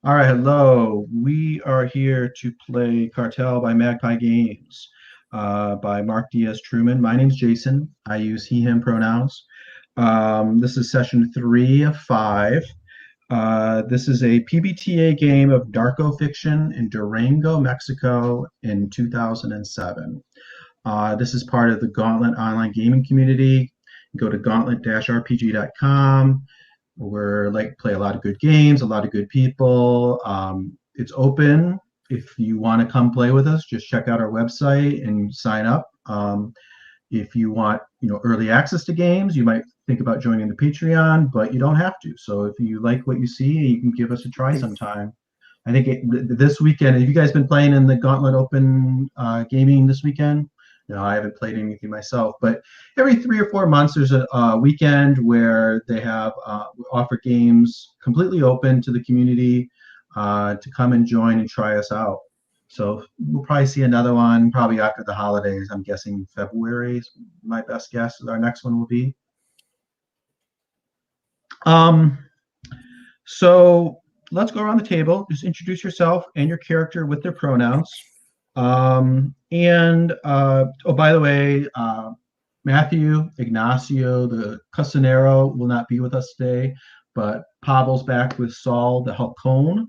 All right, hello. We are here to play Cartel by Magpie Games by Mark Diaz Truman. My name's Jason. I use he, him pronouns. This is session three of five. This is a PBTA game of narco fiction in Durango, Mexico in 2007. This is part of the Gauntlet online gaming community. Go to gauntlet-rpg.com. We're like play a lot of good games, a lot of good people. It's open. If you want to come play with us, just check out our website and sign up. If you want, early access to games, you might think about joining the Patreon, but you don't have to. So if you like what you see, you can give us a try sometime. I think this weekend. Have you guys been playing in the Gauntlet Open gaming this weekend? No, I haven't played anything myself, but every 3 or 4 months there's a weekend where they have offer games completely open to the community to come and join and try us out. So we'll probably see another one probably after the holidays. I'm guessing February is my best guess. Our next one will be. Um, so let's go around the table. Just introduce yourself and your character with their pronouns. Oh, by the way, Matthew Ignacio, the Cusinero, will not be with us today, but Pavel's back with Saul, the Halcone.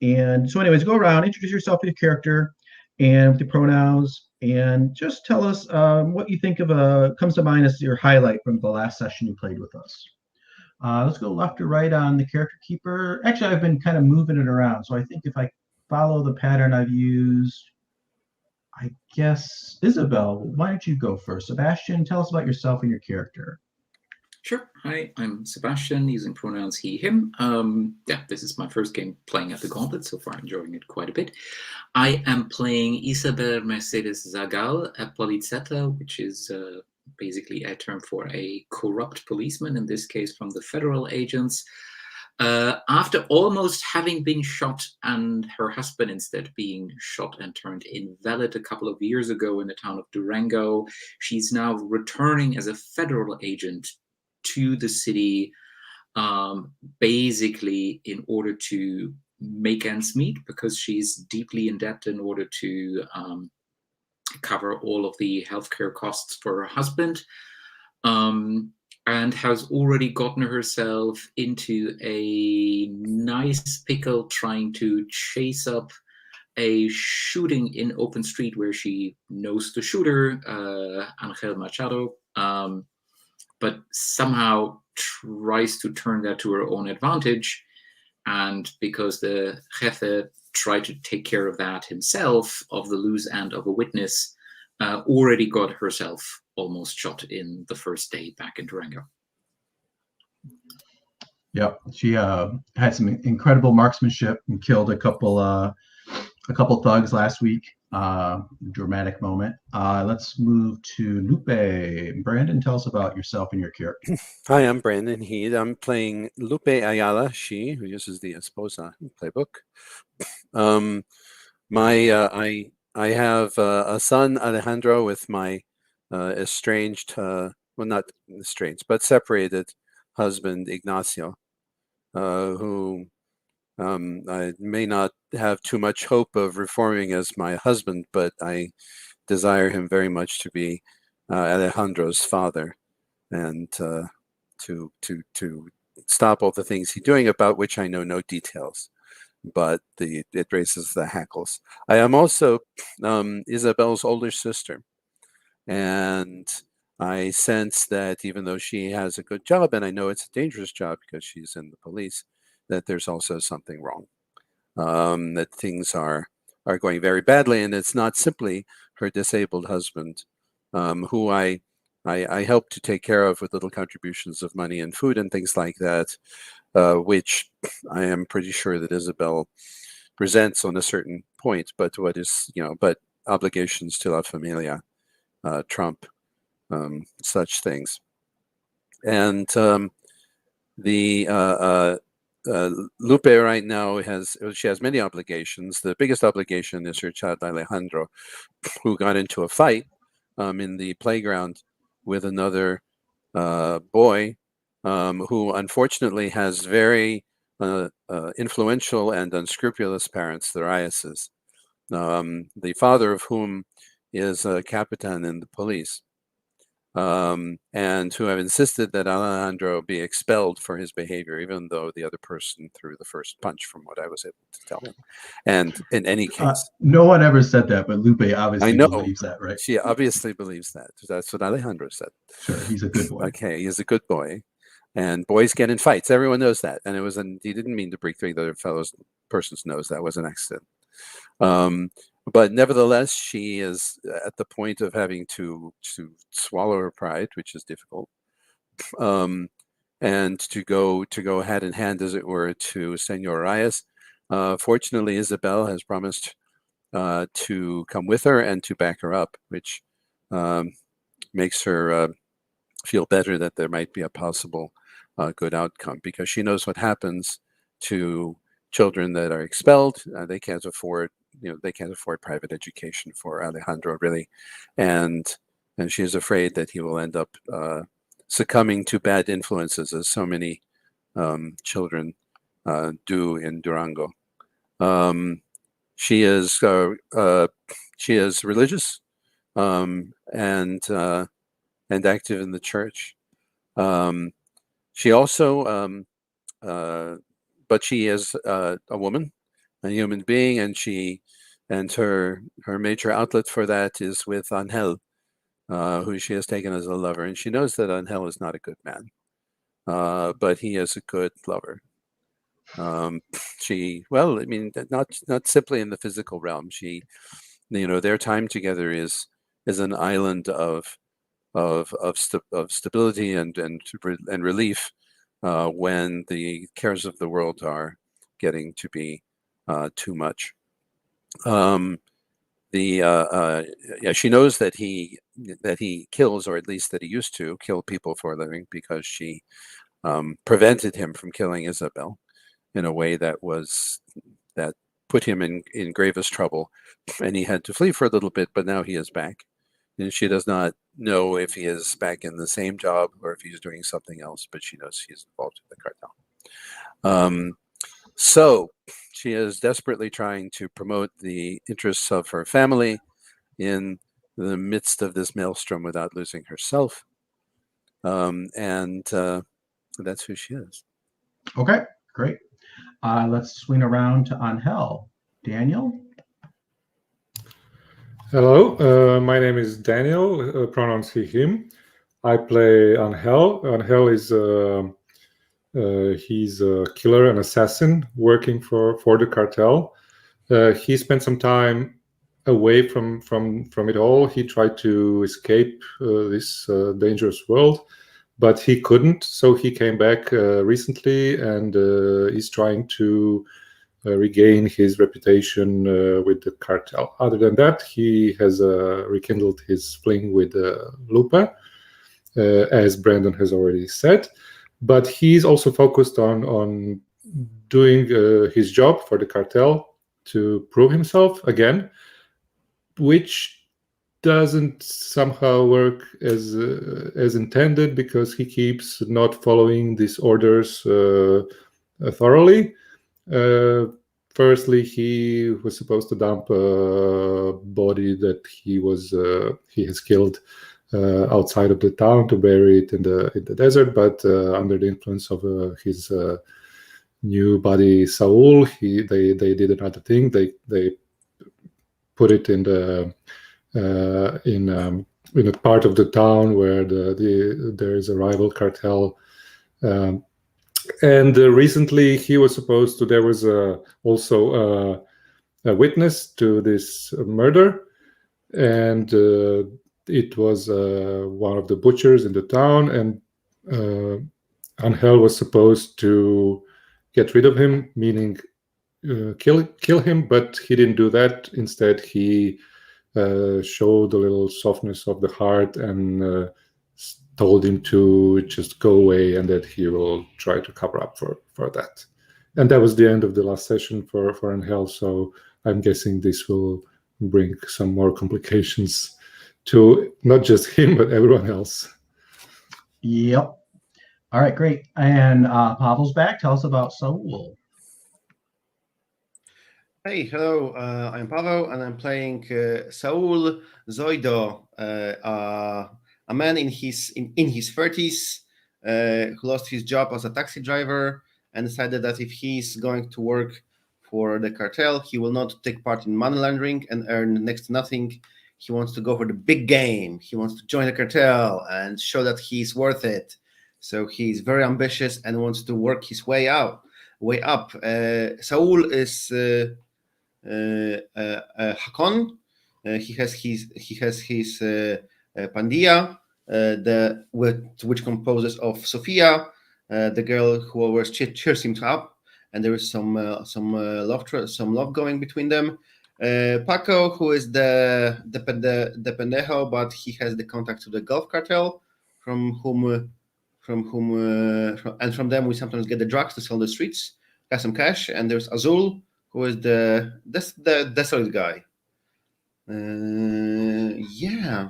And so, anyways, go around, introduce yourself with your character and with the pronouns, and just tell us what you think of comes to mind as your highlight from the last session you played with us. Let's go left or right on the character keeper. Actually, I've been kind of moving it around, so I think if I follow the pattern I've used, I guess Isabel, why don't you go first? Sebastian, tell us about yourself and your character. Sure. Hi, I'm Sebastian, using pronouns he, him. Yeah, this is my first game playing at the Gauntlet. So far, enjoying it quite a bit. I am playing Isabel Mercedes Zagal, a polizetta, which is basically a term for a corrupt policeman, in this case from the federal agents. After almost having been shot and her husband instead being shot and turned invalid a couple of years ago in the town of Durango, she's now returning as a federal agent to the city, basically in order to make ends meet, because she's deeply in debt in order to cover all of the healthcare costs for her husband. And has already gotten herself into a nice pickle trying to chase up a shooting in open street where she knows the shooter, Angel Machado, but somehow tries to turn that to her own advantage. And because the jefe tried to take care of that himself, of the loose end of a witness, already got herself almost shot in the first day back in Durango. Yep, she had some incredible marksmanship and killed a couple thugs last week. Dramatic moment. Let's move to Lupe. Brandon, tell us about yourself and your character. Hi, I'm Brandon Heed. I'm playing Lupe Ayala, she who uses the Esposa playbook. I have a son, Alejandro, with my estranged, well, not estranged, but separated husband, Ignacio, who I may not have too much hope of reforming as my husband, but I desire him very much to be Alejandro's father, and to stop all the things he's doing, about which I know no details, but it raises the hackles. I am also Isabel's older sister, and I sense that even though she has a good job, and I know it's a dangerous job because she's in the police, that there's also something wrong, that things are going very badly, and it's not simply her disabled husband, who I help to take care of with little contributions of money and food and things like that, which I am pretty sure that Isabel presents on a certain point, but but obligations to La Familia trump such things. And Lupe right now has many obligations. The biggest obligation is her child Alejandro, who got into a fight in the playground with another boy, who unfortunately has very influential and unscrupulous parents, the Ryases, the father of whom is a capitan in the police, and who have insisted that Alejandro be expelled for his behavior, even though the other person threw the first punch, from what I was able to tell him. And in any case, no one ever said that, but Lupe I obviously know believes that, right? she obviously believes that. That's what Alejandro said. Sure, he's a good boy. Okay, he's a good boy, and boys get in fights. Everyone knows that, and he didn't mean to break the other person's nose. That was an accident. But nevertheless, she is at the point of having to swallow her pride, which is difficult, and to go hand in hand, as it were, to Senor Reyes. Fortunately, Isabel has promised to come with her and to back her up, which makes her feel better that there might be a possible good outcome, because she knows what happens to children that are expelled. They can't afford private education for Alejandro, really, and she is afraid that he will end up succumbing to bad influences, as so many children do in Durango. She is religious, and active in the church. She also, but she is a woman, a human being, and her major outlet for that is with Angel, who she has taken as a lover, and she knows that Angel is not a good man, but he is a good lover. Well, I mean, not simply in the physical realm. Their time together is an island of stability and relief when the cares of the world are getting to be too much. She knows that he kills, or at least that he used to kill people for a living, because she prevented him from killing Isabel in a way that put him in gravest trouble, and he had to flee for a little bit, but now he is back. And she does not know if he is back in the same job or if he's doing something else, but she knows he's involved with the cartel. So she is desperately trying to promote the interests of her family in the midst of this maelstrom without losing herself. And that's who she is. Okay, great. Let's swing around to Angel. Daniel? Hello, my name is Daniel, pronouns he, him. I play Angel. Angel is he's a killer and assassin working for the cartel. He spent some time away from it all. He tried to escape this dangerous world, but he couldn't. So he came back recently and is trying to regain his reputation with the cartel. Other than that, he has rekindled his fling with Lupa, as Brandon has already said. But he's also focused on doing his job for the cartel to prove himself again, which doesn't somehow work as intended, because he keeps not following these orders thoroughly. Firstly, he was supposed to dump a body that he has killed outside of the town to bury it in the desert, but under the influence of his new buddy Saul, they did another thing. They put it in a part of the town where there is a rival cartel. And recently he was supposed to, there was also a witness to this murder, and it was one of the butchers in the town, and Angel was supposed to get rid of him, meaning kill him, but he didn't do that. Instead, he showed a little softness of the heart and told him to just go away, and that he will try to cover up for that. And that was the end of the last session for Angel. So I'm guessing this will bring some more complications to not just him, but everyone else. Yep. All right, great. And Pavel's back. Tell us about Saul. Hey, hello. I'm Pavel, and I'm playing Saul Zoido, a man in his 30s who lost his job as a taxi driver and decided that if he's going to work for the cartel, he will not take part in money laundering and earn next to nothing. He wants to go for the big game. He wants to join the cartel and show that he's worth it. So he's very ambitious and wants to work his way up. Saul is Hakon. He has his Pandia, which composes of Sophia, the girl who always cheers him up, and there is some love going between them. Paco, who is the pendejo, but he has the contact to the Gulf cartel, from them we sometimes get the drugs to sell on the streets. Has some cash, and there's Azul, who is the solid guy. Yeah.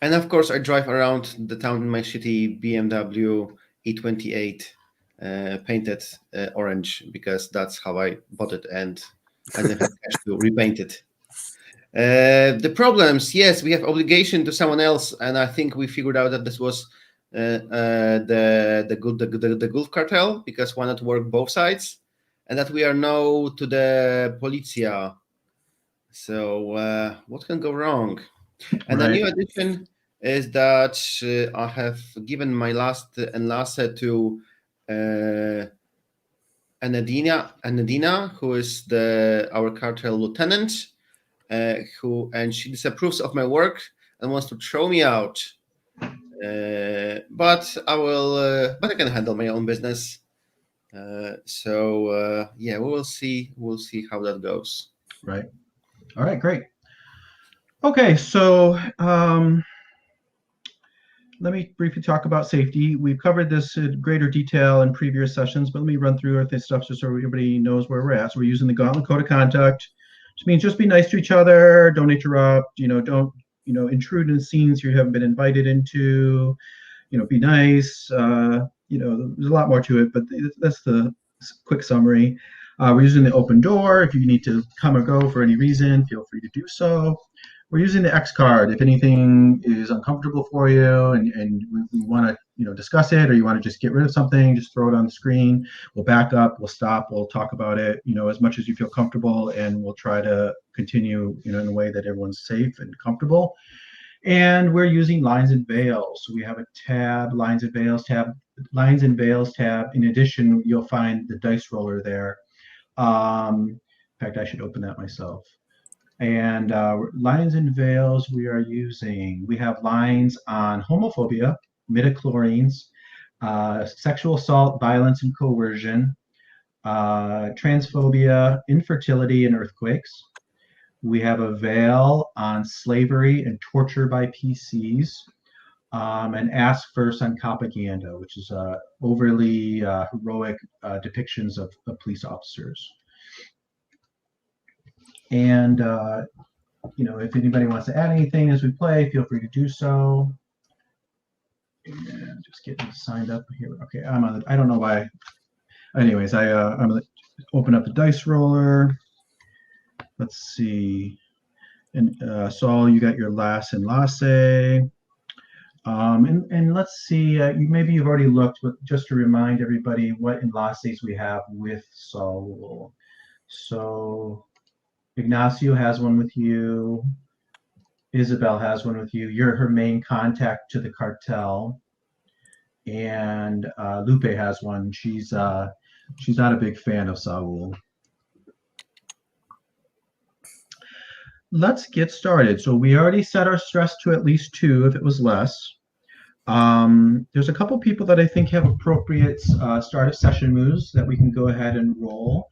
And of course, I drive around the town in my shitty BMW E28, painted orange, because that's how I bought it, and I didn't have cash to repaint it. The problems, yes, we have obligation to someone else, and I think we figured out that this was the Gulf cartel, because why not work both sides, and that we are no to the policia. So what can go wrong? And the new addition is that I have given my last enlace to Anadina, who is our cartel lieutenant, and she disapproves of my work and wants to throw me out. But I can handle my own business. Yeah, we will see. We'll see how that goes. Right. All right, great. Okay, so let me briefly talk about safety. We've covered this in greater detail in previous sessions, but let me run through this stuff just so everybody knows where we're at. So we're using the Gauntlet Code of Conduct, which means just be nice to each other, don't interrupt, don't intrude in scenes you haven't been invited into, be nice. There's a lot more to it, but that's the quick summary. We're using the open door. If you need to come or go for any reason, feel free to do so. We're using the X card. If anything is uncomfortable for you and we want to discuss it, or you want to just get rid of something, just throw it on the screen. We'll back up, we'll stop, we'll talk about it, as much as you feel comfortable, and we'll try to continue, in a way that everyone's safe and comfortable. And we're using lines and veils. So we have a tab, lines and veils tab. In addition, you'll find the dice roller there. In fact, I should open that myself. And lines and veils we have lines on homophobia, midichlorians, sexual assault, violence, and coercion, transphobia, infertility, and earthquakes. We have a veil on slavery and torture by PCs, and ask first on propaganda, which is overly heroic depictions of police officers. And if anybody wants to add anything as we play, feel free to do so. And just getting signed up here. Okay, I'm on. I don't know why. Anyways, I'm gonna open up the dice roller. Let's see. And Saul, you got your last enlace. And let's see. Maybe you've already looked, but just to remind everybody what enlaces we have with Saul. So Ignacio has one with you. Isabel has one with you. You're her main contact to the cartel. And Lupe has one. She's not a big fan of Saul. Let's get started. So we already set our stress to at least 2 if it was less. There's a couple people that I think have appropriate start of session moves that we can go ahead and roll.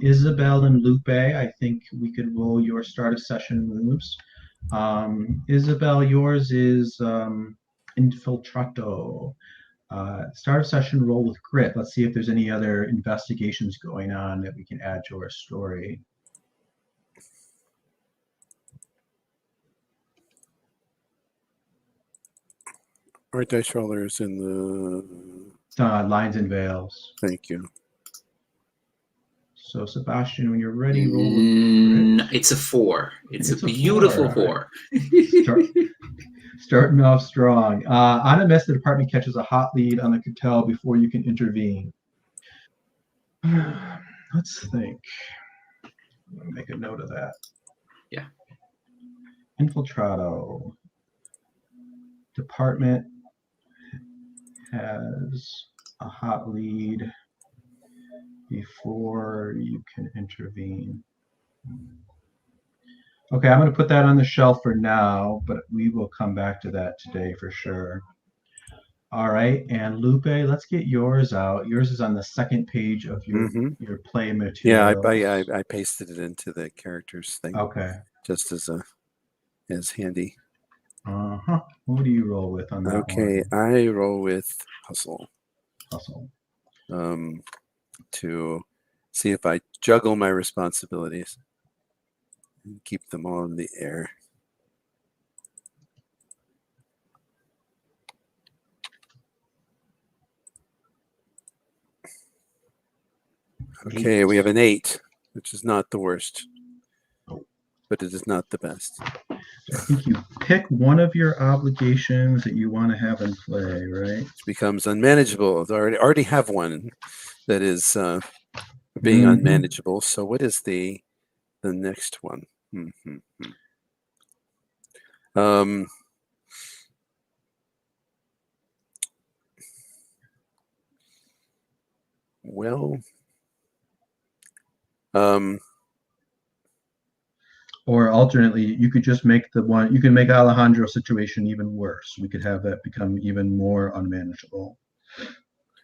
Isabel and Lupe, I think we could roll your start of session moves. Isabel, yours is Infiltrato. Start of session roll with grit. Let's see if there's any other investigations going on that we can add to our story. Our dice roller is in the. Lines and veils. Thank you. So Sebastian, when you're ready, roll with crit. It's a 4. It's a It's a beautiful 4. 4. Starting off strong. On a miss, the department catches a hot lead on the cartel before you can intervene. Let's think. I'll make a note of that. Yeah. Infiltrado. Department has a hot lead before you can intervene. Okay, I'm going to put that on the shelf for now, but we will come back to that today for sure. All right, and Lupe, let's get yours out. Yours is on the second page of your play material. Yeah, I pasted it into the characters thing. Okay. Just as handy. What do you roll with on that Okay, one? I roll with hustle. Hustle. To see if I juggle my responsibilities and keep them all in the air. Okay, we have an 8, which is not the worst, but it is not the best. I think you pick one of your obligations that you want to have in play, right? Which becomes unmanageable. I already have one that is being unmanageable. So what is the next one? Well, or alternately, you could just make you can make Alejandro's situation even worse. We could have that become even more unmanageable.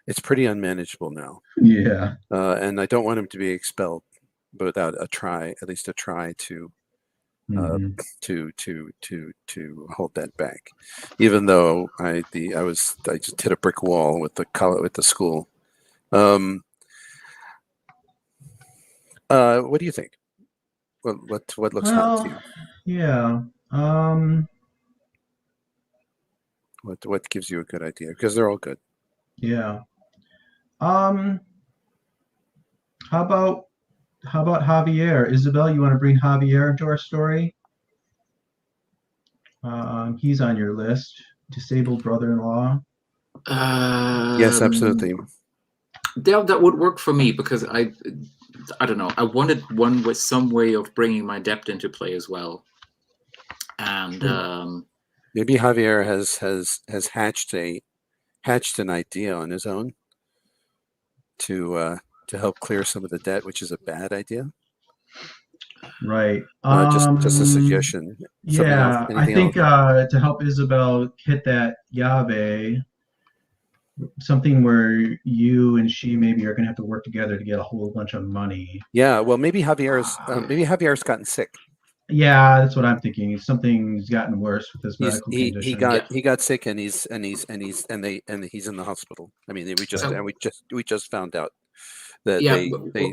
It's pretty unmanageable now. Yeah. And I don't want him to be expelled without at least a try to hold that back. Even though I just hit a brick wall with the school. What do you think? What looks fun to you? Yeah. What gives you a good idea? Because they're all good. Yeah. How about Javier? Isabel, you want to bring Javier into our story? He's on your list. Disabled brother-in-law. Yes, absolutely. That would work for me because I don't know. I wanted one with some way of bringing my depth into play as well. And maybe Javier has hatched an idea on his own to help clear some of the debt, which is a bad idea. Right. Just a suggestion. Yeah, I think to help Isabel hit that llave, something where you and she maybe are going to have to work together to get a whole bunch of money. Yeah, well, maybe Javier's gotten sick. Yeah, that's what I'm thinking. Something's gotten worse with his medical condition. He got sick and he's in the hospital. I mean, we just found out that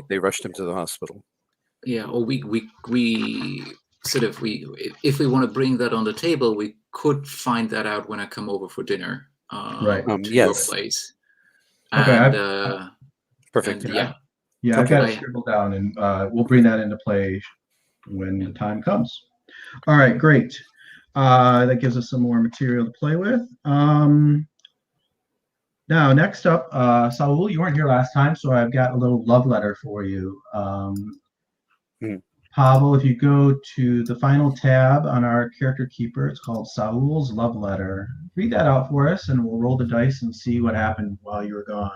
they rushed him to the hospital. Yeah, or we sort of if we want to bring that on the table, we could find that out when I come over for dinner. Right. To your place. Okay. And, perfect. And, yeah. Yeah, I've got it scribbled down, and we'll bring that into play when the time comes. All right, great. That gives us some more material to play with. Now, next up, Saul, you weren't here last time, so I've got a little love letter for you. Pavel, if you go to the final tab on our character keeper, it's called Saul's Love Letter. Read that out for us, and we'll roll the dice and see what happened while you were gone.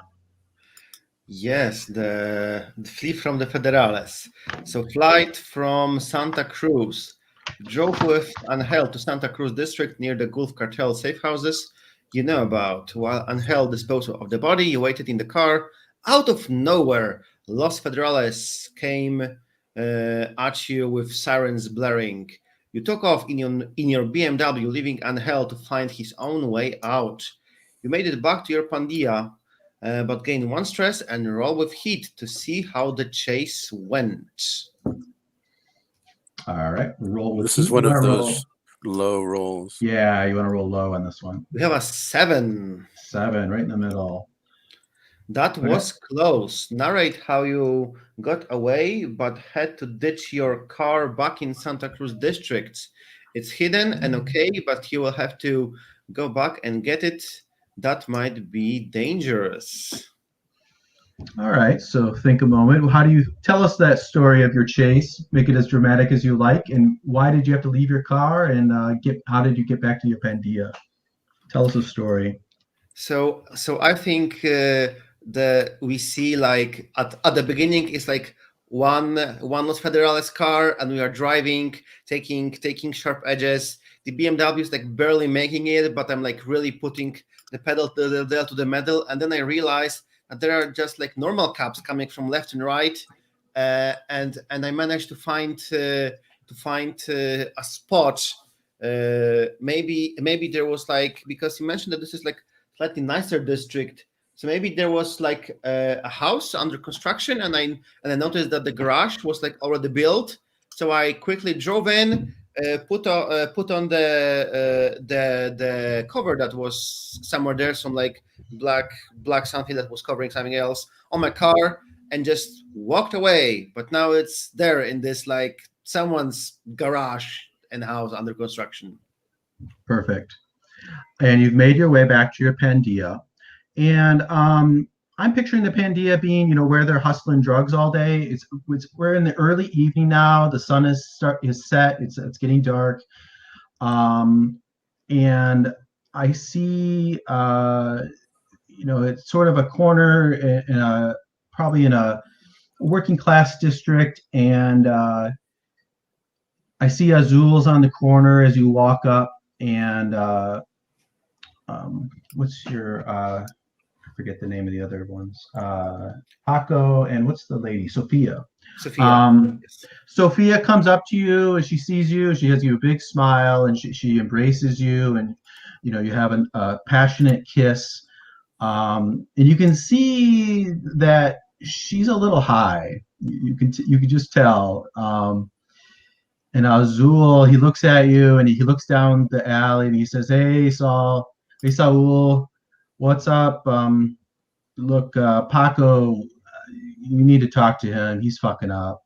Yes, the flee from the Federales. So flight from Santa Cruz. Drove with Angel to Santa Cruz district near the Gulf Cartel safe houses you know about. While Angel disposed of the body, you waited in the car. Out of nowhere, Los Federales came at you with sirens blaring. You took off in your BMW, leaving Angel to find his own way out. You made it back to your pandilla, but gained one stress and roll with heat to see how the chase went. All right, roll with This heat. is one of those low rolls. Yeah, you want to roll low on this one. We have a 7. 7, right in the middle. That Okay. was close. Narrate how you got away but had to ditch your car back in Santa Cruz district. It's hidden and okay, but you will have to go back and get it. That might be dangerous. All right, so think a moment. How do you tell us that story of your chase? Make it as dramatic as you like. And why did you have to leave your car? And how did you get back to your Pandia? Tell us a story. So I think we see like at the beginning it's like one Los Federales car, and we are driving, taking sharp edges. The BMW is like barely making it, but I'm like really putting the pedal to the metal, and then I realize that there are just like normal cabs coming from left and right, and I managed to find a spot. Maybe there was like, because you mentioned that this is like slightly nicer district, so maybe there was like a house under construction, and I noticed that the garage was like already built. So I quickly drove in, put on the cover that was somewhere there, some like black something that was covering something else on my car, and just walked away. But now it's there in this like someone's garage and house under construction. Perfect. And you've made your way back to your Pandia. And I'm picturing the Pandia being, where they're hustling drugs all day. We're in the early evening now. The sun is set. It's getting dark. And I see, it's sort of a corner probably in a working class district. And I see Azul's on the corner as you walk up. And what's your I forget the name of the other ones. Paco, and what's the lady? Sophia. Yes. Sophia comes up to you and she sees you. She has you a big smile, and she embraces you, and you have a passionate kiss. And you can see that she's a little high. You can just tell. And Azul, he looks at you and he looks down the alley and he says, "Hey, Saul, what's up? Look, Paco, you need to talk to him. He's fucking up."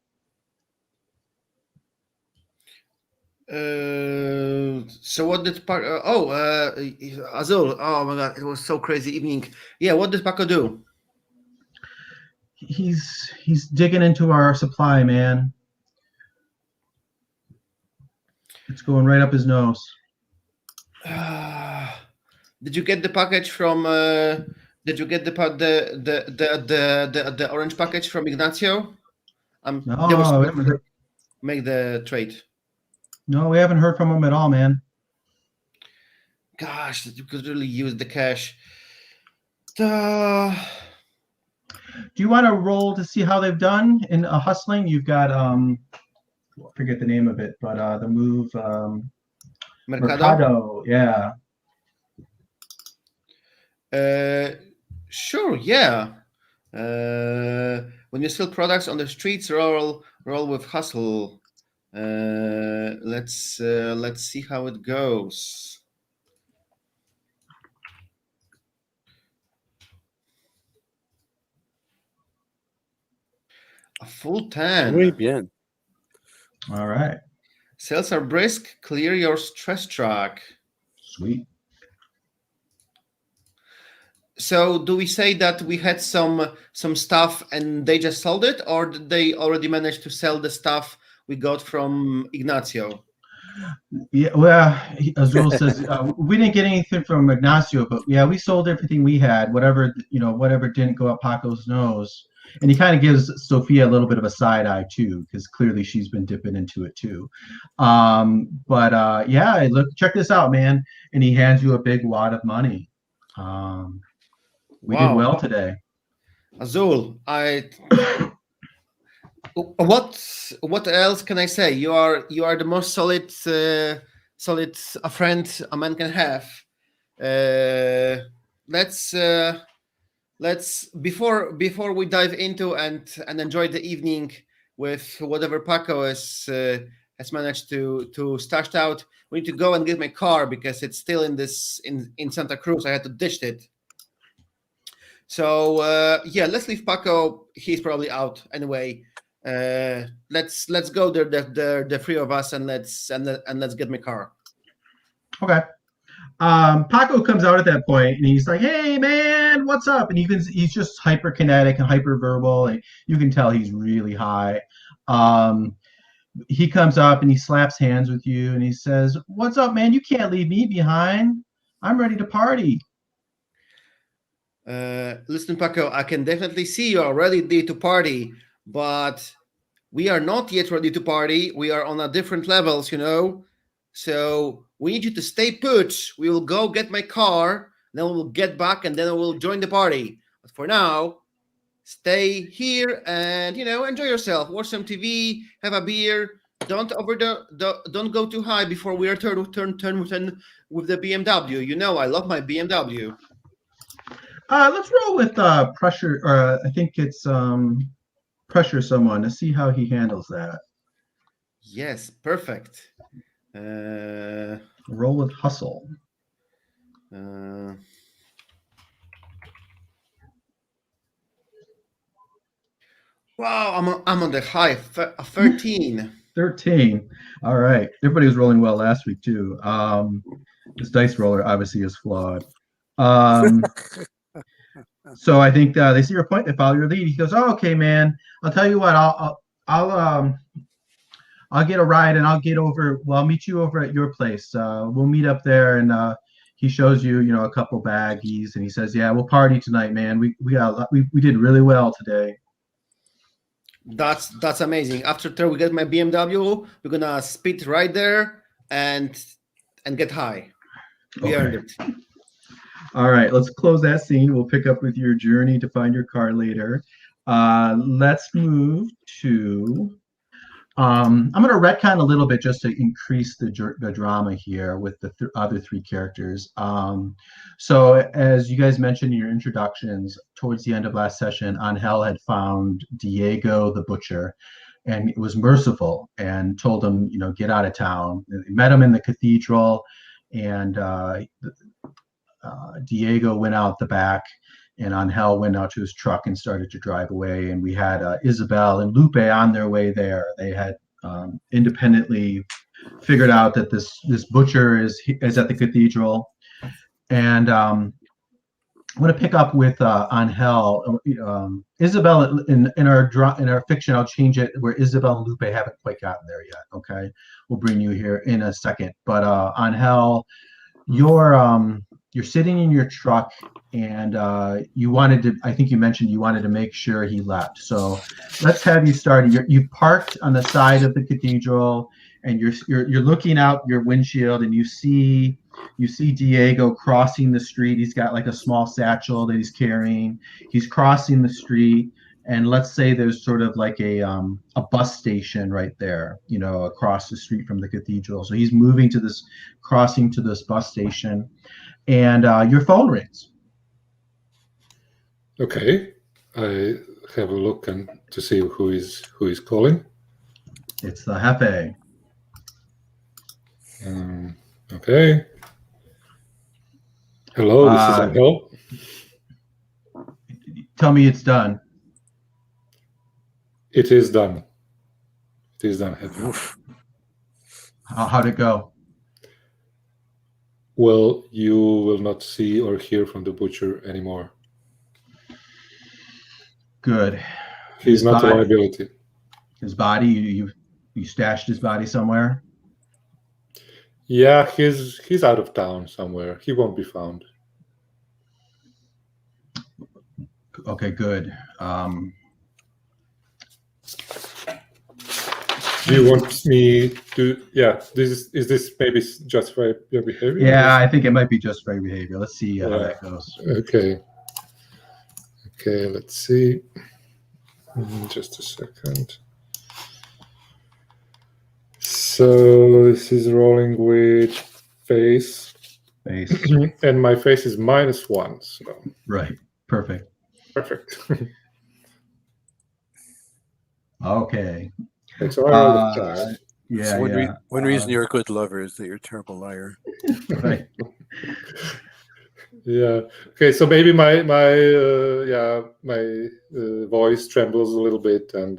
So what did Paco? Azul. Oh my God, it was so crazy evening. Yeah, what did Paco do? He's digging into our supply, man. It's going right up his nose. Did you get the package from? Did you get the orange package from Ignacio? No, Make the trade. No, we haven't heard from him at all, man. Gosh, you could really use the cash. Do you want to roll to see how they've done in hustling? You've got I forget the name of it, but the move Mercado. Yeah. Sure. Yeah. When you sell products on the streets, roll with hustle. Let's see how it goes. A full 10. Muy bien. All right. Sales are brisk. Clear your stress track. Sweet. So do we say that we had some stuff and they just sold it, or did they already manage to sell the stuff we got from Ignacio? Yeah, well, Azul says we didn't get anything from Ignacio, but yeah, we sold everything we had, whatever didn't go up Paco's nose. And he kind of gives Sophia a little bit of a side eye too, because clearly she's been dipping into it too. But yeah, look, check this out, man. And he hands you a big wad of money. We did well today. Azul, what else can I say? You are the most solid a friend a man can have. Let's before we dive into and enjoy the evening with whatever Paco is has managed to stashed out. We need to go and get my car because it's still in Santa Cruz. I had to ditch it. So yeah, let's leave Paco. He's probably out anyway. Let's go there, the three of us, and let's get my car. Okay. Paco comes out at that point and he's like, "Hey man, what's up?" And he's just hyperkinetic and hyperverbal. Like, you can tell he's really high. He comes up and he slaps hands with you and he says, "What's up, man? You can't leave me behind. I'm ready to party." Listen, Paco, I can definitely see you are ready to party, but we are not yet ready to party. We are on a different levels, you know. So we need you to stay put. We will go get my car, then we will get back, and then we'll join the party. But for now, stay here and enjoy yourself. Watch some TV, have a beer. Don't don't go too high before we are turn with the BMW. You know I love my BMW. Let's roll with pressure, or I think it's pressure someone to see how he handles that. Yes, perfect. Roll with hustle. Wow, I'm on the high 13. 13. All right. Everybody was rolling well last week too. This dice roller obviously is flawed. So I think they see your point. They follow your lead. He goes, "Oh, okay, man. I'll tell you what. I'll get a ride and I'll get over. Well, I'll meet you over at your place. We'll meet up there." And he shows you, a couple baggies, and he says, "Yeah, we'll party tonight, man. We did really well today." That's amazing. After we get my BMW, we're gonna speed right there and get high. We earned it. All right, let's close that scene. We'll pick up with your journey to find your car later. Let's move to. I'm going to retcon a little bit just to increase the drama here with the other three characters. So as you guys mentioned in your introductions, towards the end of last session, Angel had found Diego the butcher, and it was merciful and told him, get out of town. He met him in the cathedral, and Diego went out the back, and Angel went out to his truck and started to drive away. And we had Isabel and Lupe on their way there. They had independently figured out that this butcher is at the cathedral. And I'm going to pick up with Angel. Isabel in our fiction, I'll change it where Isabel and Lupe haven't quite gotten there yet. Okay, we'll bring you here in a second. But Angel, you're sitting in your truck, and you wanted to. I think you mentioned you wanted to make sure he left. So let's have you start. You parked on the side of the cathedral, and you're looking out your windshield, and you see Diego crossing the street. He's got like a small satchel that he's carrying. He's crossing the street, and let's say there's sort of like a bus station right there, across the street from the cathedral. So he's crossing to this bus station. And your phone rings. Okay, I have a look and to see who is calling. It's the Jefe. Okay. Hello, this is Angel. Tell me it's done. It is done. It is done, Jefe. How'd it go? Well, you will not see or hear from the butcher anymore. Good. He's not a liability. His body, you stashed his body somewhere? Yeah, he's out of town somewhere. He won't be found. Okay, good. Do you want me to? Yeah, is this maybe justify your behavior? Yeah, I think it might be justified behavior. Let's see how that goes. Okay, let's see. Just a second. So this is rolling with face. And my face is -1. So right, perfect. Okay. And so I rolled a 5. Yeah, So yeah. one reason you're a good lover is that you're a terrible liar. Right. Yeah. Okay. So maybe my voice trembles a little bit, and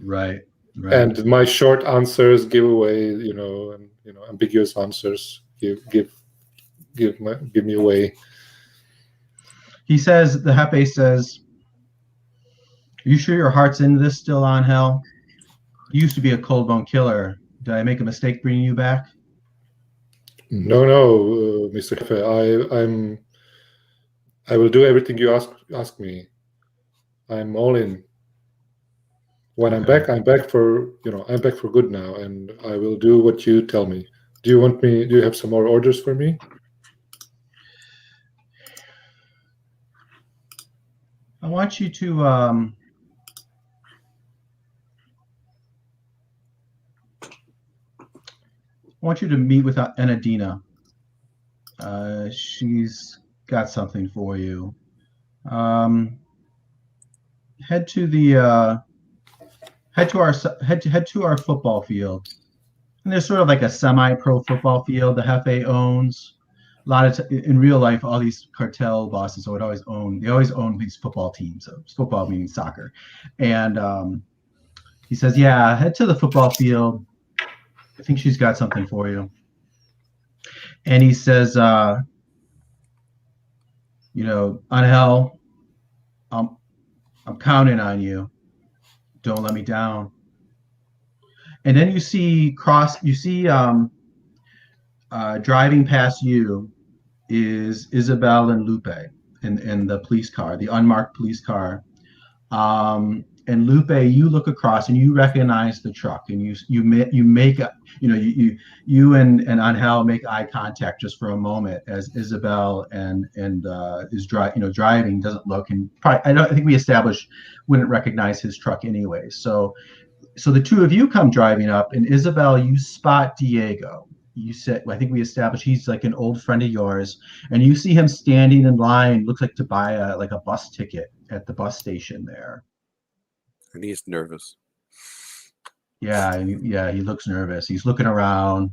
Right. and my short answers give away, ambiguous answers give me away. He says, the Hefe says, "Are you sure your heart's in this still, Angel? You used to be a cold bone killer. Did I make a mistake bringing you back?" No, Mr. Hefe, I will do everything you ask me. I'm all in. When Okay. I'm back for good now, and I will do what you tell me. Do you have some more orders for me? I want you to meet with Enadina. She's got something for you. Head to the head to our football field. And there's sort of like a semi-pro football field the Hefe owns. A lot of in real life, all these cartel bosses would always own. They always own these football teams. So football meaning soccer, and he says, "Yeah, head to the football field. I think she's got something for you." And he says, "Angel, I'm counting on you. Don't let me down." And then you see driving past you is Isabel and Lupe in the police car, the unmarked police car. And Lupe, you look across and you recognize the truck, and you make a, you and Angel make eye contact just for a moment as Isabel and is driving, doesn't look, and probably I think we established wouldn't recognize his truck anyway. So the two of you come driving up, and Isabel, you spot Diego. You said, I think we established he's like an old friend of yours, and you see him standing in line, looks like to buy a bus ticket at the bus station there. And he's nervous. Yeah, he looks nervous. He's looking around.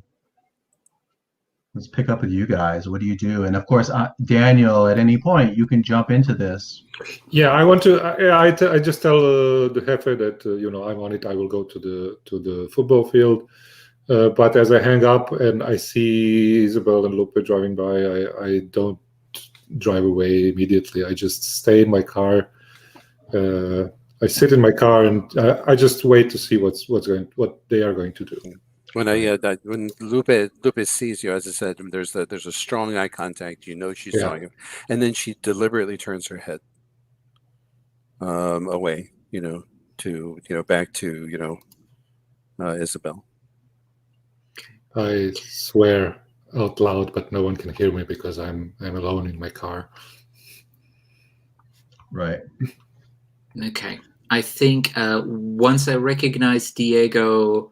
Let's pick up with you guys. What do you do? And of course, Daniel, at any point, you can jump into this. Yeah, I want to. I just tell the Hefe that I'm on it. I will go to the football field. But as I hang up and I see Isabel and Lupe driving by, I don't drive away immediately. I just stay in my car. I sit in my car and I just wait to see what they are going to do. When Lupe sees you, as I said, there's a strong eye contact. She's saw you, and then she deliberately turns her head away. Back to Isabel. I swear out loud, but no one can hear me because I'm alone in my car. Right. Okay. I think once I recognize Diego,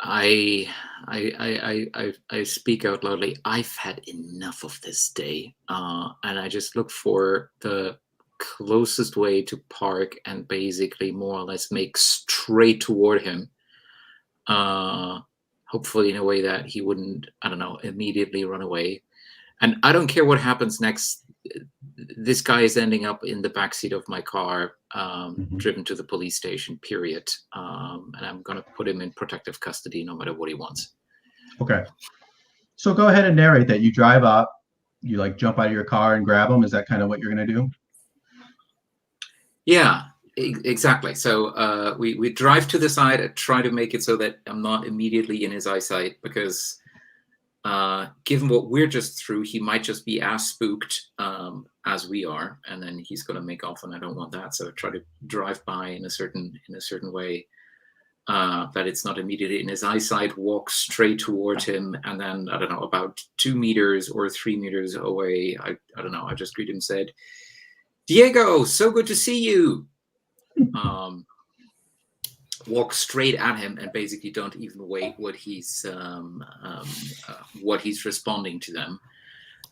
I speak out loudly. I've had enough of this day, and I just look for the closest way to park and basically more or less make straight toward him. Hopefully in a way that he wouldn't, I don't know, immediately run away. And I don't care what happens next. This guy is ending up in the backseat of my car, driven to the police station, period. And I'm going to put him in protective custody no matter what he wants. Okay. So go ahead and narrate that. You drive up, you like jump out of your car and grab him. Is that kind of what you're going to do? Yeah, exactly. So we drive to the side. I try to make it so that I'm not immediately in his eyesight because given what we're just through, he might just be as spooked as we are, and then he's going to make off, and I don't want that. So I try to drive by in a certain way that it's not immediately in his eyesight. Walk straight toward him, and then I don't know, about 2 meters or 3 meters away, I don't know. I just greet him, said, "Diego, so good to see you." Walk straight at him and basically don't even wait what he's responding to them,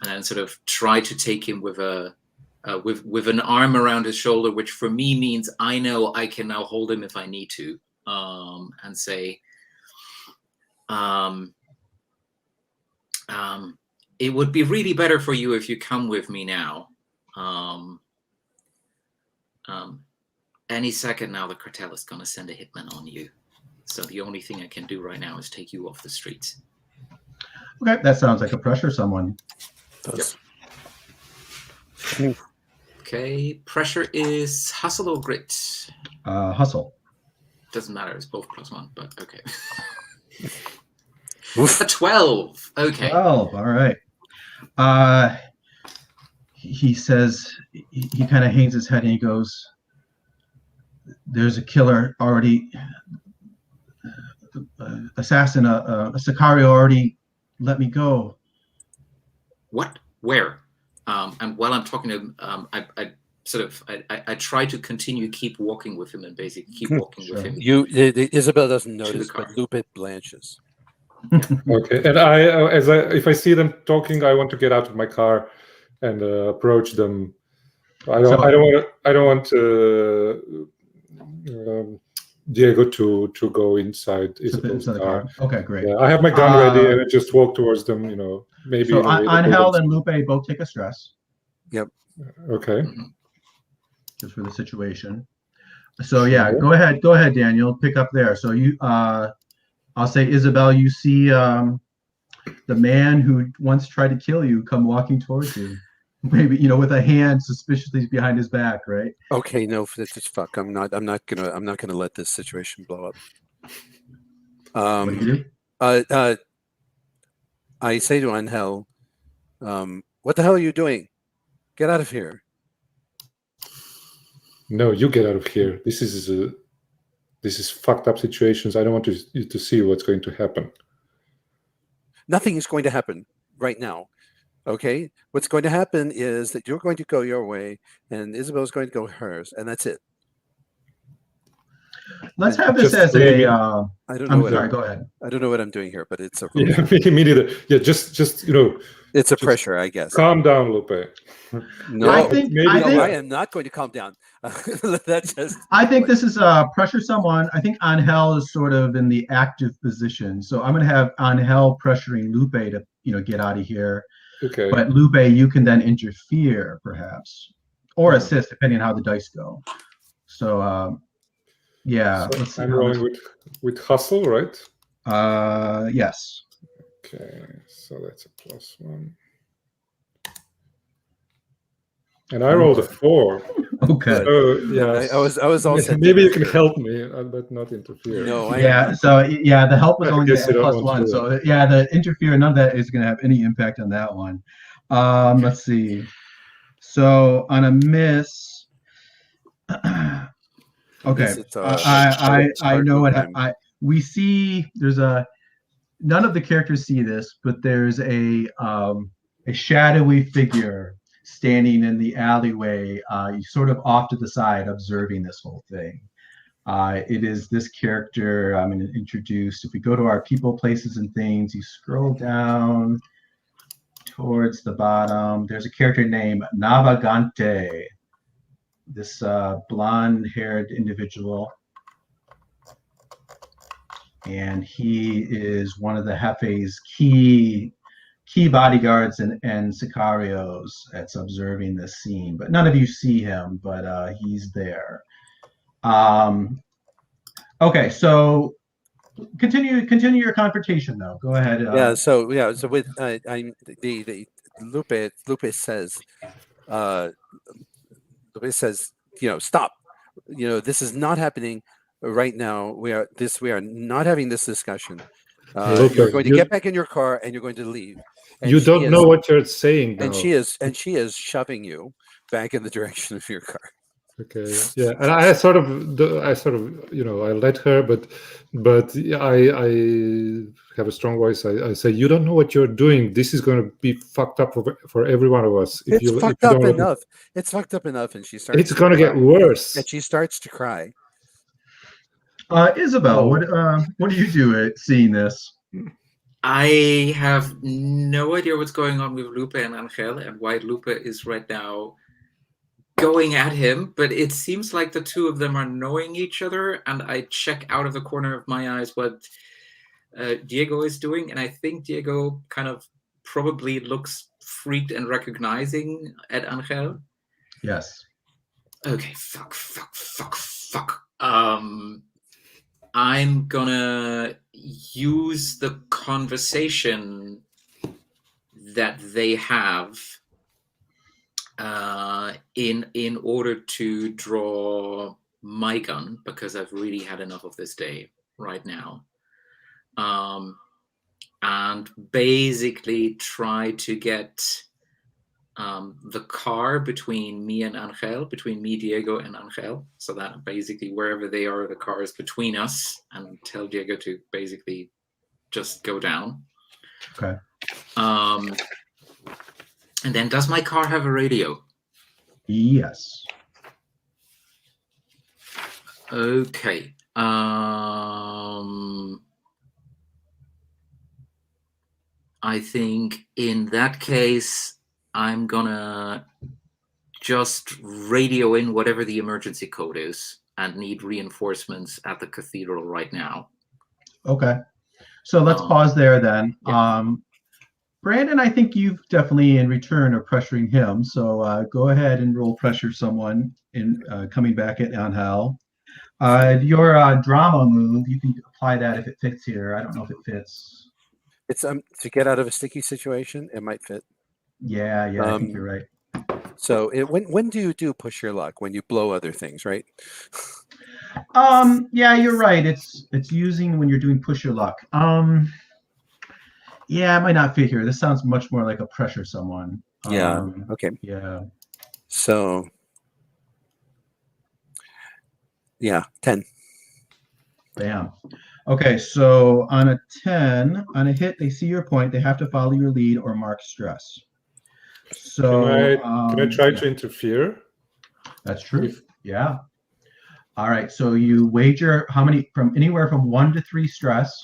and then sort of try to take him with an arm around his shoulder, which for me means I know I can now hold him if I need to, and say, Um, it would be really better for you if you come with me now. Any second now, the cartel is going to send a hitman on you. So the only thing I can do right now is take you off the streets. Okay, that sounds like a pressure someone. Yep. Okay, pressure is hustle or grit? Hustle. Doesn't matter, it's both +1, but okay. A 12. Okay. 12, all right. He says, he kind of hangs his head and he goes, there's a killer already, assassin, a Sicario already let me go. What? Where? And while I'm talking to him, I try to keep walking with him and basically keep walking with him. Isabel doesn't notice, but Lupe blanches. Okay, and if I see them talking, I want to get out of my car and approach them. I don't want Diego to go inside Isabel's car. Okay, great. Yeah, I have my gun ready and I just walk towards them. Maybe. So Angel and Lupe both take a stress. Yep. Okay. Just for the situation. So yeah, go ahead, Daniel. Pick up there. So you, I'll say, Isabel, you see the man who once tried to kill you come walking towards you. Maybe with a hand suspiciously behind his back, right? Okay, no, just fuck. I'm not gonna let this situation blow up. What do you do? I say to Angel, what the hell are you doing? Get out of here. No, you get out of here. This is fucked up situations. I don't want you to see what's going to happen. Nothing is going to happen right now. Okay? What's going to happen is that you're going to go your way and Isabel's going to go hers, and that's it. Let's have this as a. I don't know. Sorry, go ahead. I don't know what I'm doing here, but it's a. Yeah, me neither. Yeah, just It's a pressure, I guess. Calm down, Lupe. No, I think I am not going to calm down. That's just. I think this is pressure someone. I think Angel is sort of in the active position, so I'm going to have Angel pressuring Lupe to get out of here. Okay. But Lupe, you can then interfere, perhaps, or assist, depending on how the dice go. So, yeah. So let's see. I'm rolling with hustle, right? Yes. Okay, so that's a +1. And I rolled a 4. Okay. So, yeah, I was also. Maybe you can help me, but not interfere. No. So the help was only guess you don't +1. want to So yeah, the interfere, none of that is going to have any impact on that one. Let's see. So on a miss. Okay. I know what we see. There's none of the characters see this, but there's a shadowy figure standing in the alleyway, sort of off to the side, observing this whole thing. It is this character I'm going to introduce. If we go to our people, places, and things, you scroll down towards the bottom. There's a character named Navagante, this blonde-haired individual. And he is one of the Jefe's key bodyguards and sicarios that's observing this scene. But none of you see him, but he's there. Okay, so continue your confrontation though. Go ahead. So with the Lupe says, stop. This is not happening right now. We are not having this discussion. You're going to get back in your car and you're going to leave. And you don't know what you're saying now. And she is shoving you back in the direction of your car. Okay. Yeah, and I sort of I let her, but I have a strong voice. I say, you don't know what you're doing. This is going to be fucked up for every one of us. It's fucked up enough. It's fucked up enough, and she starts. It's going to get worse. And she starts to cry. Isabel, what do you do at seeing this? I have no idea what's going on with Lupe and Angel and why Lupe is right now going at him, but it seems like the two of them are knowing each other, and I check out of the corner of my eyes what Diego is doing, and I think Diego kind of probably looks freaked and recognizing at Angel. Yes. Okay, fuck. I'm gonna use the conversation that they have in order to draw my gun, because I've really had enough of this day right now. And basically try to get the car between me and Angel, between me, Diego, and Angel, so that basically wherever they are, the car is between us, and tell Diego to basically just go down. Okay. And then, does my car have a radio? Yes. Okay. I think in that case, I'm gonna just radio in whatever the emergency code is and need reinforcements at the cathedral right now. Okay. So let's pause there then. Yeah. Brandon, I think you've definitely in return are pressuring him. So go ahead and roll pressure someone in coming back at Angel. Your drama move, you can apply that if it fits here. I don't know if it fits. It's to get out of a sticky situation. It might fit. Yeah, I think you're right. So when do you do push your luck? When you blow other things, right? Yeah, you're right. It's using when you're doing push your luck. Yeah, it might not fit here. This sounds much more like a pressure someone. Yeah. Okay. Yeah. So yeah, 10. Bam. Okay, so on a 10, on a hit, they see your point. They have to follow your lead or mark stress. So can I try to interfere? That's true. Yeah. All right. So you wager how many from anywhere from 1 to 3 stress,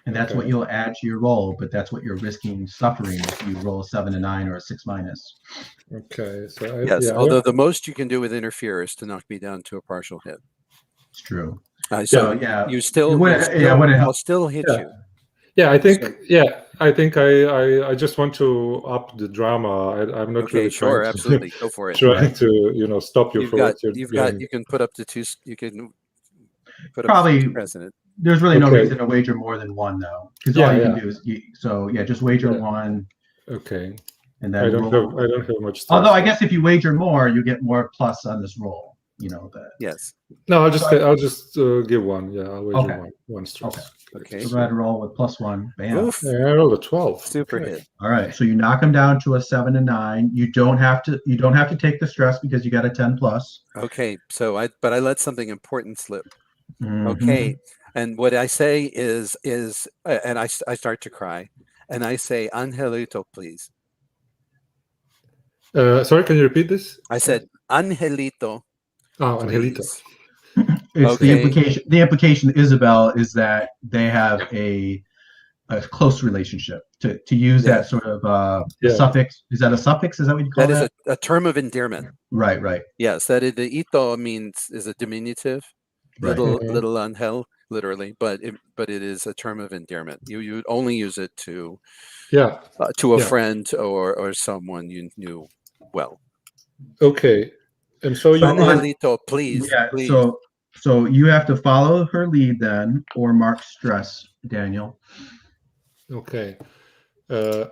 and that's what you'll add to your roll. But that's what you're risking suffering if you roll a 7 to 9 or a 6 minus. Okay. So although the most you can do with interfere is to knock me down to a partial hit. It's true. So yeah, I'll still hit you. Yeah, I think. I think I just want to up the drama. I'm not really sure, absolutely, go for it. Trying to stop you for what you can put up to 2. You can put probably up to 2 president. There's really no reason to wager more than 1 though, because all you can do is just wager 1. Okay. And then I don't have much. Although I guess if you wager more, you get more plus on this roll. You know that. Yes. No, I'll just give 1. Yeah, I'll wager one stress. Okay. So go ahead and roll with +1. Bam. Oof. Yeah, I rolled a 12. Super hit. All right. So you knock him down to a 7 to 9. You don't have to take the stress because you got a 10 plus. Okay. So I let something important slip. Mm-hmm. Okay. And what I say is and I start to cry, and I say, "Angelito, please." Sorry, can you repeat this? I said, "Angelito." Oh, Angelito. It's the implication. The implication, Isabel, is that they have a close relationship. To use that sort of suffix. Is that a suffix? Is that what you call that? That is a term of endearment. Right. Yes, the ito is a diminutive. Right. Little Angel, literally, but it is a term of endearment. You would only use it to a friend or someone you knew well. Okay. And so you Angelito, please. Yeah. Please. So you have to follow her lead then, or mark stress, Daniel. Okay. So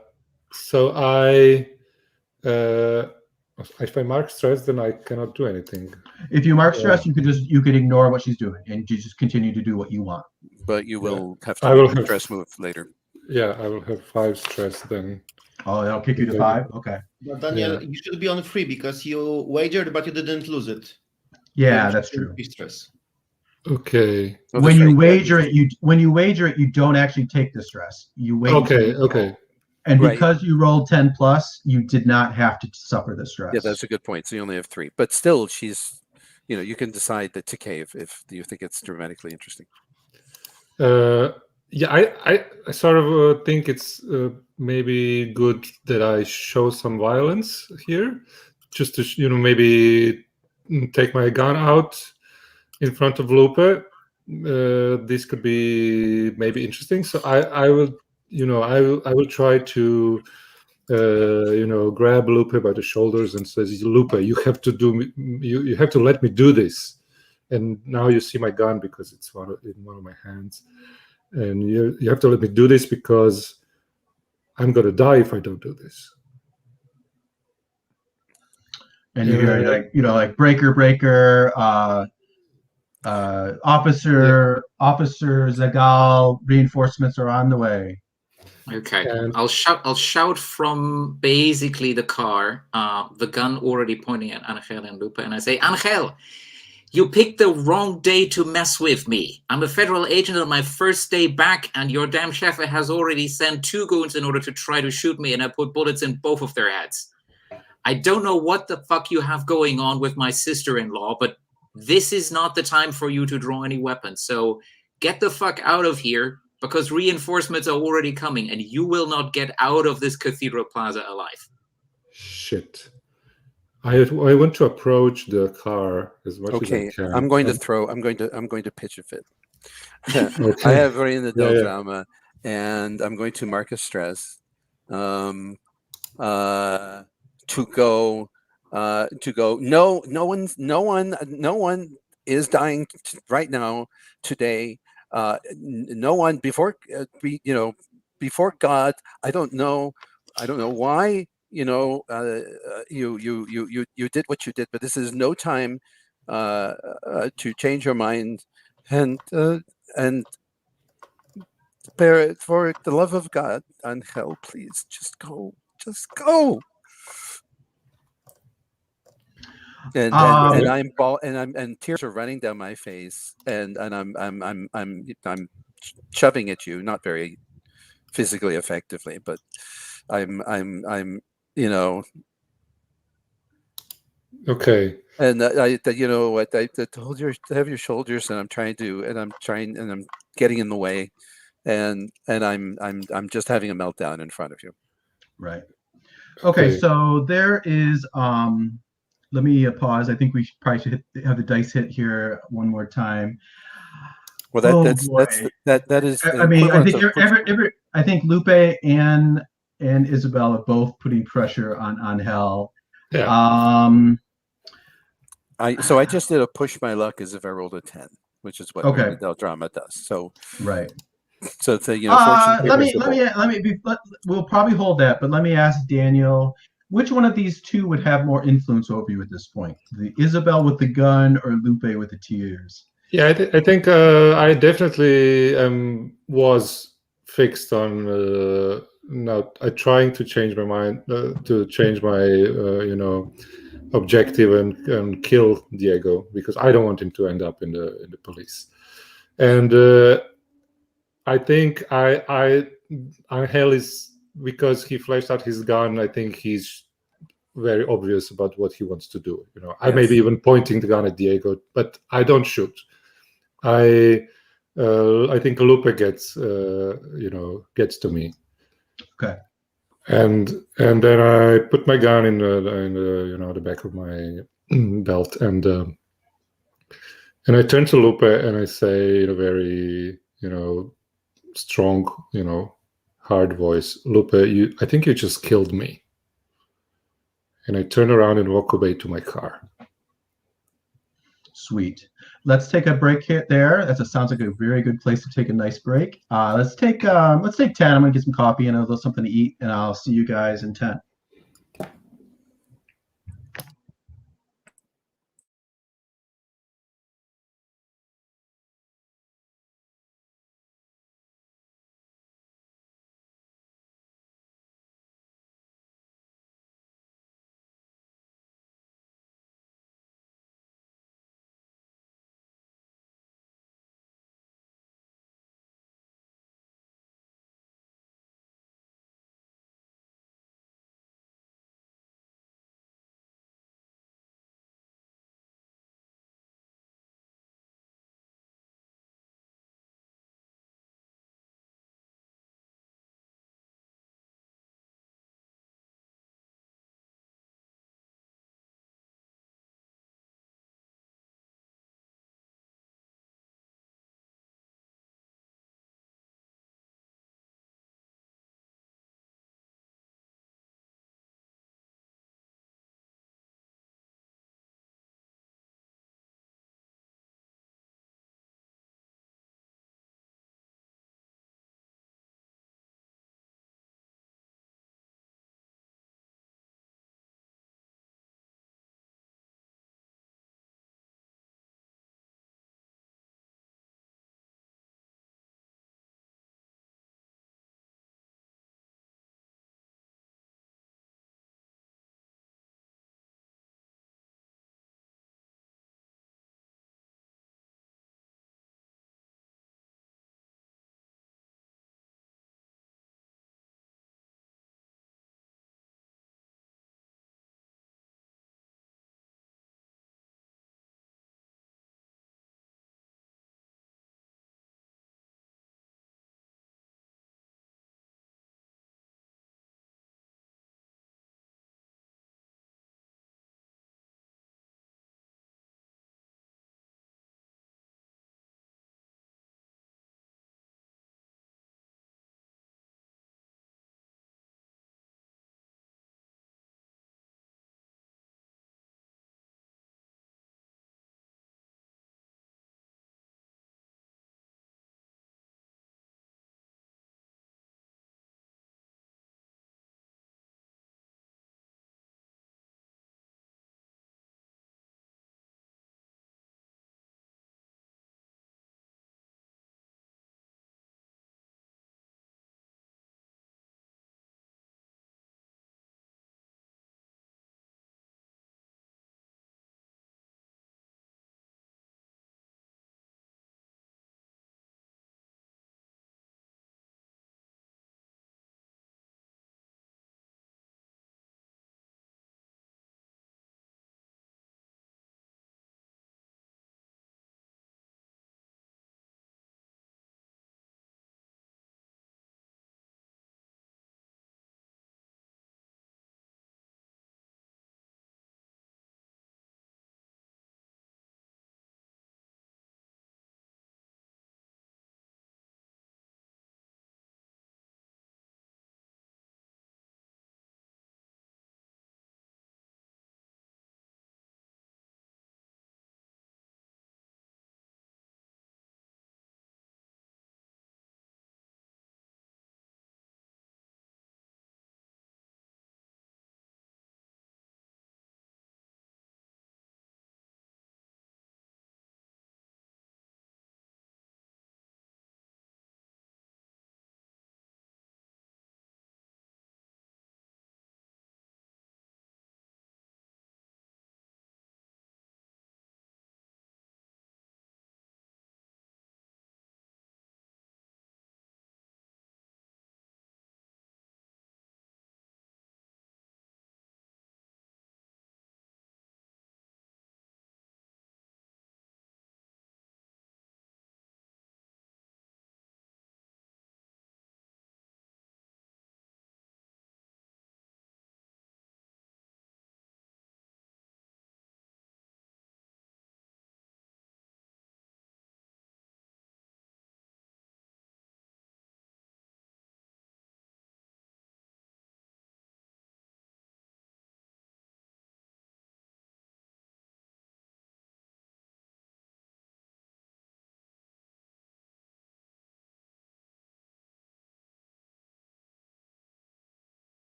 if I mark stress, then I cannot do anything. If you mark stress, you could ignore what she's doing and you just continue to do what you want. But you will have to make a stress move later. Yeah, I will have 5 stress then. Oh, that'll kick you to 5? Okay. But Daniel, you should be on 3 because you wagered, but you didn't lose it. Yeah, that's true. Stress. Okay. When you wager it, you don't actually take the stress. You wait. Okay. And because you rolled 10 plus, you did not have to suffer the stress. Yeah, that's a good point. So you only have 3, but still, she's, you can decide that to cave if you think it's dramatically interesting. Yeah, I sort of think it's maybe good that I show some violence here, just to maybe take my gun out in front of Lupe, this could be maybe interesting. So I will, I will try to, grab Lupe by the shoulders and says, Lupe, you have to you have to let me do this. And now you see my gun because it's in one of my hands, and you have to let me do this because I'm gonna die if I don't do this. And you hear like breaker, breaker, officer Zagal, reinforcements are on the way. Okay, And I'll shout from basically the car, the gun already pointing at Angel and Lupe, and I say, Angel, you picked the wrong day to mess with me. I'm a federal agent on my first day back, and your damn chef has already sent 2 goons in order to try to shoot me, and I put bullets in both of their heads. I don't know what the fuck you have going on with my sister-in-law, but this is not the time for you to draw any weapons. So get the fuck out of here, because reinforcements are already coming, and you will not get out of this Cathedral Plaza alive. shit. I want to approach the car as much as I Okay, can. I'm going to pitch a fit. Okay. I have written the Yeah, yeah. drama, and I'm going to mark a stress to go. No one is dying right now today. No one before before God. I don't know why. You did what you did, but this is no time to change your mind, and for the love of God, Angel, please just go. And tears are running down my face, and I'm shoving at you, not very physically effectively, but I'm Okay. and I hold have your shoulders, and I'm getting in the way, and I'm just having a meltdown in front of you. Right. Okay, so there is let me pause. I think we probably should have the dice hit here one more time. Well, that is. I mean, I think I think Lupe and Isabel are both putting pressure on Hell. Yeah. So I just did a push my luck as if I rolled a 10, which is what Okay. Del Drama does. So right. So it's fortune we'll probably hold that, but let me ask Daniel, which one of these two would have more influence over you at this point? The Isabel with the gun or Lupe with the tears? Yeah, I think I definitely was fixed on not trying to change my mind, to change my objective and kill Diego, because I don't want him to end up in the police. And I think Angel is, because he flashed out his gun, I think he's very obvious about what he wants to do. I may be even pointing the gun at Diego, but I don't shoot. I think Lupe gets to me. Okay. And then I put my gun in the back of my belt, and I turn to Lupe and I say in a very strong hard voice, Lupe, I think you just killed me. And I turn around and walk away to my car. Sweet. Let's take a break here. Sounds like a very good place to take a nice break. Let's take 10. I'm gonna get some coffee and a little something to eat, and I'll see you guys in 10.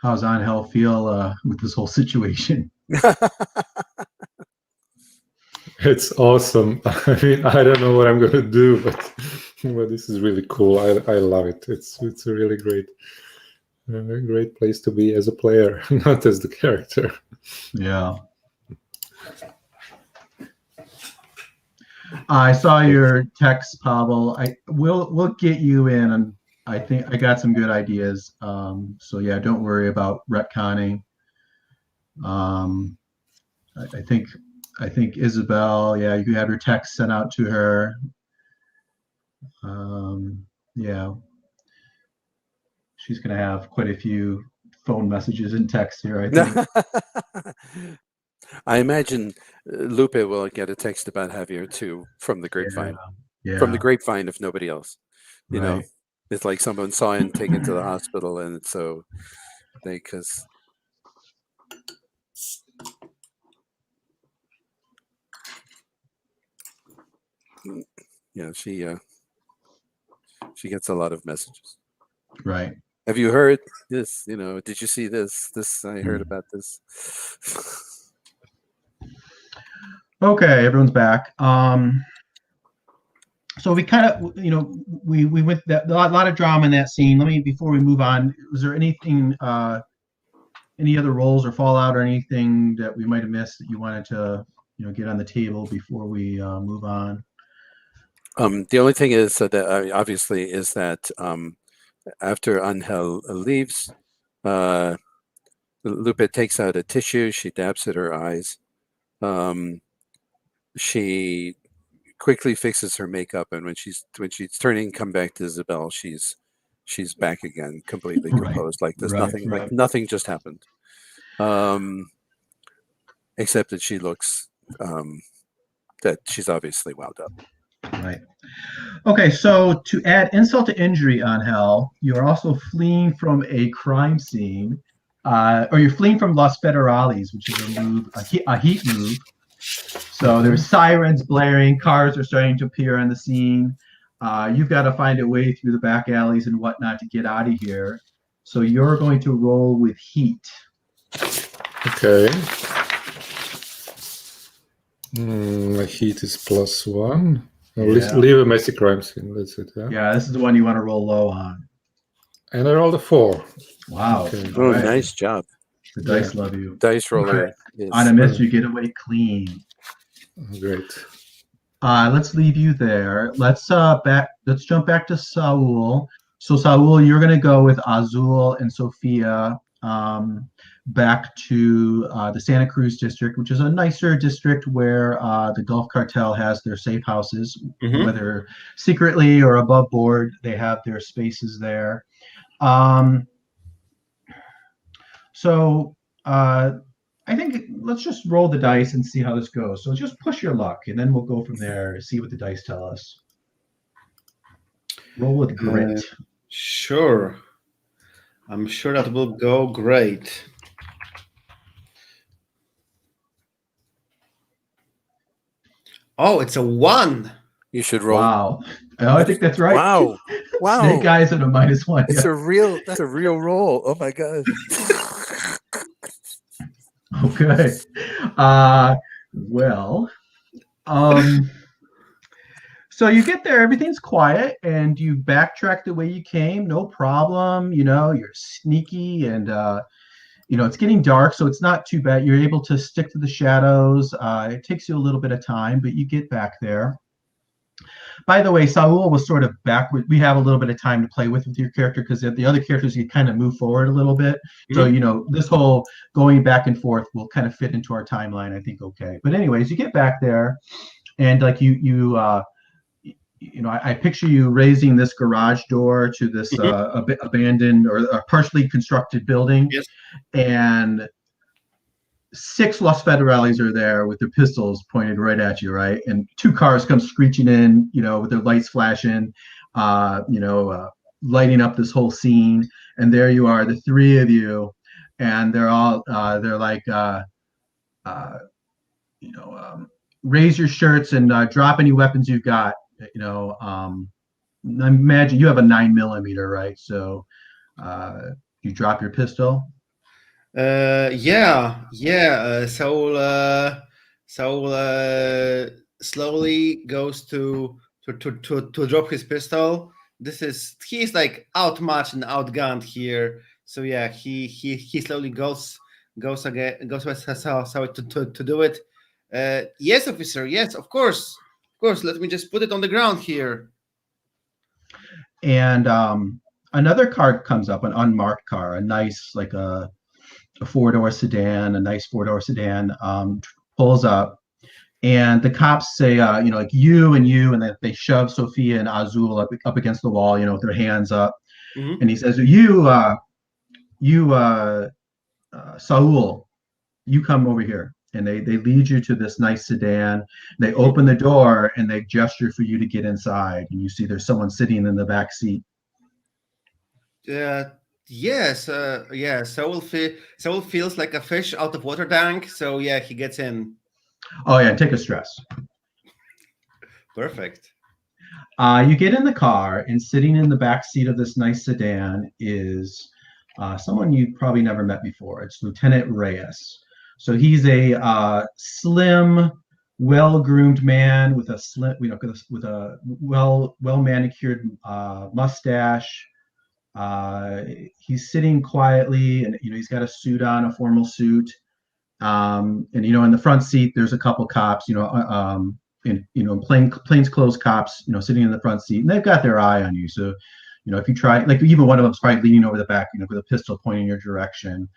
how's Angel feel with this whole situation? It's awesome. I mean, I don't know what I'm going to do, but this is really cool. I love it. It's a really great place to be as a player, not as the character. Yeah. I saw your text, Pavel. We'll get you in, and I think I got some good ideas. So yeah, don't worry about retconning. I think Isabel. Yeah, you have your text sent out to her. Yeah, she's gonna have quite a few phone messages and texts here, I think. I imagine Lupe will get a text about Javier too from the grapevine. Yeah. From the grapevine, if nobody else. You know, Right. it's like someone saw him taken to the hospital, and so because she gets a lot of messages. Right. Have you heard this? You know, did you see this? I heard about this. Okay, everyone's back. So we kind of, we went that a lot of drama in that scene. Before we move on, was there anything, any other roles or fallout or anything that we might have missed that you wanted to, get on the table before we move on? The only thing is that obviously is that after Angel leaves, Lupe takes out a tissue. She dabs at her eyes. She quickly fixes her makeup, and when she's turning, come back to Isabel, she's back again, completely composed, like there's nothing, like nothing just happened. Except that she looks that she's obviously wound up. Right. Okay, so to add insult to injury on Hell, you're also fleeing from a crime scene, or you're fleeing from Los Federales, which is a heat move. So there's sirens blaring, cars are starting to appear on the scene. You've got to find a way through the back alleys and whatnot to get out of here. So you're going to roll with heat. Okay. My heat is +1. Leave a messy crime scene. That's it. Yeah, this is the one you want to roll low on. And I rolled a 4. Wow. Okay. Oh, nice job. The dice love you. Dice roller. On a miss, you get away clean. Great. Let's leave you there. Let's jump back to Saul. So Saul, you're going to go with Azul and Sophia back to the Santa Cruz district, which is a nicer district where the Gulf Cartel has their safe houses, whether secretly or above board. They have their spaces there. So I think let's just roll the dice and see how this goes. So just push your luck, and then we'll go from there, see what the dice tell us. Roll with grit. Sure. I'm sure that will go great. Oh, it's a 1. You should roll. Wow. Oh, I think that's right. Wow. Snake eyes at a -1. That's a real roll. Oh my god. Okay. Well, so you get there, everything's quiet, and you backtrack the way you came, no problem. You're sneaky, and it's getting dark, so it's not too bad. You're able to stick to the shadows. It takes you a little bit of time, but you get back there. By the way, Saul was sort of backward. We have a little bit of time to play with your character because the other characters, you kind of move forward a little bit. So, this whole going back and forth will kind of fit into our timeline, I think, okay. But anyways, you get back there, and like I picture you raising this garage door to this abandoned or partially constructed building. Yes. And 6 Los Federales are there with their pistols pointed right at you, right? And 2 cars come screeching in, with their lights flashing, lighting up this whole scene. And there you are, the 3 of you, and they're like, raise your shirts and drop any weapons you've got. Imagine you have a 9mm, right? So you drop your pistol. Saul slowly goes to drop his pistol. He's like outmatched and outgunned here. So yeah, he slowly goes with Saul to do it. Yes, officer. Yes, of course. Let me just put it on the ground here. And another car comes up, an unmarked car, a nice, like a four-door sedan, a nice four-door sedan, pulls up. And the cops say, like you and you, and they shove Sophia and Azul up against the wall, with their hands up. Mhm. And he says, Saul, you come over here. And they lead you to this nice sedan. They open the door and they gesture for you to get inside. And you see there's someone sitting in the back seat. Yes, Saul feels like a fish out of water tank. So yeah, he gets in. Oh yeah, take a stress. Perfect. You get in the car, and sitting in the back seat of this nice sedan is someone you've probably never met before. It's Lieutenant Reyes. So he's a slim, well-groomed man with a slim, with a well manicured mustache. He's sitting quietly, and he's got a suit on, a formal suit. And in the front seat, there's a couple cops. In plainclothes cops, sitting in the front seat, and they've got their eye on you. So, if you try, like even one of them's probably leaning over the back, with a pistol pointing your direction.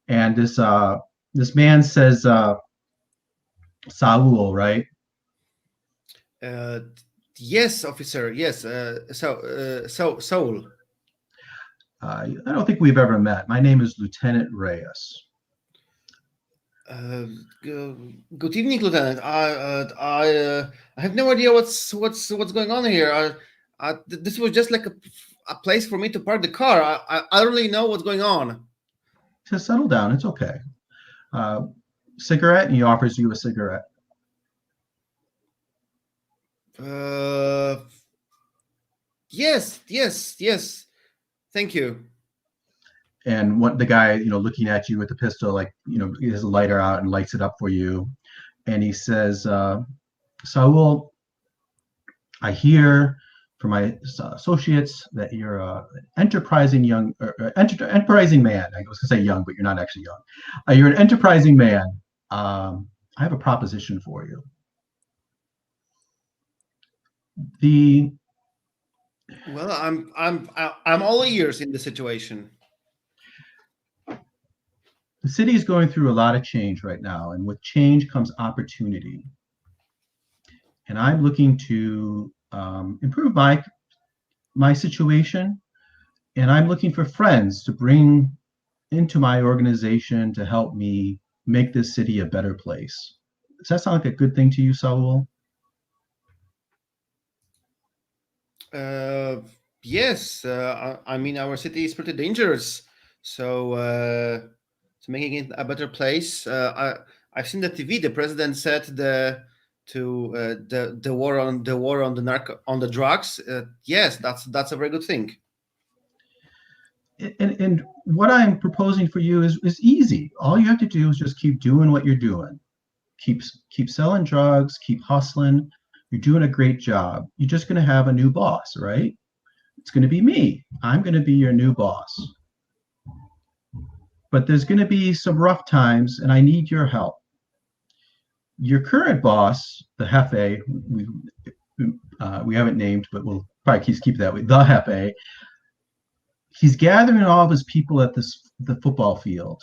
And this man says, Saul, right? Yes, officer. Yes. Saul. I don't think we've ever met. My name is Lieutenant Reyes. Good evening, Lieutenant. I have no idea what's going on here. This was just like a place for me to park the car. I don't really know what's going on. Just settle down. It's okay. Cigarette, and he offers you a cigarette. Yes. Thank you. And what the guy, looking at you with the pistol, like, he has a lighter out and lights it up for you. And he says, Saul, I hear from my associates that you're an enterprising enterprising man. I was gonna say young, but you're not actually young. You're an enterprising man. I have a proposition for you. Well, I'm all ears in the situation. The city is going through a lot of change right now, and with change comes opportunity. And I'm looking to improve my situation, and I'm looking for friends to bring into my organization to help me make this city a better place. Does that sound like a good thing to you, Saul? Yes. I mean, our city is pretty dangerous, so making it a better place. I've seen the TV. The president said the war on the drugs. Yes, that's a very good thing. And what I'm proposing for you is easy. All you have to do is just keep doing what you're doing. Keep selling drugs, keep hustling. You're doing a great job. You're just going to have a new boss, right? It's going to be me. I'm going to be your new boss. But there's going to be some rough times, and I need your help. Your current boss, the Jefe, we haven't named, but we'll probably keep that way. The Jefe, he's gathering all of his people at the football field.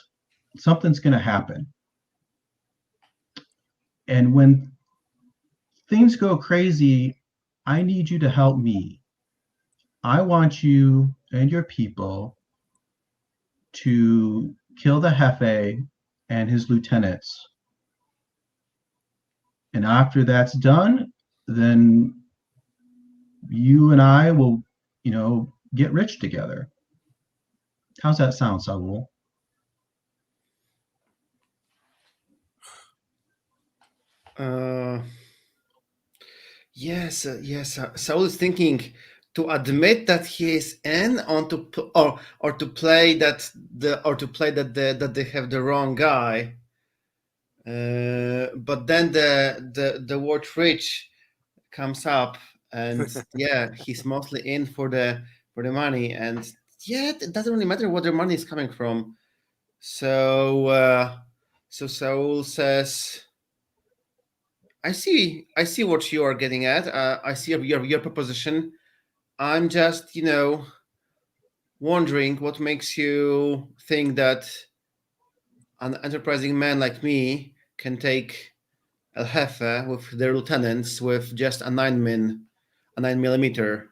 Something's going to happen. And when things go crazy, I need you to help me. I want you and your people to kill the Jefe and his lieutenants. And after that's done, then you and I will, get rich together. How's that sound, Saul? Yes. Saul is thinking. to admit that he is in, or to play that they have the wrong guy. But then the word rich comes up, and yeah, he's mostly in for the money, and yeah, it doesn't really matter what the money is coming from. So Saul says, I see what you are getting at. I see your proposition. I'm just, wondering what makes you think that an enterprising man like me can take El Jefe with their lieutenants with just a 9 millimeter.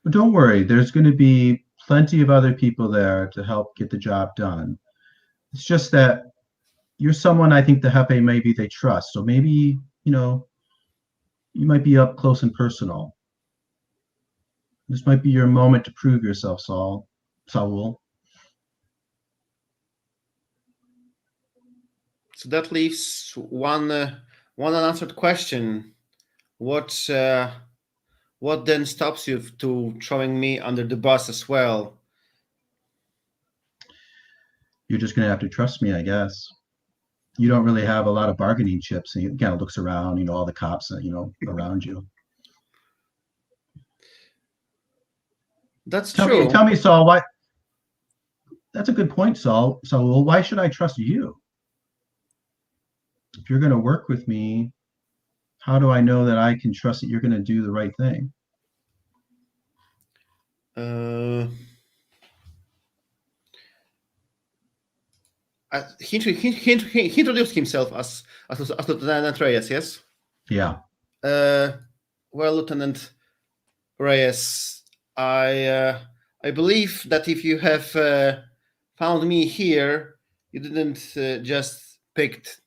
But don't worry, there's going to be plenty of other people there to help get the job done. It's just that you're someone I think the Jefe maybe they trust. So maybe, you might be up close and personal. This might be your moment to prove yourself, Saul. Saul. So that leaves one unanswered question. What then stops you to throwing me under the bus as well? You're just going to have to trust me, I guess. You don't really have a lot of bargaining chips. And he kind of looks around, all the cops, around you. That's Tell true. me, Saul, why? That's a good point, Saul. So, why should I trust you? If you're going to work with me, how do I know that I can trust that you're going to do the right thing? He introduced himself as Lieutenant Reyes, yes? Yeah. Well, Lieutenant Reyes, I believe that if you have found me here, you didn't just picked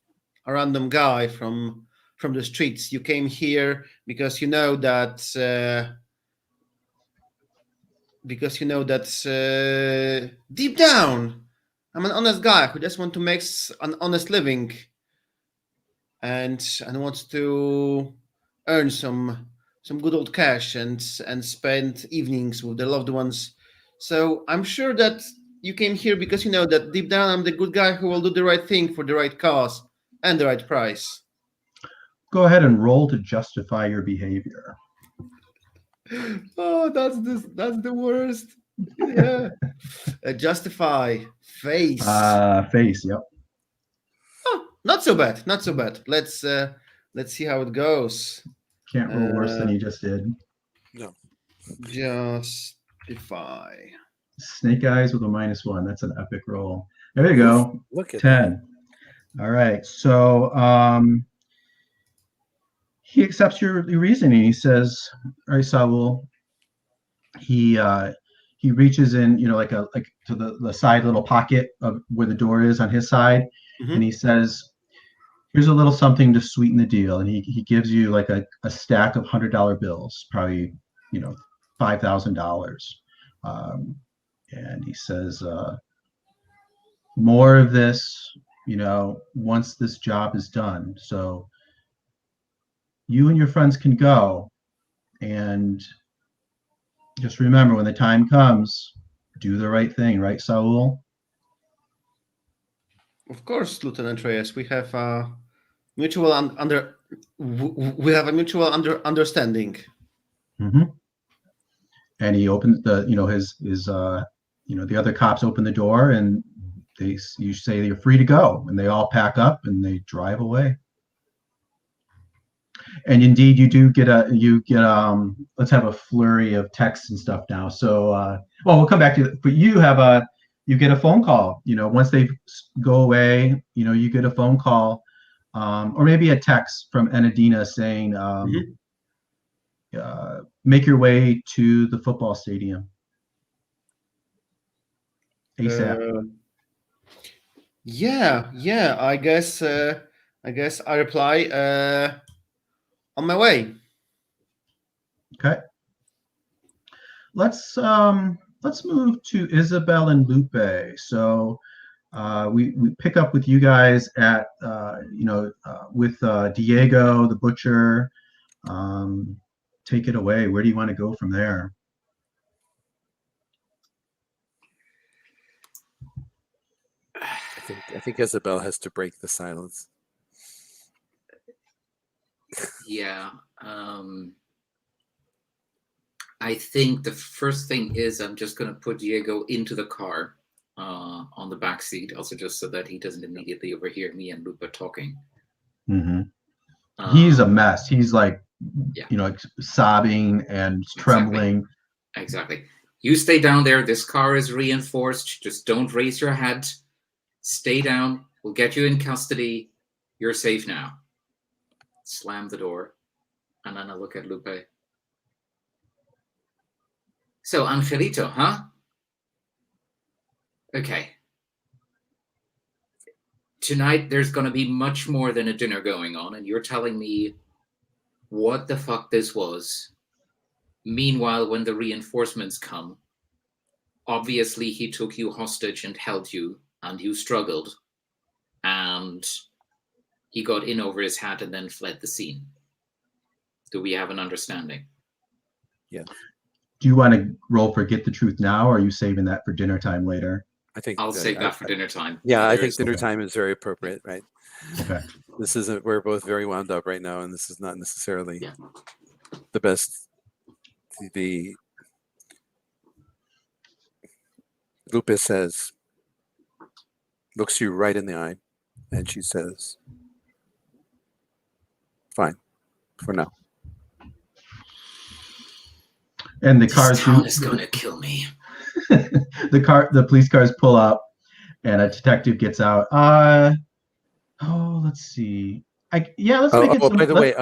a random guy from the streets. You came here because you know that deep down, I'm an honest guy who just wants to make an honest living and wants to earn some good old cash and spend evenings with their loved ones. So I'm sure that you came here because you know that deep down I'm the good guy who will do the right thing for the right cause and the right price. Go ahead and roll to justify your behavior. Oh, that's the worst. Yeah. Justify face. Face. Yep. Oh, not so bad. Let's see how it goes. Can't roll worse than you just did. No. Justify. Snake eyes with a -1. That's an epic roll. There you go. Look at 10. All right. So he accepts your reasoning. He says, "All right, Saul." He reaches in, like to the side little pocket of where the door is on his side, and he says, "Here's a little something to sweeten the deal." And he gives you like a stack of $100 bills, probably $5,000. And he says, "More of this, once this job is done. So you and your friends can go, and just remember, when the time comes, do the right thing, right, Saul?" Of course, Lieutenant Reyes. We have a mutual understanding. Mm-hmm. And he opens the other cops open the door, and you say you're free to go, and they all pack up and they drive away. And indeed, you get let's have a flurry of texts and stuff now. So, we'll come back to it. But you get a phone call. Once they go away, you get a phone call, or maybe a text from Enadina saying, "Make your way to the football stadium ASAP." Yeah. I guess I reply, on my way. Okay. Let's move to Isabel and Lupe. So we pick up with you guys at with Diego the butcher, take it away. Where do you want to go from there? I think Isabel has to break the silence. Yeah. I think the first thing is I'm just going to put Diego into the car on the back seat, also just so that he doesn't immediately overhear me and Lupa talking. Mm-hmm. He's a mess. He's like, yeah. like sobbing and trembling. Exactly. You stay down there. This car is reinforced. Just don't raise your head. Stay down. We'll get you in custody. You're safe now. Slam the door. And then I look at Lupe. So, Angelito, huh? Okay. Tonight, there's going to be much more than a dinner going on, and you're telling me what the fuck this was. Meanwhile, when the reinforcements come, obviously he took you hostage and held you, and you struggled, and he got in over his hat and then fled the scene. Do we have an understanding? Yes. Do you want to roll for Get the Truth now, or are you saving that for dinner time later? I think I'll save that for dinner time. Yeah, I think dinner time is very appropriate, right? Okay. This isn't. We're both very wound up right now, and this is not necessarily the best. The Lupe says, looks you right in the eye, and she says, "Fine, for now." And the This cars town is going to kill me. the police cars pull up, and a detective gets out. Let's see. Let's make it. By the way,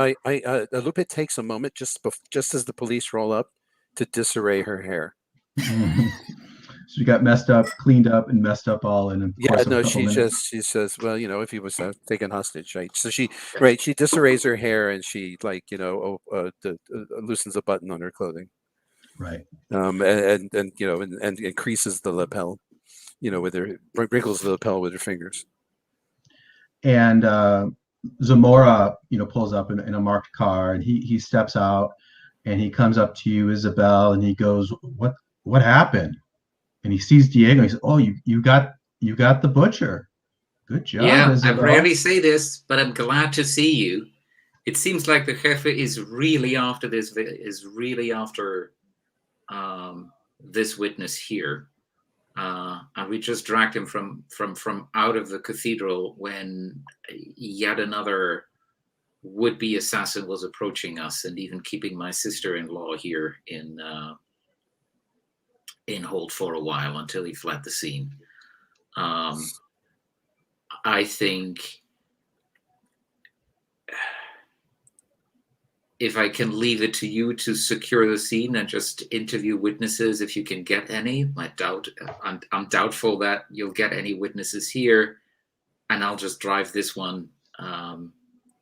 Lupe takes a moment just as the police roll up to disarray her hair. So she got messed up, cleaned up, and messed up all in a course of a couple minutes. She says, well, if he was taken hostage, right? So she disarrays her hair and she loosens a button on her clothing, right? And increases the lapel, with her wrinkles the lapel with her fingers. And Zamora, pulls up in a marked car, and he steps out, and he comes up to you, Isabel, and he goes, "What happened?" And he sees Diego. And he says, "Oh, you got the butcher. Good job, Yeah, Isabel." I rarely say this, but I'm glad to see you. It seems like the Jefe is really after this. Is really after this witness here. And we just dragged him from out of the cathedral when yet another would-be assassin was approaching us, and even keeping my sister-in-law here in hold for a while until he fled the scene. I think if I can leave it to you to secure the scene and just interview witnesses, if you can get any, I'm doubtful that you'll get any witnesses here, and I'll just drive this one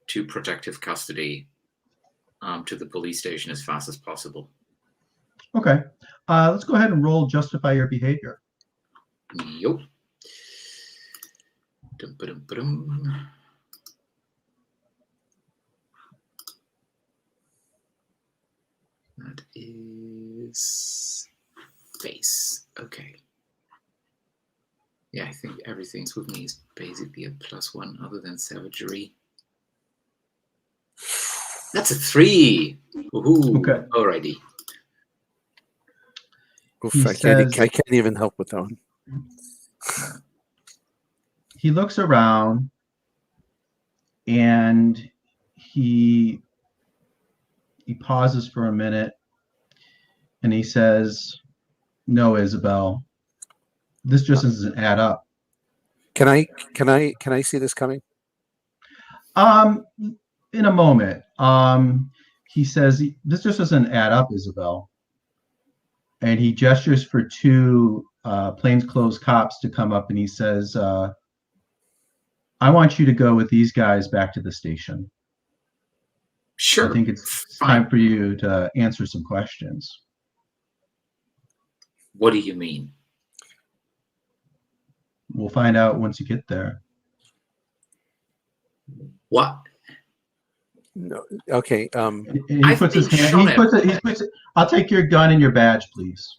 to protective custody to the police station as fast as possible. Okay. Let's go ahead and roll Justify Your Behavior. Yup. Dum-ba-dum-ba-dum. That is face. Okay. Yeah, I think everything's with me is basically a +1 other than savagery. That's a 3. Ooh. Okay. Alrighty. Oof, I can't even help with that one. He looks around, and he pauses for a minute, and he says, "No, Isabel, this just doesn't add up." Can I see this coming? In a moment. He says, "This just doesn't add up, Isabel." And he gestures for two plainclothes cops to come up, and he says, "I want you to go with these guys back to the station." Sure. I think it's time for you to answer some questions. What do you mean? We'll find out once you get there. What? No, okay. And he I've puts his been hand. shot He puts it. He puts it. I'll take your gun and your badge, please.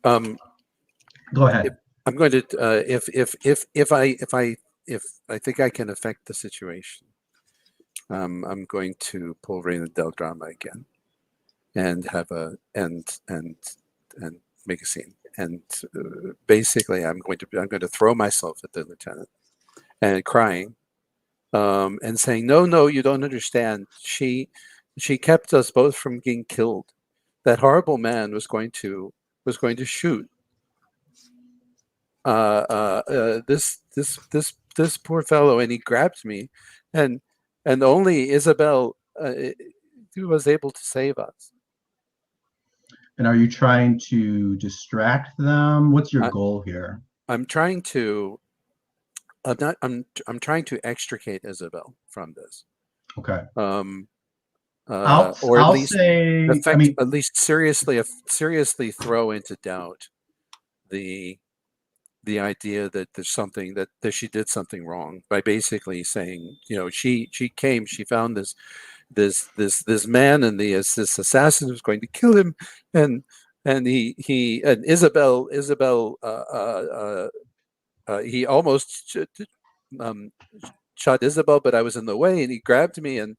Go ahead. I'm going to if I think I can affect the situation, I'm going to pull Reina del Drama again, and have a and make a scene. And basically, I'm going to throw myself at the lieutenant and crying, and saying, "No, you don't understand. She kept us both from getting killed. That horrible man was going to shoot this poor fellow, and he grabbed me, and only Isabel was able to save us." And are you trying to distract them? What's your I, goal here? I'm trying to. I'm not. I'm trying to extricate Isabel from this. Okay. Or at I'll least say. I affect, mean, at least seriously throw into doubt the idea that there's something that she did something wrong by basically saying, she found this man, and this assassin who's going to kill him, and Isabel he almost shot Isabel, but I was in the way, and he grabbed me, and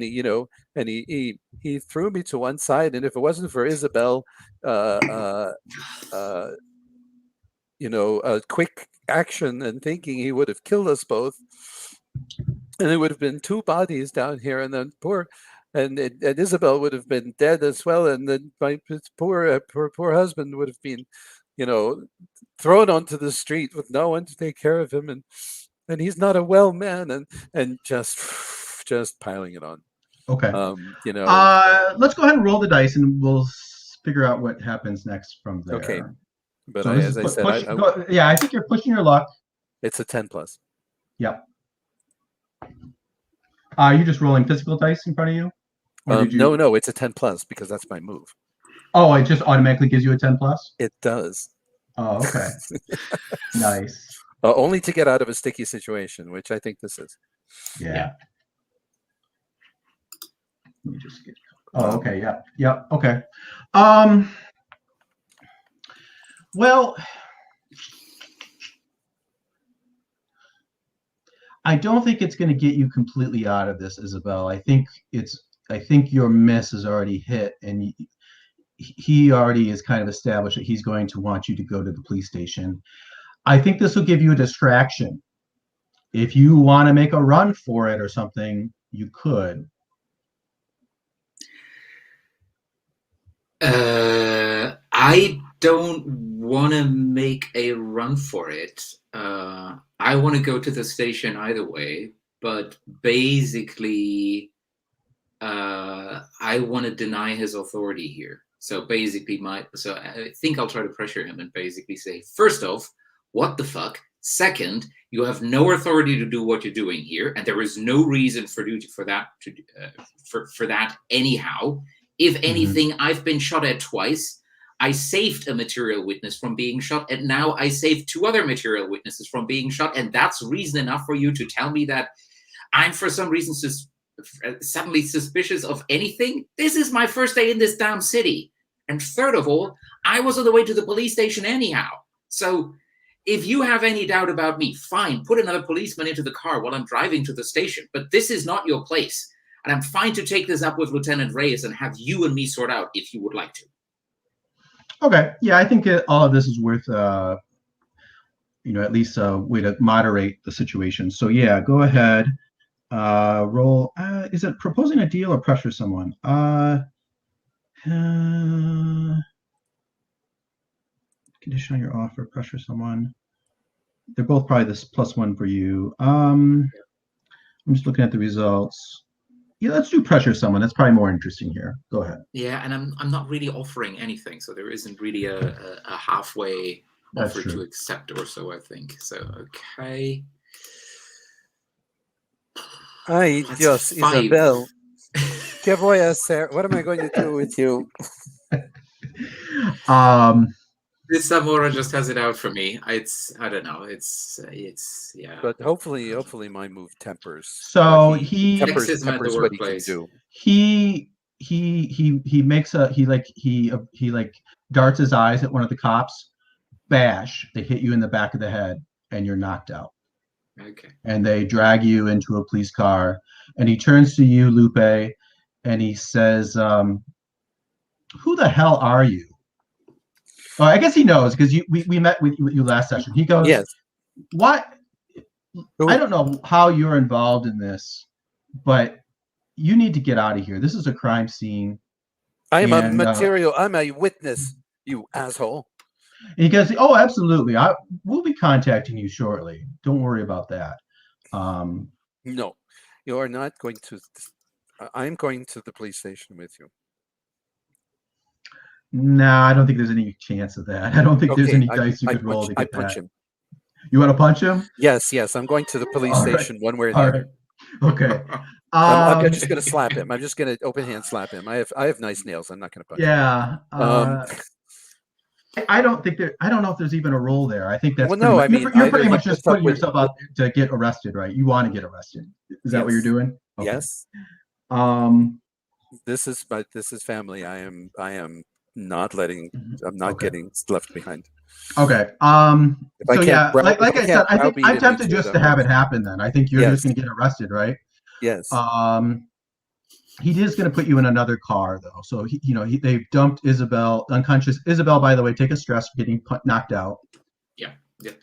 he threw me to one side, and if it wasn't for Isabel, a quick action and thinking, he would have killed us both, and there would have been two bodies down here, and then and Isabel would have been dead as well, and then my poor husband would have been, thrown onto the street with no one to take care of him, and he's not a well man, and just piling it on. okay. Let's go ahead and roll the dice, and we'll figure out what happens next from there. Okay. But So as I said, yeah, I think you're pushing your luck. It's a 10+. Yep. Are you just rolling physical dice in front of you? No, it's a 10+ because that's my move. Oh, it just automatically gives you a 10+? It does. Oh, okay. Nice. Only to get out of a sticky situation, which I think this is. Yeah. Let me just get. Oh, okay. Yep. Okay. Well, I don't think it's going to get you completely out of this, Isabel. I think your miss is already hit, and he already is kind of established that he's going to want you to go to the police station. I think this will give you a distraction. If you want to make a run for it or something, you could. I don't want to make a run for it. I want to go to the station either way, but basically, I want to deny his authority here. So basically, I think I'll try to pressure him and basically say, first off, what the fuck? Second, you have no authority to do what you're doing here, and there is no reason for that anyhow. If anything, I've been shot at twice. I saved a material witness from being shot, and now I saved two other material witnesses from being shot, and that's reason enough for you to tell me that I'm for some reason suddenly suspicious of anything? This is my first day in this damn city. And third of all, I was on the way to the police station anyhow. So if you have any doubt about me, fine, put another policeman into the car while I'm driving to the station, but this is not your place. And I'm fine to take this up with Lieutenant Reyes and have you and me sort out if you would like to. Okay. Yeah, I think all of this is worth, at least a way to moderate the situation. So yeah, go ahead. Roll. Is it proposing a deal or pressure someone? Condition on your offer, pressure someone. They're both probably this +1 for you. I'm just looking at the results. Yeah, let's do pressure someone. That's probably more interesting here. Go ahead. Yeah, and I'm not really offering anything, so there isn't really a halfway offer to accept or so, I think. So, okay. Ay, Dios, Isabel. ¿Qué voy a hacer? What am I going to do with you? This Zamora just has it out for me. I don't know. Yeah. But hopefully my move tempers. So what he Sexism at the tempers what he can workplace. do. he makes a he like darts his eyes at one of the cops. Bash! They hit you in the back of the head, and you're knocked out. Okay. And they drag you into a police car. And he turns to you, Lupe, and he says, "Who the hell are you?" Oh, I guess he knows because we met with you last session. He goes, Yes. "What? I don't know how you're involved in this, but you need to get out of here. This is a crime scene." I'm a witness, you asshole. And he goes, "Oh, absolutely. We'll be contacting you shortly. Don't worry about that." No, you are not going to. I'm going to the police station with you. No, I don't think there's any chance of that. I don't think there's any dice you could roll to get punch that. him. You want to punch him? Yes. I'm going to the police station one way or the All other. right. Okay. I'm just going to slap him. I'm just going to open hand slap him. I have nice nails. I'm not going to punch him. Yeah. I don't think I don't know if there's even a roll there. I think that's you're pretty much just putting yourself out to get arrested, right? You want to get arrested. Is that what you're doing? Okay. Yes. This is family. I am not letting. I'm not getting left behind. Okay. So yeah, like I said, I think I'm tempted just to have it happen. Then I think you're just going to get arrested, right? Yes. He is going to put you in another car, though. So they've dumped Isabel, unconscious. Isabel, by the way, take a stress for getting knocked out. Yeah.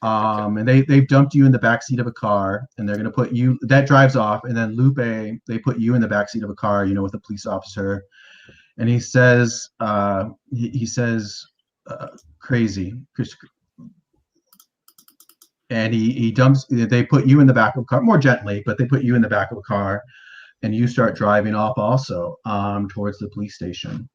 And they've dumped you in the backseat of a car, and they're going to put you. That drives off, and then Lupe, they put you in the backseat of a car, with a police officer, and he says, crazy, and he dumps. They put you in the back of a car more gently, but they put you in the back of a car. And you start driving off also towards the police station.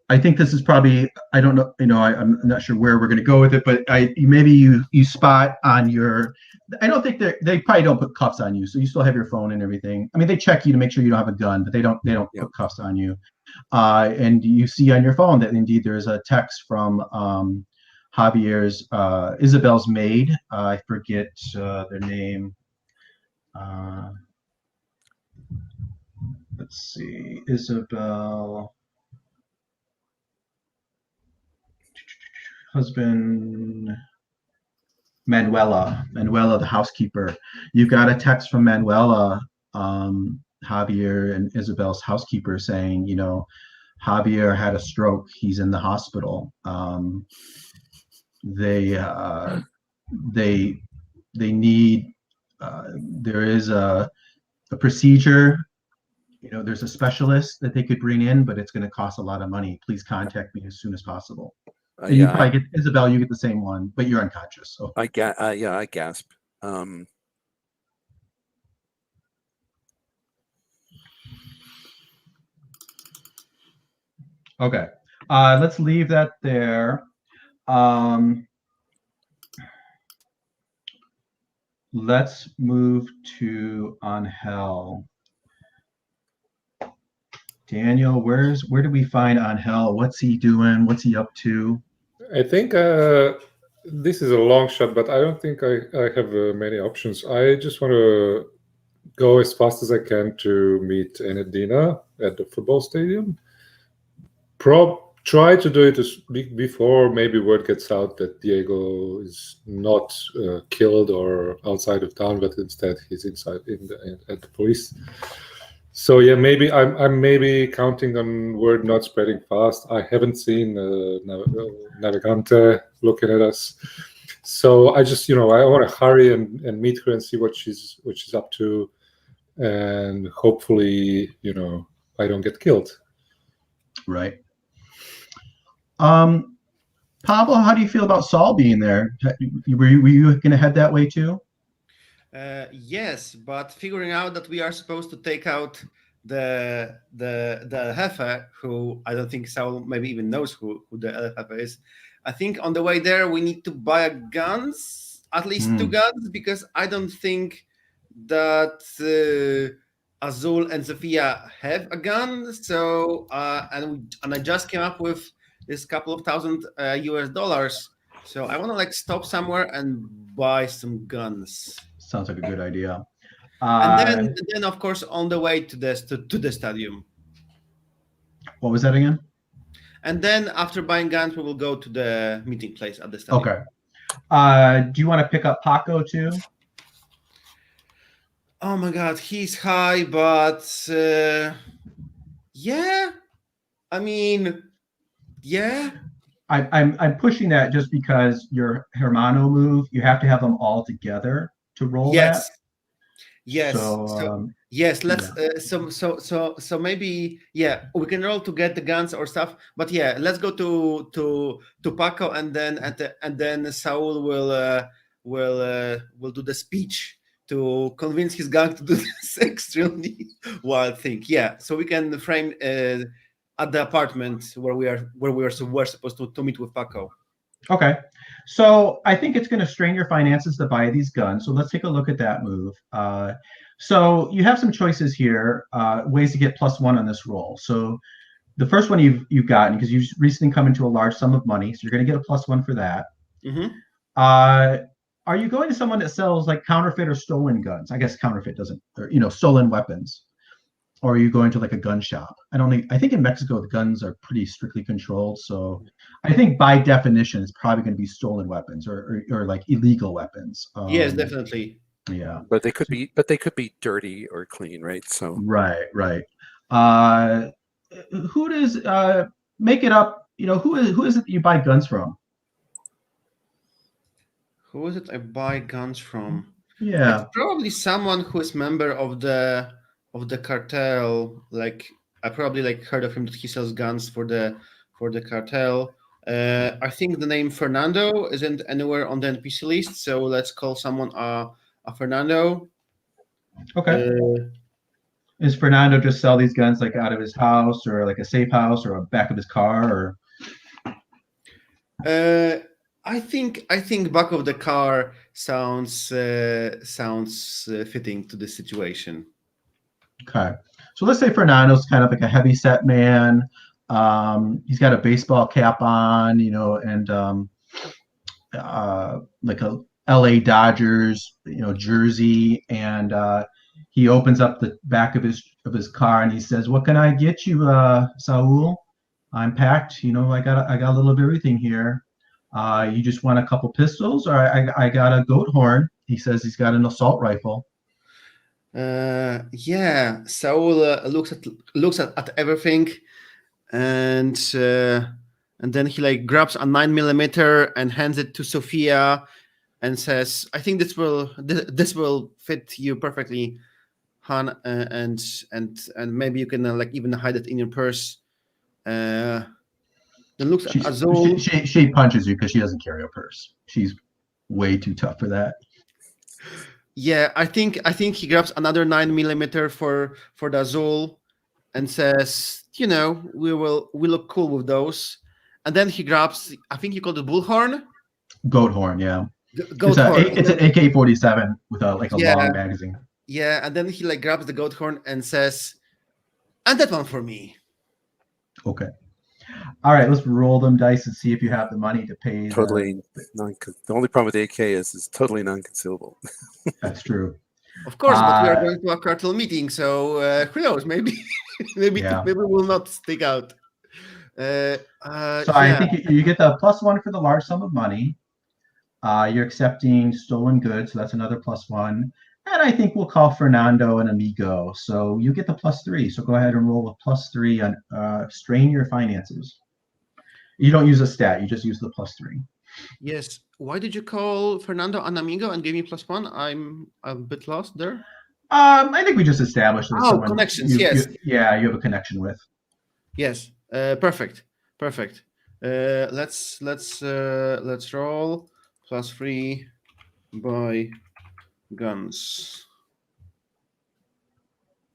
I think this is probably, I don't know, I'm not sure where we're going to go with it, but maybe you spot on your, I don't think they probably don't put cuffs on you. So you still have your phone and everything. I mean, they check you to make sure you don't have a gun, but they don't put cuffs on you. And you see on your phone that indeed there's a text from Javier's, Isabel's maid. I forget their name. Let's see, Isabel, husband, Manuela, the housekeeper. You got a text from Manuela, Javier and Isabel's housekeeper saying, Javier had a stroke. He's in the hospital. They need, there is a procedure, there's a specialist that they could bring in, but it's going to cost a lot of money. Please contact me as soon as possible. You probably get Isabel, you get the same one, but you're unconscious. So I gasp. Okay. Let's leave that there. Let's move to Angel. Daniel, where do we find Angel? What's he doing? What's he up to? I think this is a long shot, but I don't think I have many options. I just want to go as fast as I can to meet Enedina at the football stadium. Try to do it before maybe word gets out that Diego is not killed or outside of town, but instead he's inside at the police. So yeah, maybe I'm maybe counting on word not spreading fast. I haven't seen Navigante looking at us, so I just I want to hurry and meet her and see what she's up to, and hopefully I don't get killed. Right. Pablo, how do you feel about Saul being there? Were you going to head that way too? Yes, but figuring out that we are supposed to take out the Jefe, who I don't think Saul maybe even knows who the Jefe is. I think on the way there we need to buy guns, at least 2 guns, because I don't think that Azul and Sophia have a gun. So and I just came up with this couple of thousand US dollars. So I want to like stop somewhere and buy some guns. Sounds like a good idea. And then of course on the way to the stadium. What was that again? And then after buying guns, we will go to the meeting place at the stadium. Okay. Do you want to pick up Paco too? Oh my God, he's high, but yeah. I mean, yeah. I'm pushing that just because your Hermano move, you have to have them all together to roll that. Yes. So, yes, let's so maybe we can roll to get the guns or stuff, but yeah, let's go to Paco, and then Saul will do the speech to convince his gang to do this extremely wild thing. Yeah, so we can frame at the apartment where we're supposed to meet with Paco. Okay. So I think it's going to strain your finances to buy these guns. So let's take a look at that move. So you have some choices here, ways to get +1 on this roll. So the first one you've gotten, because you've recently come into a large sum of money, so you're going to get a +1 for that. Mm-hmm. Are you going to someone that sells like counterfeit or stolen guns? I guess counterfeit doesn't, or stolen weapons. Or are you going to like a gun shop? I think in Mexico the guns are pretty strictly controlled. So I think by definition it's probably going to be stolen weapons or like illegal weapons. Yes, definitely. Yeah. But they could be dirty or clean, right? So Right. Who does make it up? Who is it that you buy guns from? Who is it I buy guns from? Yeah. It's probably someone who is member of the cartel. Like I probably like heard of him that he sells guns for the cartel. I think the name Fernando isn't anywhere on the NPC list, so let's call someone a Fernando. Okay. Is Fernando just sell these guns like out of his house or like a safe house or a back of his car or? I think back of the car sounds fitting to the situation. Okay. So let's say Fernando's kind of like a heavy set man. He's got a baseball cap on, and like a LA Dodgers, jersey, and he opens up the back of his car and he says, "What can I get you, Saul? I'm packed. I got a little of everything here. You just want a couple pistols, or I got a goat horn." He says he's got an assault rifle. Yeah. Saul looks at everything, and then he like grabs a 9mm and hands it to Sophia, and says, "I think this will fit you perfectly, Han, and maybe you can like even hide it in your purse." Then looks at Azul. She punches you because she doesn't carry a purse. She's way too tough for that. Yeah, I think he grabs another 9mm for the Azul, and says, "We look cool with those." And then he grabs, I think you call it bullhorn. Goat horn, yeah. Goat horn. It's an AK-47 with a long magazine. Yeah, and then he like grabs the goat horn and says, "And that one for me." Okay. All right, let's roll them dice and see if you have the money to pay. Totally the only problem with the AK is it's totally non-concealable. That's true. Of course, but we are going to a cartel meeting, so who knows? Maybe maybe we'll not stick out. I think you get the +1 for the large sum of money. You're accepting stolen goods, so that's another +1. And I think we'll call Fernando an amigo. So you get the +3. So go ahead and roll with +3 on strain your finances. You don't use a stat, you just use the +3. Yes. Why did you call Fernando an amigo and give me +1? I'm a bit lost there. I think we just established that someone connections. Yes. You have a connection with. Yes. Perfect. Let's roll +3 buy guns.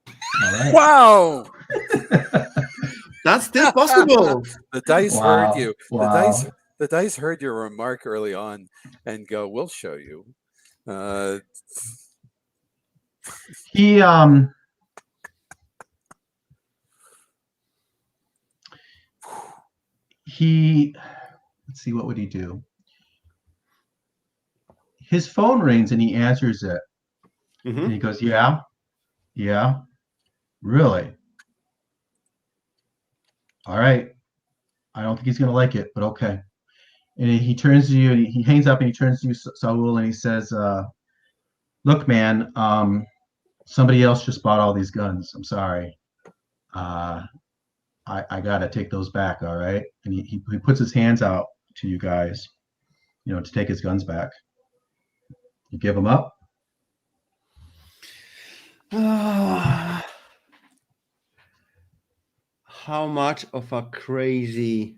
All right. Wow. That's still possible. The dice heard you. Wow. The dice heard your remark early on and go, "We'll show you." let's see, what would he do? His phone rings and he answers it. And he goes, yeah, really? All right. I don't think he's going to like it, but okay. And he turns to you and he hangs up and he turns to you, Saul, and he says, look, man, somebody else just bought all these guns. I'm sorry. I got to take those back, all right? And he puts his hands out to you guys, to take his guns back. You give them up? How much of a crazy...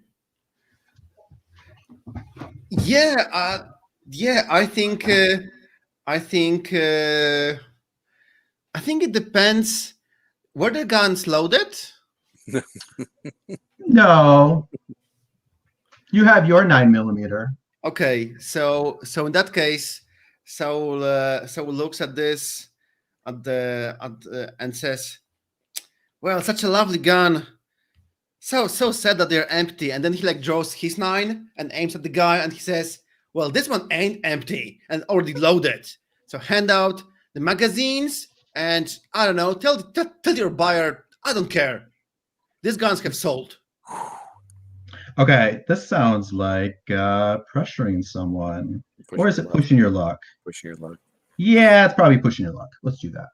Yeah, I think it depends. Were the guns loaded? No. You have your 9mm. Okay, so in that case, Saul looks at this and says, "Well, such a lovely gun. So sad that they're empty." And then he draws his 9 and aims at the guy, and he says, "Well, this one ain't empty and already loaded. So hand out the magazines, and I don't know, tell your buyer, I don't care. These guns have sold." Okay, this sounds like pressuring someone. Or is it pushing your luck? Pushing your luck. Yeah, it's probably pushing your luck. Let's do that.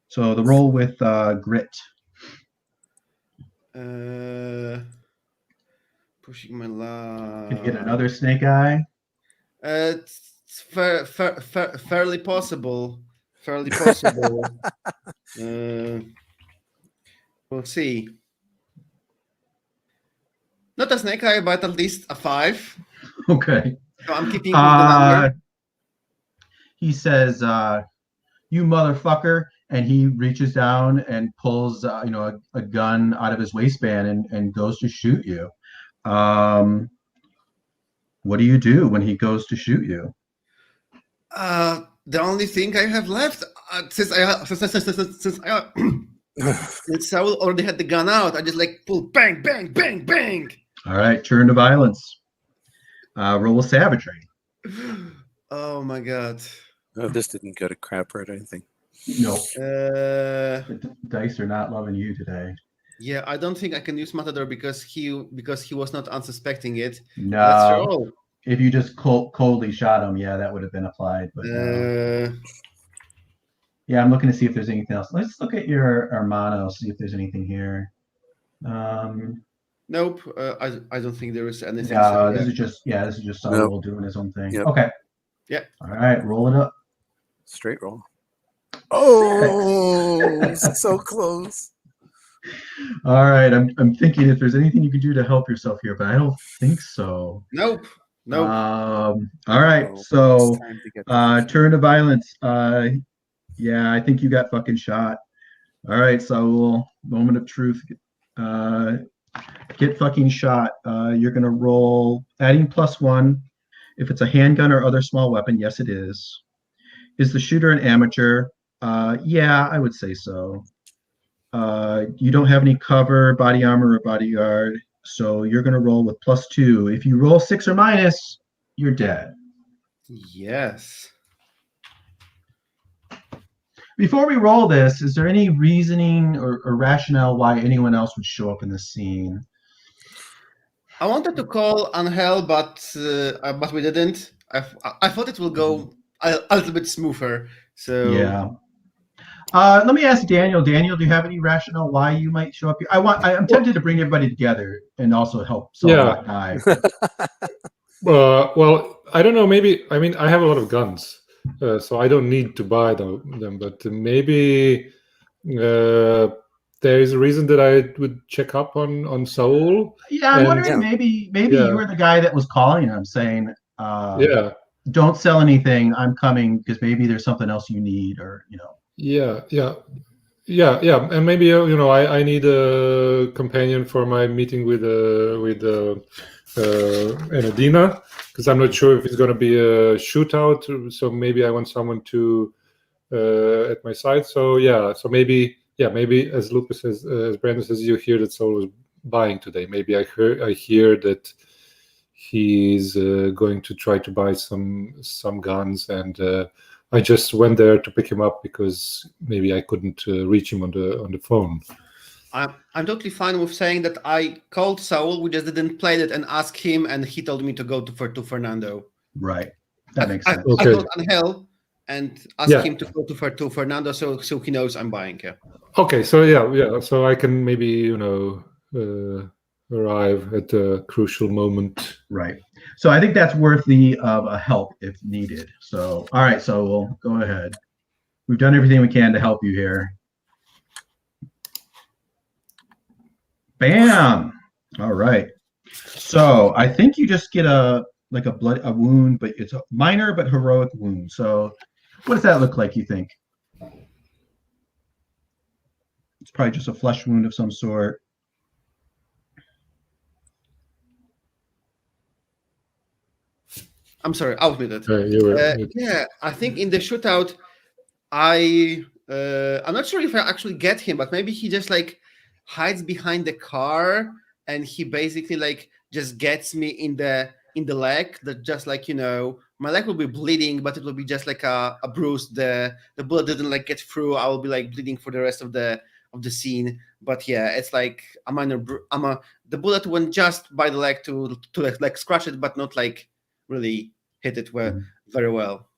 So the roll with grit. Pushing my luck. Can you get another snake eye? It's fairly possible. Fairly possible. We'll see. Not a snake eye, but at least a 5. Okay. So I'm keeping with the number. He says, "You motherfucker," and he reaches down and pulls, a gun out of his waistband and goes to shoot you. What do you do when he goes to shoot you? The only thing I have left, since Saul already had the gun out, I just pull bang, bang, bang, bang. All right, turn to violence. Roll with savagery. Oh my god. Oh, this didn't go to crap or anything. Nope. The dice are not loving you today. Yeah, I don't think I can use Matador because he was not unsuspecting it. No. Let's roll. If you just coldly shot him, yeah, that would have been applied. But yeah, I'm looking to see if there's anything else. Let's look at your Hermano, see if there's anything here. Nope. I don't think there is anything. No, this is just Saul Nope. doing his own thing. Yep. Okay. Yeah. All right, roll it up. Straight roll. Oh, so close. All right, I'm thinking if there's anything you can do to help yourself here, but I don't think so. Nope. All right, so turn to violence. Yeah, I think you got fucking shot. All right, Saul, moment of truth. Get fucking shot. You're gonna roll adding +1. If it's a handgun or other small weapon, yes, it is. Is the shooter an amateur? Yeah, I would say so. You don't have any cover, body armor, or bodyguard, so you're going to roll with +2. If you roll 6 or minus, you're dead. Yes. Before we roll this, is there any reasoning or rationale why anyone else would show up in the scene? I wanted to call Angel, but we didn't. I thought it will go a little bit smoother. So yeah. Let me ask Daniel. Daniel, do you have any rationale why you might show up here? I'm tempted to bring everybody together and also help solve that guy. Well, I don't know. Maybe I have a lot of guns, so I don't need to buy them. But maybe there is a reason that I would check up on Saul. Yeah, I'm wondering maybe you were the guy that was calling him saying, don't sell anything. I'm coming because maybe there's something else you need, or Yeah, and maybe I need a companion for my meeting with Enadina, because I'm not sure if it's going to be a shootout. So maybe I want someone to at my side. So maybe as Lucas says, as Brandon says, you hear that Saul was buying today. Maybe I hear that he's going to try to buy some guns, and I just went there to pick him up because maybe I couldn't reach him on the phone. I'm totally fine with saying that I called Saul. We just didn't play it and ask him, and he told me to go to Fernando. Right. That makes sense. I called Angel and asked Yeah. him to go to Fernando, so he knows I'm buying. Yeah. Okay, so yeah, so I can maybe arrive at a crucial moment. Right. So I think that's worthy of a help if needed. So all right, so we'll go ahead. We've done everything we can to help you here. Bam. All right. So I think you just get a wound, but it's a minor but heroic wound. So what does that look like, you think? It's probably just a flesh wound of some sort. I'm sorry, I was muted. Yeah, I think in the shootout, I'm not sure if I actually get him, but maybe he just like hides behind the car and he basically like just gets me in the leg. That just like my leg will be bleeding, but it will be just like a bruise. The bullet didn't like get through. I will be like bleeding for the rest of the scene. But yeah, it's like a minor. The bullet went just by the leg to like scratch it, but not like really hit it very well.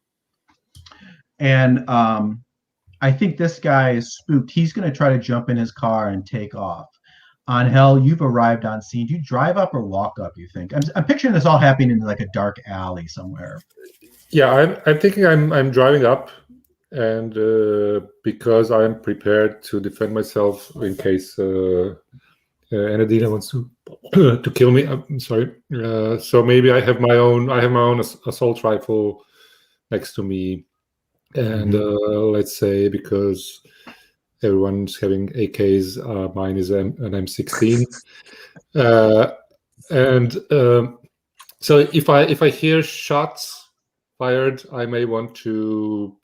And I think this guy is spooked. He's going to try to jump in his car and take off. Angel, you've arrived on scene. Do you drive up or walk up, you think? I'm picturing this all happening in like a dark alley somewhere. Yeah, I'm thinking I'm driving up, and because I'm prepared to defend myself in case Enadina wants to kill me. I'm sorry. So maybe I have my own assault rifle next to me, and let's say because everyone's having AKs, mine is an M16, and so if I hear shots fired, I may want to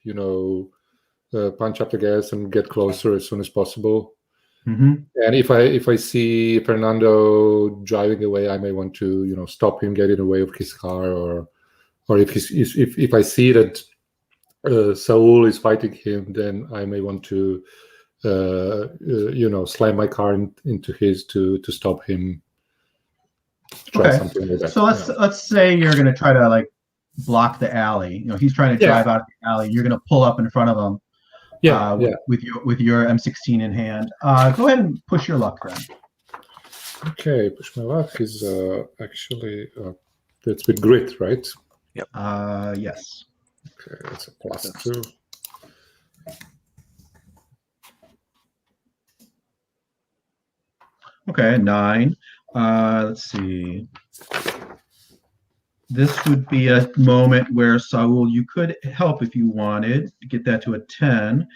punch up the gas and get closer as soon as possible. Mm-hmm. And if I see Fernando driving away, I may want to stop him getting away with his car, or if I see that Saul is fighting him, then I may want to slam my car into his to stop him. Try something like that. So let's say you're going to try to like block the alley. He's trying to drive out of the alley. You're going to pull up in front of him. With your M16 in hand. Go ahead and push your luck then. Okay, push my luck is actually that's with grit, right? Yep. Yes. Okay, that's a +2. Okay, 9. Let's see. This would be a moment where, Saul, you could help if you wanted to get that to a 10.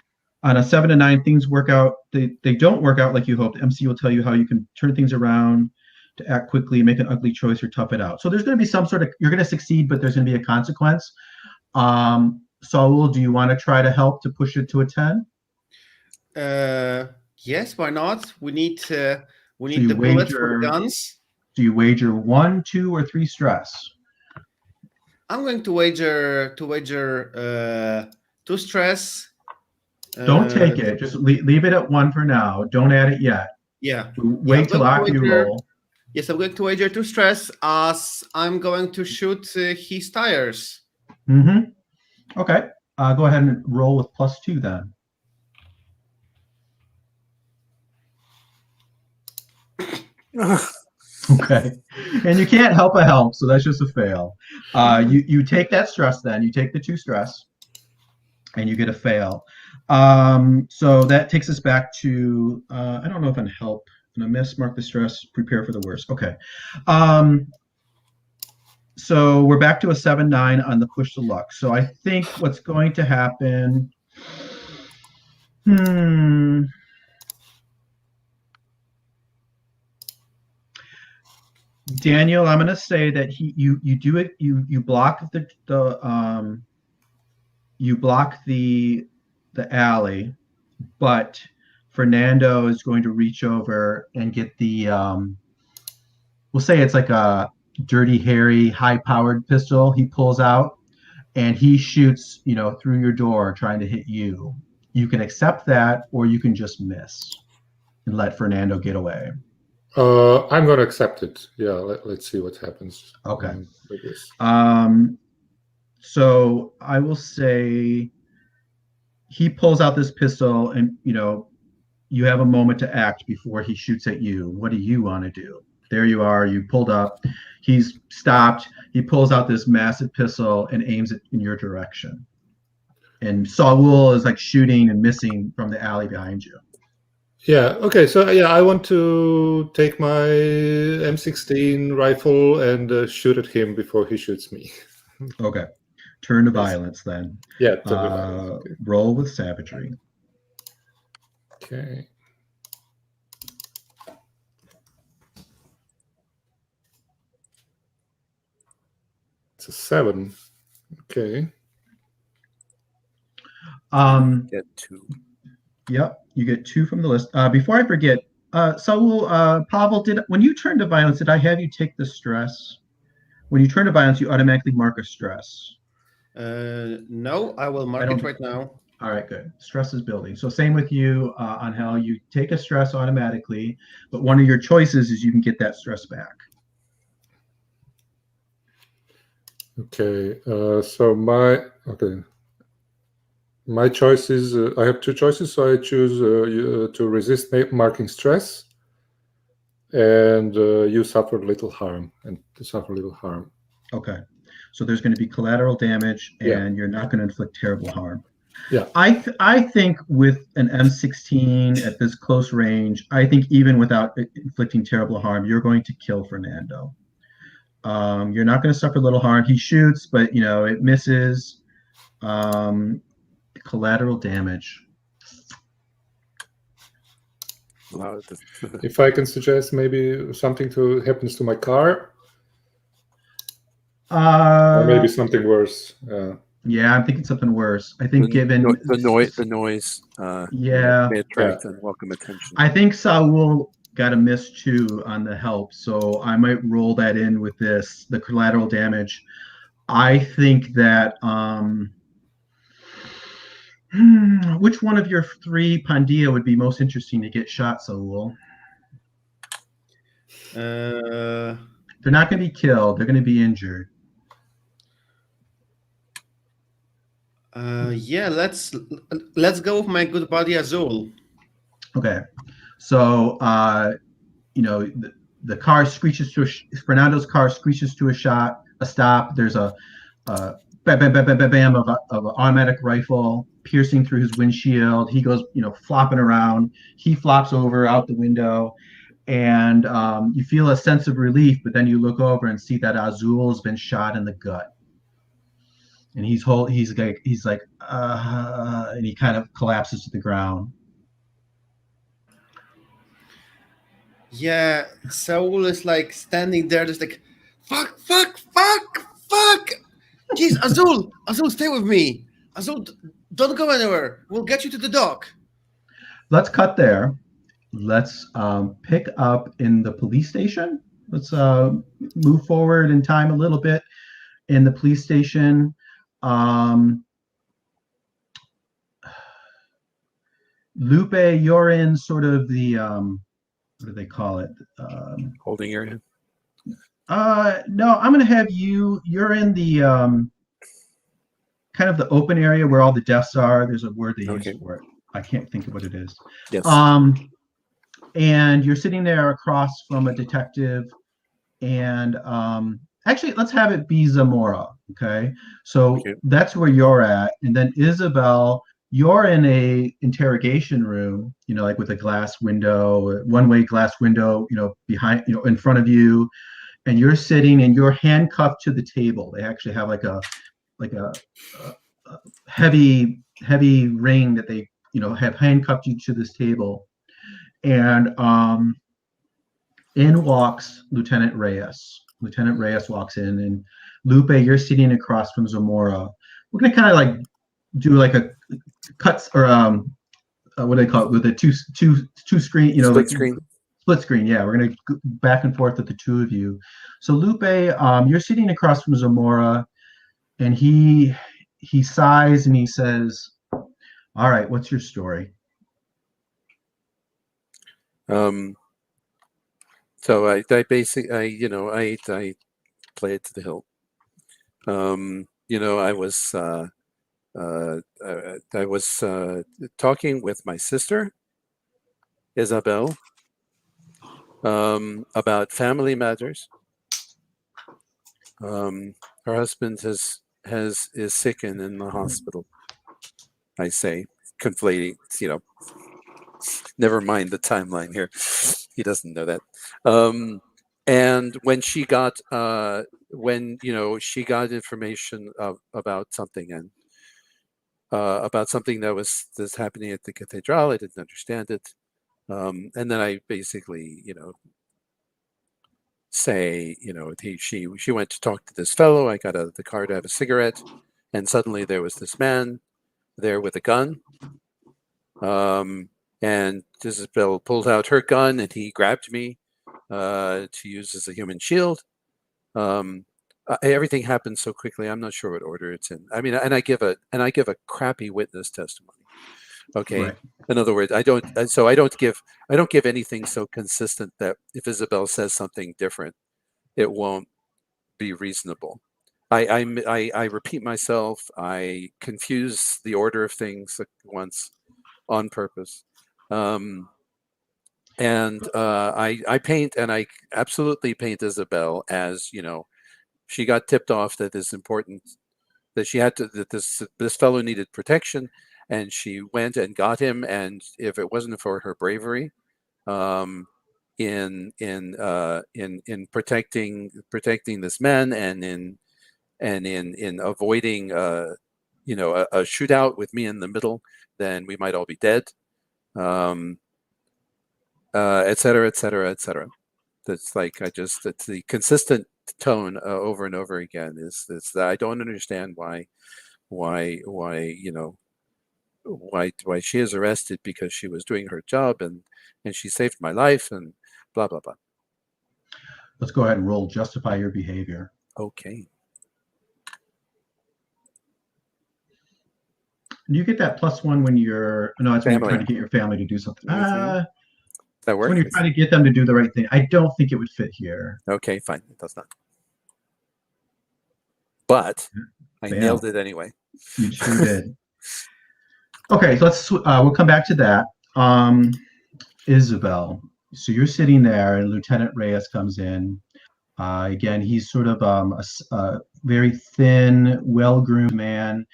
On a 7 to 9, things work out. They don't work out like you hoped. MC will tell you how you can turn things around to act quickly, make an ugly choice, or tough it out. So there's going to be some sort of, you're going to succeed, but there's going to be a consequence. Saul, do you want to try to help to push it to a 10? Yes, why not? We need the bullets for the guns. Do you wager 1, 2, or 3 stress? I'm going to wager 2 stress. Don't take it. Just leave it at 1 for now. Don't add it yet. Yeah. Wait till after you roll. Yes, I'm going to wager 2 stress as I'm going to shoot his tires. Mm-hmm. Okay. Go ahead and roll with +2 then. Okay. And you can't help a help, so that's just a fail. You take that stress then. You take the 2 stress, and you get a fail. So that takes us back to, I don't know if I'm help. I'm going to miss, mark the stress, prepare for the worst. Okay. So we're back to a 7-9 on the push to luck. So I think what's going to happen, Daniel, I'm going to say that you do it. You block you block the alley, but Fernando is going to reach over and get the we'll say it's like dirty, hairy, high-powered pistol he pulls out, and he shoots, through your door trying to hit you. You can accept that, or you can just miss and let Fernando get away. I'm going to accept it. Yeah, let's see what happens. Okay. With this. So I will say he pulls out this pistol, and you have a moment to act before he shoots at you. What do you want to do? There you are. You pulled up. He's stopped. He pulls out this massive pistol and aims it in your direction. And Saul is like shooting and missing from the alley behind you. Yeah. Okay. So yeah, I want to take my M16 rifle and shoot at him before he shoots me. Okay. Turn to violence then. Yeah. Turn to violence. Okay. Roll with savagery. Okay. It's a 7. Okay. Get 2. Yep, you get 2 from the list. Before I forget, Saul, Pavel, when you turn to violence, did I have you take the stress? When you turn to violence, you automatically mark a stress. No, I will mark it right now. All right, good. Stress is building. So same with you, Angel. You take a stress automatically, but one of your choices is you can get that stress back. Okay. So my choice is I have 2 choices. So I choose to resist marking stress, and you suffer little harm, Okay. So there's going to be collateral damage, and you're not going to inflict terrible harm. Yeah. I think with an M16 at this close range, I think even without inflicting terrible harm, you're going to kill Fernando. You're not going to suffer little harm. He shoots, but it misses. Collateral damage. If I can suggest maybe something happens to my car, or maybe something worse. Yeah, I'm thinking something worse. I think given the noise, may attract unwelcome attention. I think Saul got a miss too on the help, so I might roll that in with the collateral damage. I think that which one of your 3 Pandia would be most interesting to get shot, Saul? They're not going to be killed. They're going to be injured. Yeah, let's go with my good buddy Azul. Okay, so the car screeches to Fernando's car screeches to a stop. There's a bam, bam, bam, bam, bam, bam of an automatic rifle piercing through his windshield. He goes, flopping around. He flops over out the window, and you feel a sense of relief. But then you look over and see that Azul's been shot in the gut. And he's like, and he kind of collapses to the ground. Yeah, Saul is like standing there, just like, fuck. Jeez, Azul, stay with me. Azul, don't go anywhere. We'll get you to the dock. Let's cut there. Let's pick up in the police station. Let's move forward in time a little bit in the police station. Lupe, you're in sort of the what do they call it? Holding area. No, I'm going to have you're in the kind of the open area where all the desks are. There's a word they use for it. I can't think of what it is. Yes. And you're sitting there across from a detective, and actually, let's have it be Zamora. Okay, so that's where you're at, and then Isabel, you're in a interrogation room, like with a glass window, one-way glass window, behind, in front of you, and you're sitting and you're handcuffed to the table. They actually have like a heavy ring that they, have handcuffed you to this table, and in walks Lieutenant Reyes. Lieutenant Reyes walks in, and Lupe, you're sitting across from Zamora. We're gonna kind of like do like a cuts or what do they call it, with a two screen, split Split screen, yeah. We're going to go back and forth with the two of you. So Lupe, you're sitting across from Zamora, and he sighs and he says, "All right, what's your story?" So I basically, I play it to the hilt. I was talking with my sister, Isabel, about family matters. Her husband is sick and in the hospital. I say, conflating, never mind the timeline here. He doesn't know that. And when she got she got information about something, and about something that's happening at the cathedral, I didn't understand it. And then I basically, say, she went to talk to this fellow. I got out of the car to have a cigarette, and suddenly there was this man there with a gun. And Isabel pulled out her gun, and he grabbed me to use as a human shield. Everything happened so quickly. I'm not sure what order it's in. I mean, and I give a crappy witness testimony. Okay. Right. In other words, I don't give anything so consistent that if Isabel says something different, it won't be reasonable. I repeat myself. I confuse the order of things once on purpose. And I paint, and I absolutely paint Isabel as, she got tipped off that it's important that this fellow needed protection, and she went and got him. And if it wasn't for her bravery, in protecting this man, and in avoiding a shootout with me in the middle, then we might all be dead. Et cetera, et cetera, et cetera. That's like it's the consistent tone over and over again. Is that I don't understand why she is arrested because she was doing her job, and she saved my life, and blah blah blah. Let's go ahead and roll justify your behavior. Okay. You get that +1 when you're when you're trying to get your family to do something. That works. When you're trying to get them to do the right thing. I don't think it would fit here. Okay, fine. It does not. But I nailed it anyway. You sure did. Okay, so we'll come back to that. Isabel. So you're sitting there, and Lieutenant Reyes comes in. Again, he's sort of a very thin, well-groomed man.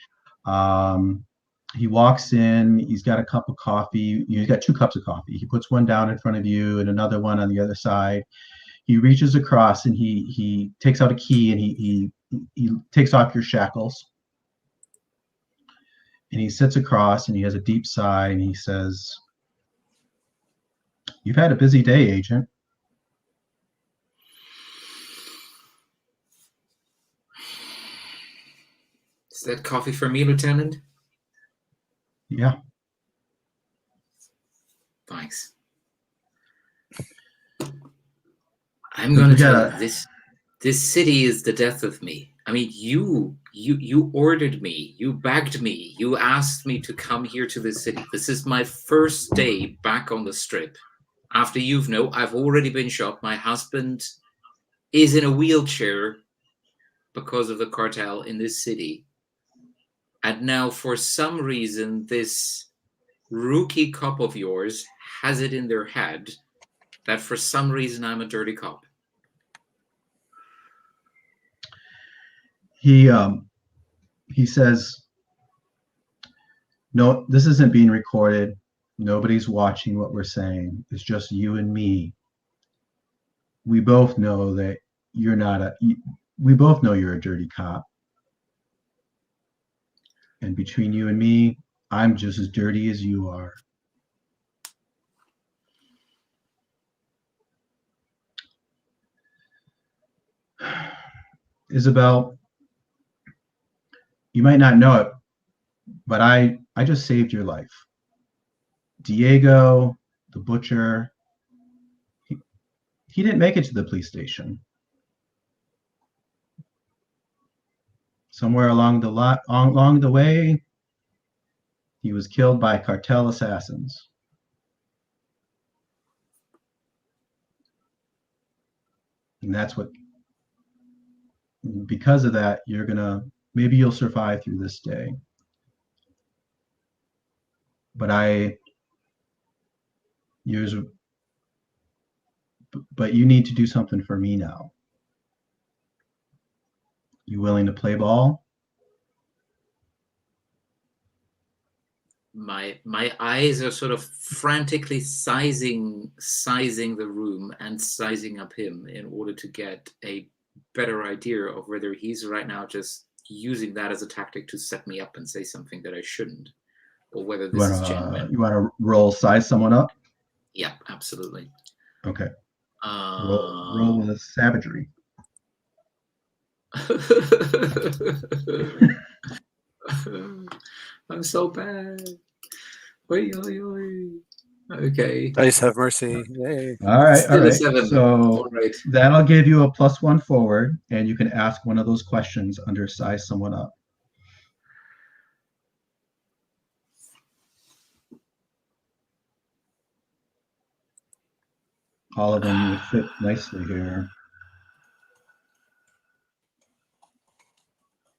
He walks in. He's got a cup of coffee. He's got 2 cups of coffee. He puts one down in front of you and another one on the other side. He reaches across and he takes out a key, and he takes off your shackles. And he sits across and he has a deep sigh and he says, "You've had a busy day, Agent." Is that coffee for me, Lieutenant? Yeah. Thanks. I'm going to tell you, this city is the death of me. I mean, you ordered me, you begged me, you asked me to come here to this city. This is my first day back on the strip. After I've already been shot. My husband is in a wheelchair because of the cartel in this city. And now, for some reason, this rookie cop of yours has it in their head that for some reason I'm a dirty cop. He says, "No, this isn't being recorded. Nobody's watching what we're saying. It's just you and me. We both know that we both know you're a dirty cop. And between you and me, I'm just as dirty as you are." Isabel, you might not know it, but I just saved your life. Diego, the butcher, he didn't make it to the police station. Somewhere along the way, he was killed by cartel assassins. And that's what, because of that, maybe you'll survive through this day. But you need to do something for me now. You willing to play ball? My eyes are sort of frantically sizing the room and sizing up him in order to get a better idea of whether he's right now just using that as a tactic to set me up and say something that I shouldn't, or whether this is genuine. You want to roll size someone up? Yeah, absolutely. Okay. Roll with savagery. I'm so bad. Oi, oi, oi. Okay. Dice have mercy. Yay. All right. Still All a right. 7. So All right. that'll give you a +1 forward, and you can ask one of those questions under size someone up. All of them would fit nicely here.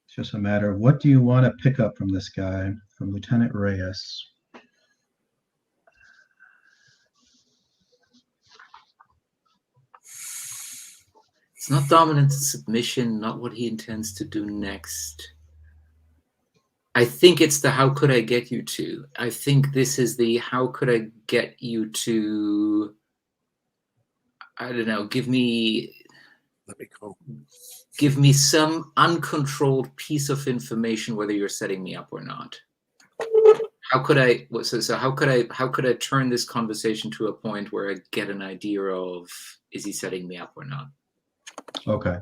It's just a matter of what do you want to pick up from this guy, from Lieutenant Reyes. It's not dominant submission, not what he intends to do next. I think it's the how could I get you to. I think this is the how could I get you to, I don't know, give me some uncontrolled piece of information, whether you're setting me up or not. How could I how could I turn this conversation to a point where I get an idea of, is he setting me up or not? Okay.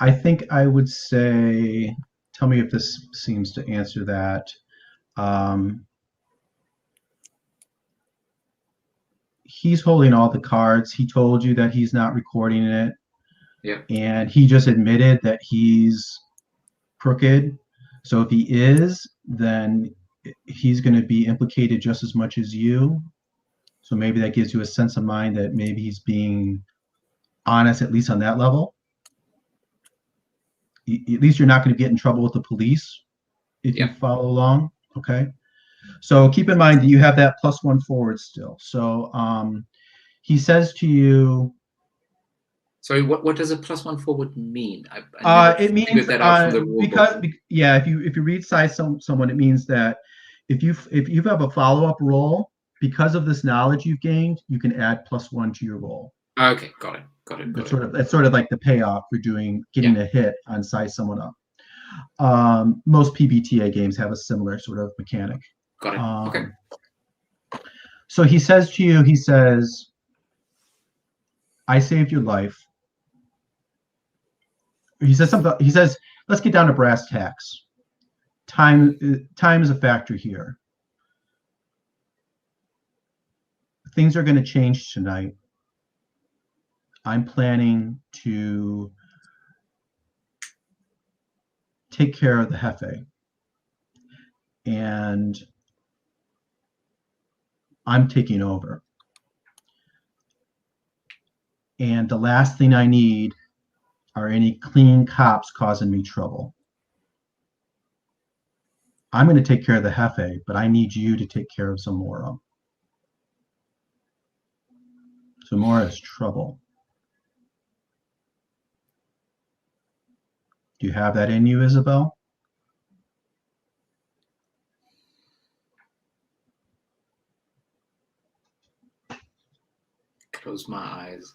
I think I would say, tell me if this seems to answer that. He's holding all the cards. He told you that he's not recording it. Yeah. And he just admitted that he's crooked. So if he is, then he's going to be implicated just as much as you. So maybe that gives you a sense of mind that maybe he's being honest, at least on that level. At least you're not going to get in trouble with the police if you follow along. Okay. So keep in mind that you have that +1 forward still. So he says to you. Sorry, what does a +1 forward mean? I it means that out from the if you read size someone, it means that if you have a follow-up roll, because of this knowledge you've gained, you can add +1 to your roll. Okay, got it. That's sort of like the payoff for getting a hit on size someone up. Most PBTA games have a similar sort of mechanic. Got it. Okay. So he says to you, I saved your life. He says something. He says, let's get down to brass tacks. Time is a factor here. Things are going to change tonight. I'm planning to take care of the Jefe. And I'm taking over. And the last thing I need are any clean cops causing me trouble. I'm going to take care of the Jefe, but I need you to take care of Zamora. Zamora is trouble. Do you have that in you, Isabel? Close my eyes.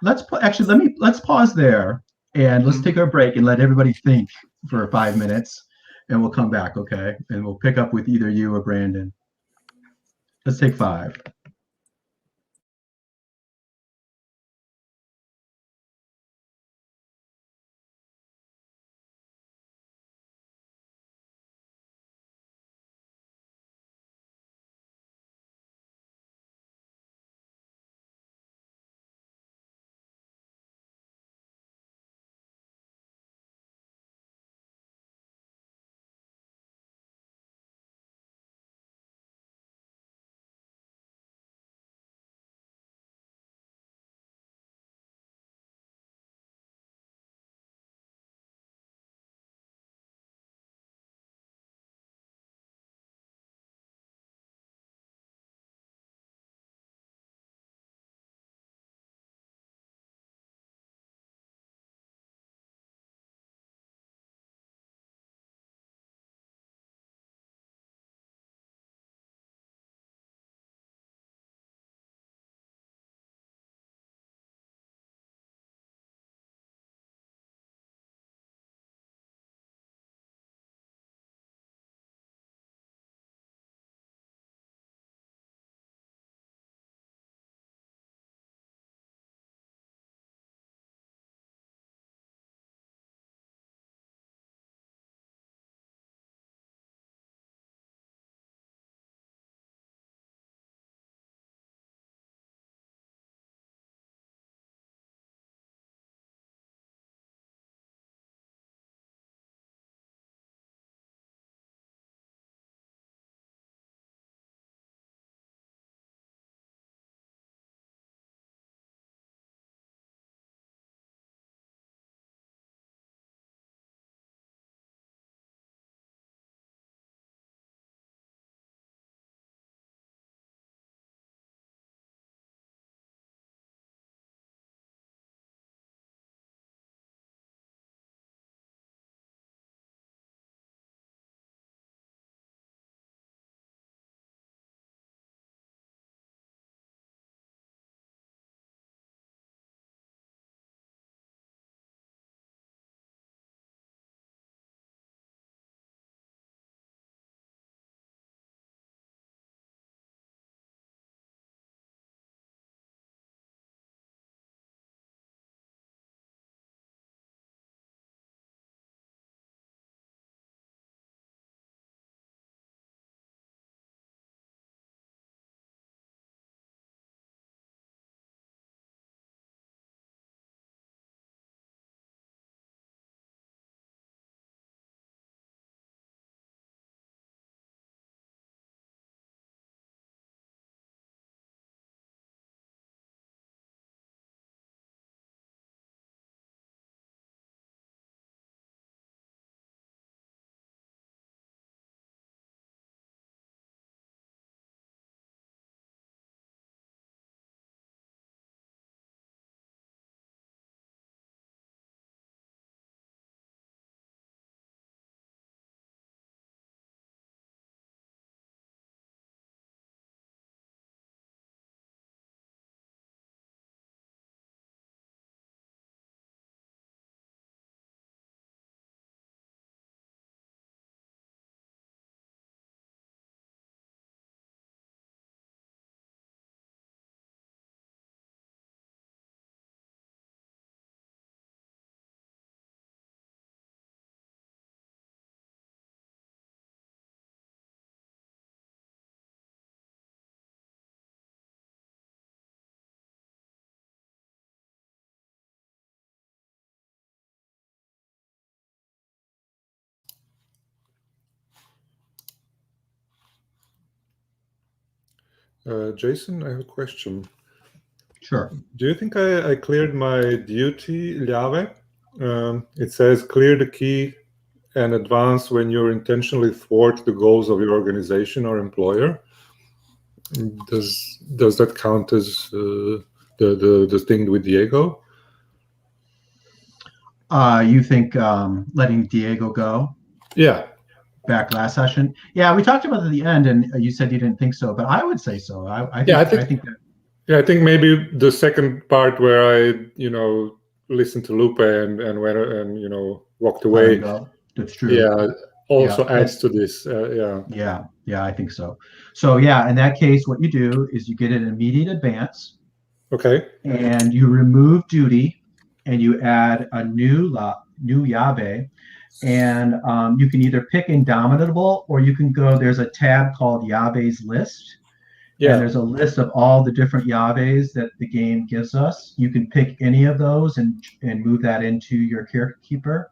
Let's pause there and let's take our break and let everybody think for 5 minutes, and we'll come back, okay? And we'll pick up with either you or Brandon. Let's take 5. Jason, I have a question. Sure. Do you think I cleared my duty, Llave? It says clear the key and advance when you intentionally thwart the goals of your organization or employer. Does that count as the thing with Diego? You think letting Diego go Yeah. back last session? Yeah, we talked about it at the end, and you said you didn't think so, but I would say so. I think that. Yeah, I think maybe the second part where I, listened to Lupe and went and walked Let him away. go. That's true. Yeah, also Yeah. adds to this. Yeah, I think so. So yeah, in that case, what you do is you get an immediate advance Okay. and you remove duty and you add a new Yave. And you can either pick Indomitable or you can go, there's a tab called Yave's List. And Yeah. there's a list of all the different Yaves that the game gives us. You can pick any of those and move that into your character keeper.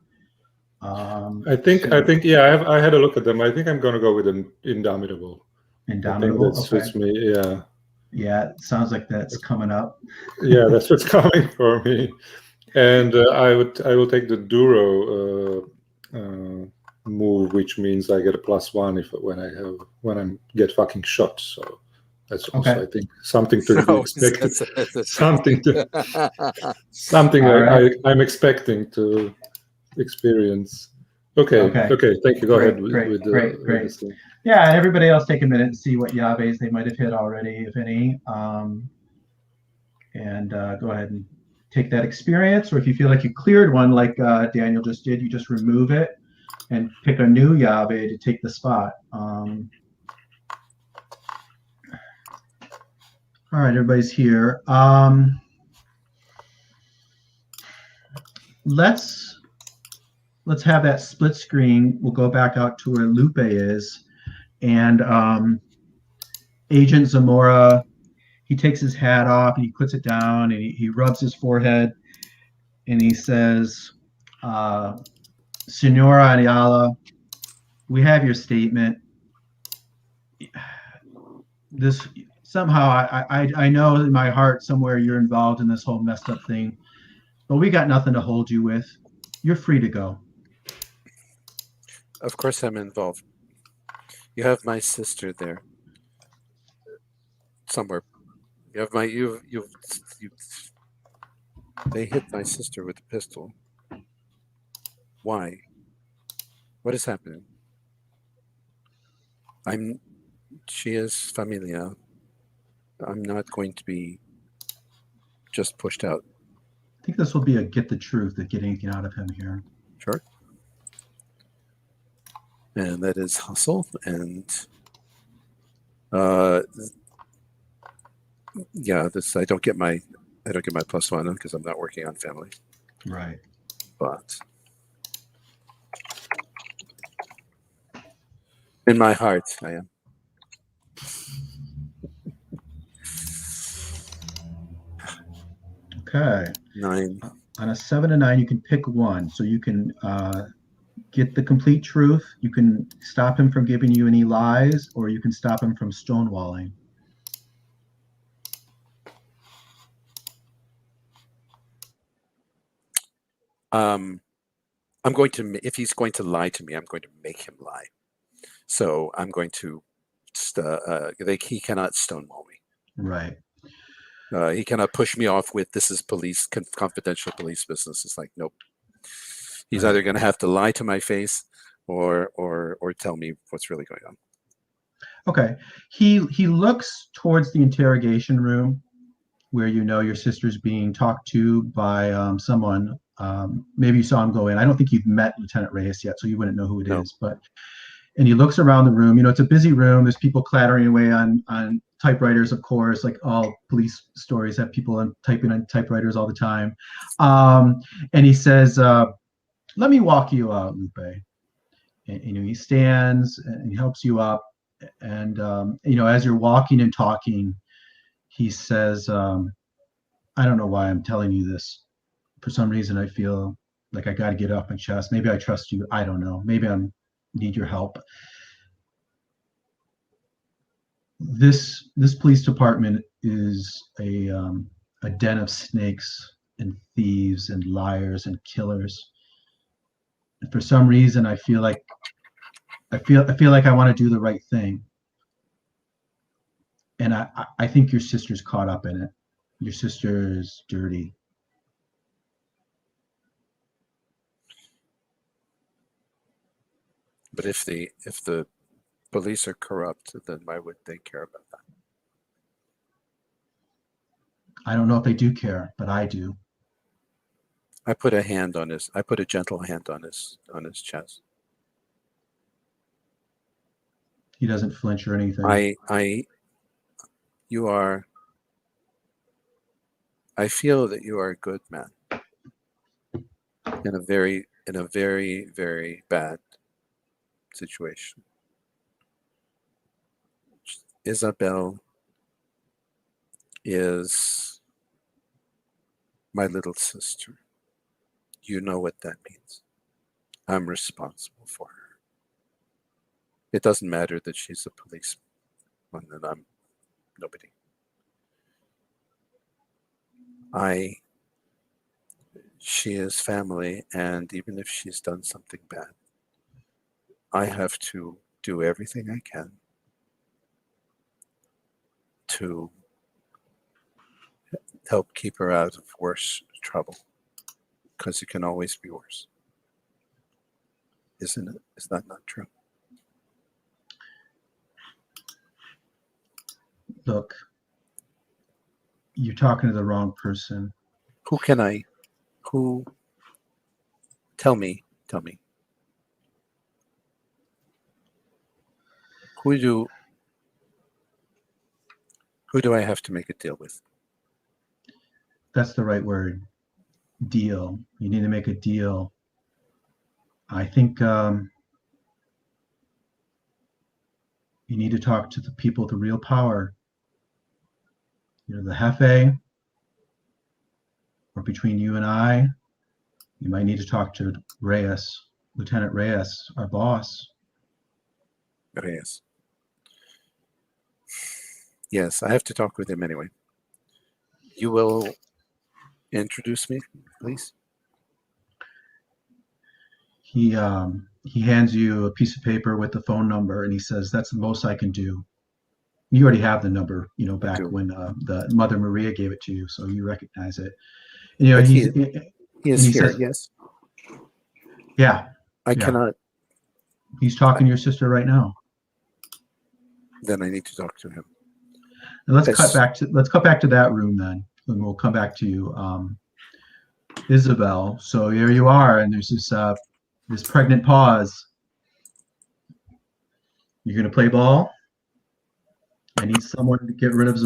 I think yeah, I had a look at them. I think I'm gonna go with an Indomitable. I think Indomitable. that Okay. suits me. Yeah. Yeah, it sounds like that's coming up. Yeah, that's what's coming for me. And I will take the Duro move, which means I get a +1 when I get fucking shot. So that's also, Okay. I think, something to be Oh, expected. that's Something All right. I'm expecting to experience. Okay. Okay. Thank you. Go ahead Great. this thing. Yeah, and everybody else take a minute and see what Yaves they might have hit already, if any. And go ahead and take that experience. Or if you feel like you cleared one, like Daniel just did, you just remove it and pick a new Yave to take the spot. All right, everybody's here. Let's have that split screen. We'll go back out to where Lupe is, and Agent Zamora. He takes his hat off and he puts it down and he rubs his forehead and he says, Senora Ayala, we have your statement. This somehow I know in my heart somewhere you're involved in this whole messed up thing, but we got nothing to hold you with. You're free to go. Of course I'm involved. You have my sister there somewhere. You have they hit my sister with a pistol. Why? What is happening? She is familia. I'm not going to be just pushed out. I think this will be a get the truth to get anything out of him here. Sure. And that is hustle and yeah, this I don't get my +1 because I'm not working on family. Right. But in my heart, I am. Okay. 9. On a 7 and 9, you can pick one. So you can get the complete truth. You can stop him from giving you any lies, or you can stop him from stonewalling. I'm going to, if he's going to lie to me, I'm going to make him lie. So I'm going to, he cannot stonewall me. Right. He cannot push me off with this is confidential police business. It's like, nope. He's either going to have to lie to my face or tell me what's really going on. Okay. He looks towards the interrogation room where you know your sister's being talked to by someone. Maybe you saw him go in. I don't think you've met Lieutenant Reyes yet, so you wouldn't know who it is. And he looks around the room. You know, it's a busy room. There's people clattering away on typewriters, of course, like all police stories have people typing on typewriters all the time. And he says, let me walk you out, Lupe. And you know, he stands and he helps you up. And, you know, as you're walking and talking, he says, I don't know why I'm telling you this. For some reason, I feel like I got to get off my chest. Maybe I trust you. I don't know. Maybe I need your help. This police department is a den of snakes and thieves and liars and killers. And for some reason, I feel like I want to do the right thing. And I think your sister's caught up in it. Your sister is dirty. But if the police are corrupt, then why would they care about that? I don't know if they do care, but I do. I put a gentle hand on his chest. He doesn't flinch or anything. I feel that you are a good man in a very, very bad situation. Isabel is my little sister. You know what that means. I'm responsible for her. It doesn't matter that she's a policeman and I'm nobody. She is family, and even if she's done something bad, I have to do everything I can to help keep her out of worse trouble, because it can always be worse. Isn't it? Is that not true? Look, you're talking to the wrong person. Tell me. Who do I have to make a deal with? That's the right word. Deal. You need to make a deal. I think you need to talk to the people with the real power. The Jefe, or between you and I, you might need to talk to Reyes, Lieutenant Reyes, our boss. Reyes. Yes, I have to talk with him anyway. You will introduce me, please? He hands you a piece of paper with the phone number, and he says, "That's the most I can do." You already have the number, back when the Mother Maria gave it to you, so you recognize it. But He is here, says, yes. Yeah. I cannot. He's talking to your sister right now. Then I need to talk to him. And let's cut back to that room then, and we'll come back to you, Isabel. So here you are, and there's this pregnant pause. You're gonna play ball. I need someone to get rid of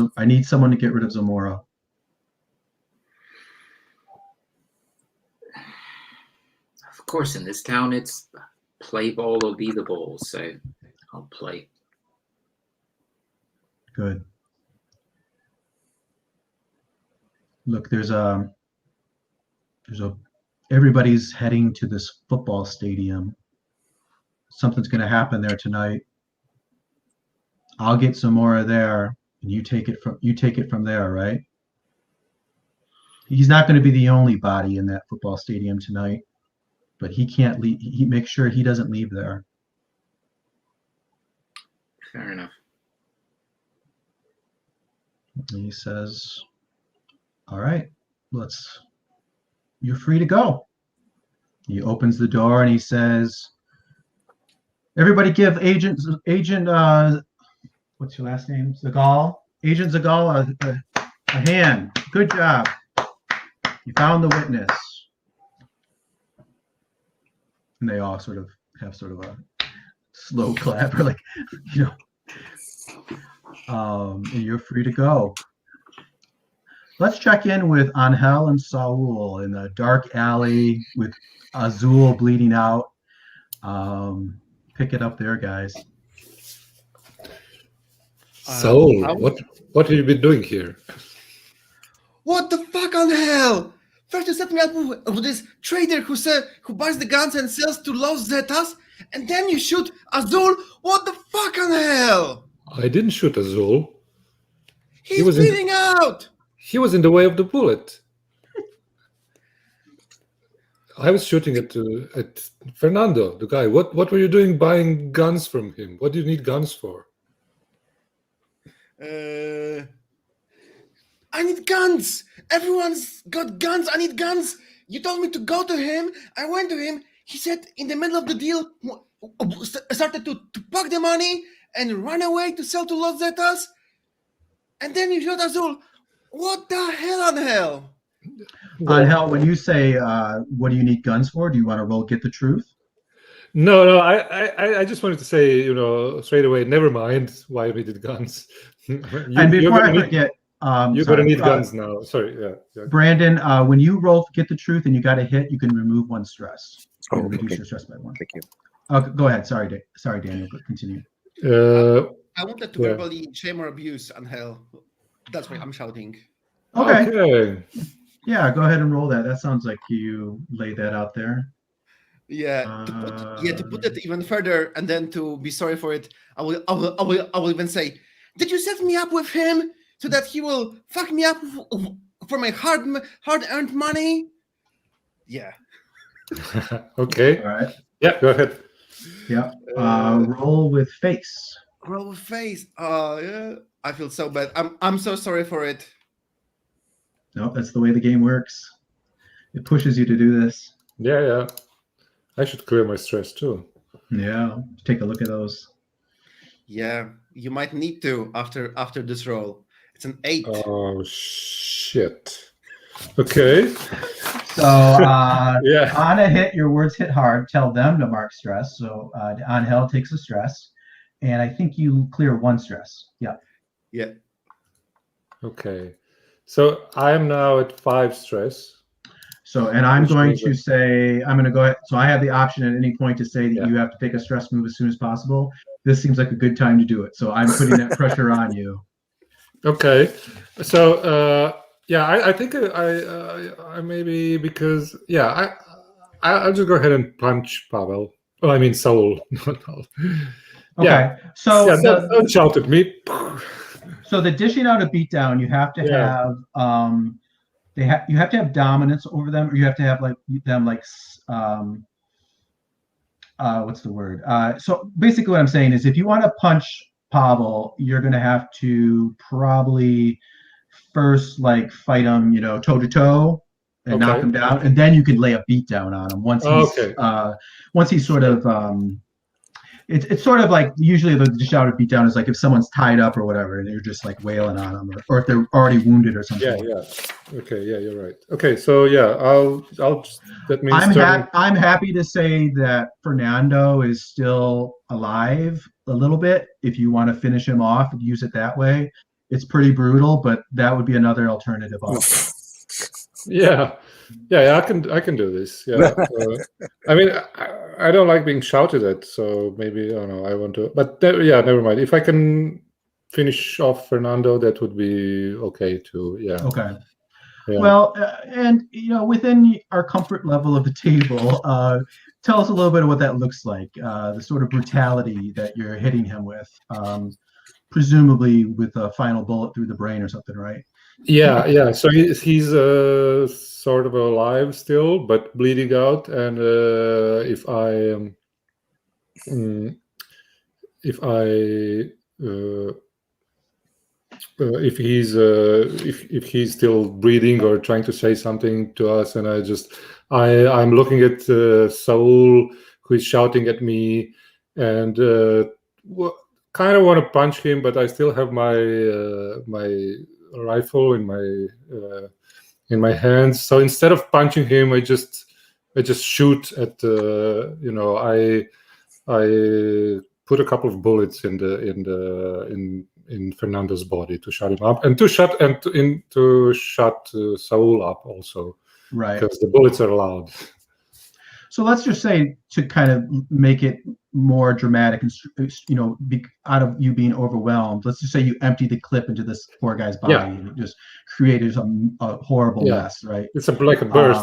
Zamora. Of course, in this town, it's play ball or be the ball, so I'll play. Good. Look, everybody's heading to this football stadium. Something's going to happen there tonight. I'll get Zamora there, and you take it from there, right? He's not going to be the only body in that football stadium tonight, but he can't leave. He makes sure he doesn't leave there. Fair enough. And he says, "All right, you're free to go." He opens the door and he says, "Everybody give Agent what's your last name? Zagal? Agent Zagal a hand. Good job. You found the witness." And they all sort of have sort of a slow clap, or and you're free to go. Let's check in with Angel and Saul in the dark alley with Azul bleeding out. Pick it up there, guys. Saul, what have you been doing here? What the fuck, Angel? First you set me up with this trader who buys the guns and sells to Los Zetas, and then you shoot Azul. What the fuck, Angel? I didn't shoot Azul. He's bleeding out. He was in the way of the bullet. I was shooting at Fernando, the guy. What were you doing buying guns from him? What do you need guns for? I need guns. Everyone's got guns. I need guns. You told me to go to him. I went to him. He said in the middle of the deal, started to pocket the money and run away to sell to Los Zetas. And then you shot Azul. What the hell, Angel? Angel, when you say, what do you need guns for? Do you want to roll Get the Truth? No. I just wanted to say, straight away. Never mind why we did guns. And before I forget, you're gonna need guns now. Sorry, yeah. Brandon, when you roll get the truth and you got a hit, you can remove one stress. You can reduce okay. your stress by one. Thank you. Go ahead. Sorry, Daniel. Continue. I wanted to verbally shame or abuse Angel. That's why I'm shouting. Okay. Yeah, go ahead and roll that. That sounds like you laid that out there. Yeah, to put it even further, and then to be sorry for it, I will even say, did you set me up with him so that he will fuck me up for my hard-earned money? Yeah. Okay. All right. Yeah, go ahead. Yeah. Roll with face. Roll with face. Yeah. I feel so bad. I'm so sorry for it. No, that's the way the game works. It pushes you to do this. Yeah. I should clear my stress too. Yeah. Take a look at those. Yeah, you might need to after this roll. It's an 8. Oh shit. Okay. So Yeah. on a hit, your words hit hard. Tell them to mark stress. So Angel takes a stress, and I think you clear one stress. Yeah. Yeah. Okay. So I'm now at 5 stress. So, and I'm going to say, I'm going to go ahead. So I have the option at any point to say that you have to take a stress move as soon as possible. This seems like a good time to do it. So I'm putting that pressure on you. Okay. So, I think I maybe because, I'll just go ahead and punch Pavel. Oh, I mean, Saul. Okay. Yeah. So don't shout at me. So the dishing out a beatdown, you have to have you have to have dominance over them, or you have to have them what's the word? So basically what I'm saying is if you want to punch Pavel, you're going to have to probably first fight him, toe to toe and knock him down, and then you can lay a beat down on him once he's sort of it's sort of like usually the dish out or beat down is like if someone's tied up or whatever and you're just wailing on them, or if they're already wounded or something. Yeah. Okay, yeah, you're right. Okay, so I'll just, that means I'm happy to say that Fernando is still alive a little bit. If you want to finish him off and use it that way, it's pretty brutal, but that would be another alternative also. Yeah, I can do this. Yeah, I mean, I don't like being shouted at, so maybe I don't know. I want to, but never mind. If I can finish off Fernando, that would be okay too. Yeah. Okay. Yeah. Well, and within our comfort level of the table, tell us a little bit of what that looks like. The sort of brutality that you're hitting him with, presumably with a final bullet through the brain or something, right? Yeah. So he's sort of alive still, but bleeding out. And if he's still breathing or trying to say something to us, and I'm looking at Saul, who is shouting at me, and kind of want to punch him, but I still have my my rifle in my hands. So instead of punching him, I just shoot at I put a couple of bullets in Fernando's body to shut him up, and to shut Saul up also, right? Because the bullets are loud. So let's just say, to kind of make it more dramatic, and out of you being overwhelmed, let's just say you empty the clip into this poor guy's body, and it just created a horrible mess, right? It's like a burst.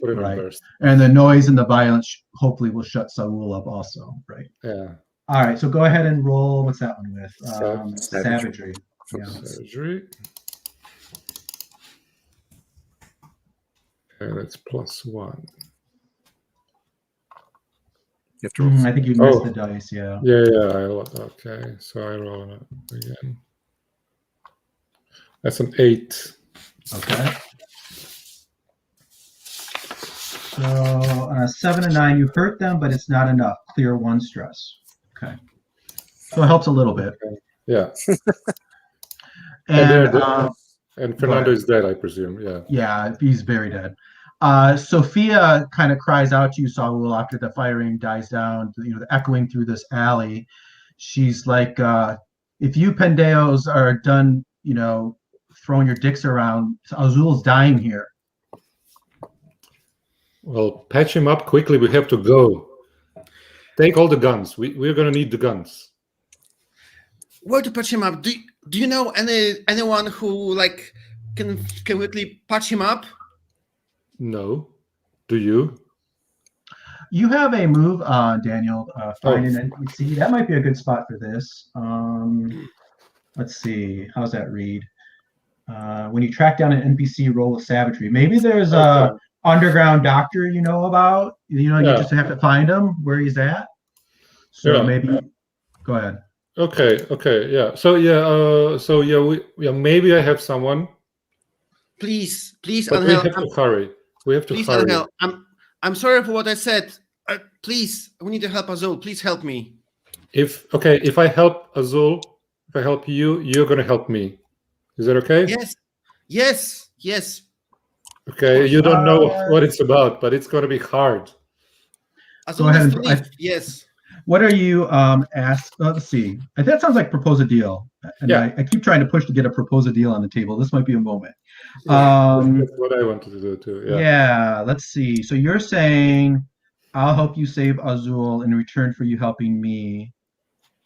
Put it in a burst. And the noise and the violence hopefully will shut Saul up also, right? Yeah. All right, so go ahead and roll. What's that one with? Savagery. Yeah. Savagery. And it's +1. You have to roll. I think you missed the dice. Yeah. Okay, so I roll it again. That's an 8. Okay. So 7 and 9, you hurt them, but it's not enough. Clear 1 stress. Okay. So it helps a little bit. Okay. Yeah. And Fernando is dead, I presume. Yeah. Yeah, he's very dead. Sophia kind of cries out to you, Saul, after the firing dies down, echoing through this alley. She's like, if you Pendeos are done, throwing your dicks around, Azul's dying here. Well, patch him up quickly. We have to go. Take all the guns. We're going to need the guns. Where to patch him up? Do you know anyone who can quickly patch him up? No. Do you? You have a move, Daniel. Find an NPC. That might be a good spot for this. Let's see. How's that read? When you track down an NPC, roll with savagery. Maybe there's a underground doctor you know about. You just have to find him where he's at. So maybe. Go ahead. Okay. Yeah. So maybe I have someone. Please, but we have to hurry. We have to hurry. Angel, I'm sorry for what I said. Please, we need to help Azul. Please help me. If I help Azul, if I help you, you're going to help me. Is that okay? Yes. Okay, you don't know what it's about, but it's going to be hard. Azul Go ahead. Yes. What are you asked? Let's see. That sounds like propose a deal. And I keep trying to push to get a propose a deal on the table. This might be a moment. That's what I wanted to do too. Yeah, let's see. So you're saying I'll help you save Azul in return for you helping me.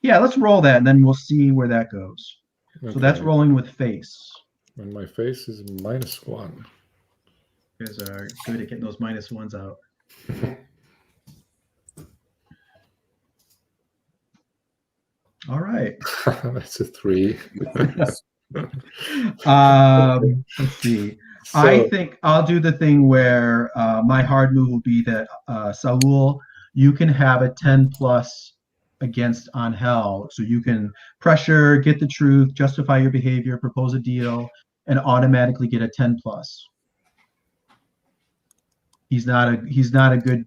Yeah, let's roll that and then we'll see where that goes. Okay. So that's rolling with face. And my face is -1. You guys are good at getting those -1s out. All right. That's a 3. Let's see. So, I think I'll do the thing where my hard move will be that Saul, you can have a 10+ against Angel, so you can pressure, get the truth, justify your behavior, propose a deal, and automatically get a 10+. He's not good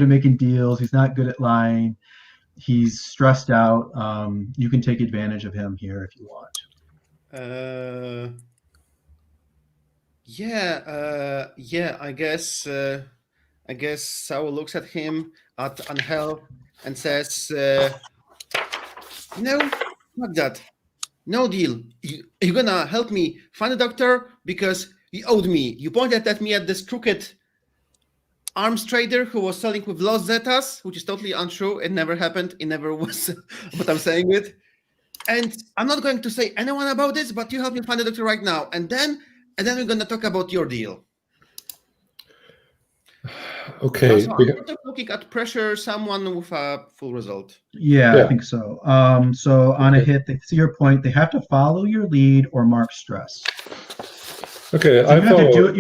at making deals. He's not good at lying. He's stressed out. You can take advantage of him here if you want. I guess Saul looks at him, at Angel, and says, "No, not that. No deal. You're gonna help me find a doctor because you owed me. You pointed at me at this crooked arms trader who was selling with Los Zetas, which is totally untrue. It never happened. It never was. But I'm saying it. And I'm not going to say anyone about this, but you help me find a doctor right now. And then we're going to talk about your deal." Okay. So I'm looking at pressure someone with a full result. Yeah, I think so. So on a hit, they see your point. They have to follow your lead or mark stress. Okay, so you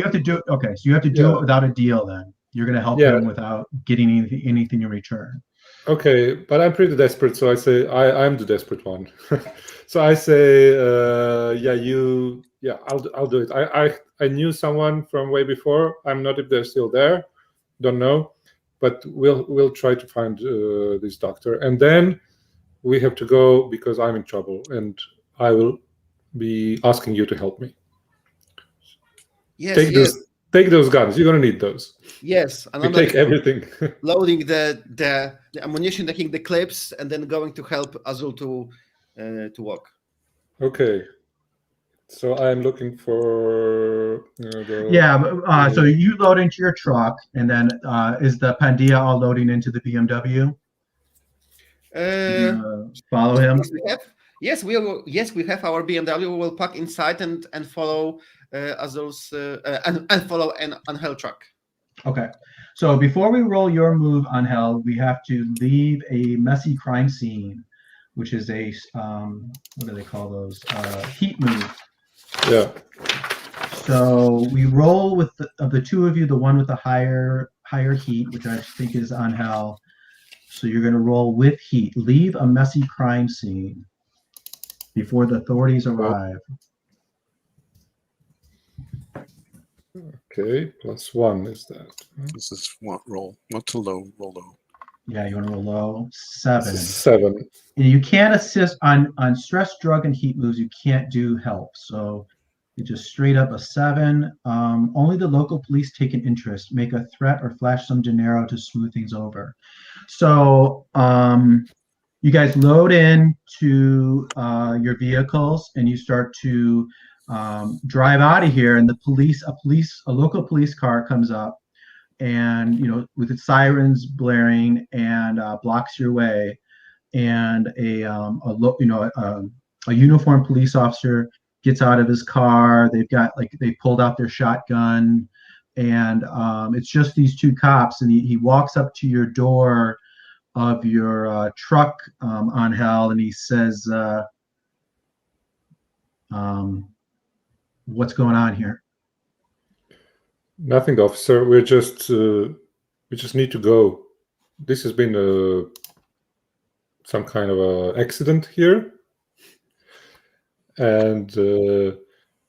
have to do it. Okay, so you have to do it without a deal. Then you're going to help him without getting anything in return. Okay, but I'm pretty desperate, so I say I'm the desperate one. So I say, I'll do it. I knew someone from way before. I'm not if they're still there, don't know, but we'll try to find this doctor, and then we have to go because I'm in trouble, and I will be asking you to help me. Yes, Take those guns. You're gonna need those. Yes, and I'm take everything. Loading the ammunition, taking the clips, and then going to help Azul to walk. Okay. So I'm looking for. So you load into your truck, and then is the Pandia all loading into the BMW? Follow him. Yes, we have our BMW. We will park inside and follow Azul's and follow an Angel truck. Okay, so before we roll your move, Angel, we have to leave a messy crime scene, which is a what do they call those? Heat move. Yeah. So we roll with of the two of you, the one with the higher heat, which I think is Angel. So you're going to roll with heat. Leave a messy crime scene before the authorities arrive. Okay, +1 is that. This is what roll? What's a low? Roll low. Yeah, you want to roll low. 7. 7. And you can't assist on stress, drug, and heat moves. You can't do help. So It's just straight up a 7. Only the local police take an interest, make a threat, or flash some dinero to smooth things over. So you guys load in to your vehicles and you start to drive out of here. And a local police car comes up, and with its sirens blaring, and blocks your way. And a uniformed police officer gets out of his car. They pulled out their shotgun, and it's just these two cops. And he walks up to your door of your truck, on Hell, and he says, "What's going on here?" Nothing, officer. We just need to go. This has been some kind of a accident here, and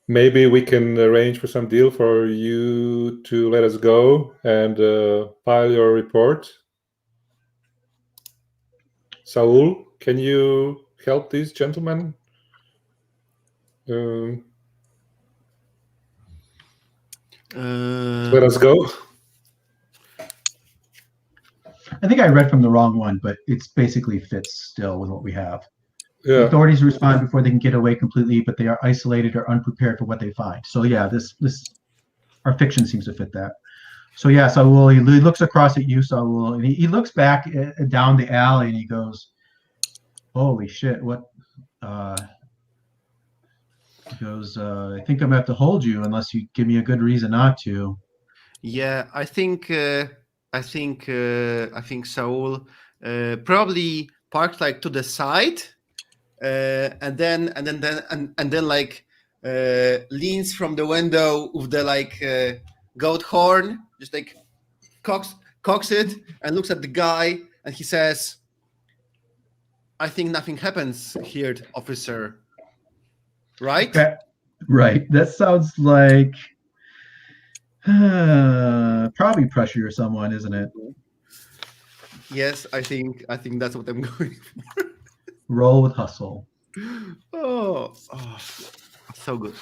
maybe we can arrange for some deal for you to let us go and file your report. Saul, can you help these gentlemen? Let us go. I think I read from the wrong one, but it's basically fits still with what we have. Yeah. Authorities respond before they can get away completely, but they are isolated or unprepared for what they find. So yeah, this our fiction seems to fit that. So yeah, Saul, he looks across at you, Saul, and he looks back down the alley, and he goes, "Holy shit! What?" He goes, "I think I'm gonna have to hold you unless you give me a good reason not to." Yeah, I think Saul probably parked like to the side, and then like leans from the window with the like goat horn, just like cocks it, and looks at the guy, and he says, "I think nothing happens here, officer. Right?" Right. That sounds like probably pressure or someone, isn't it? Yes, I think that's what I'm going for. Roll with hustle. Oh, so good.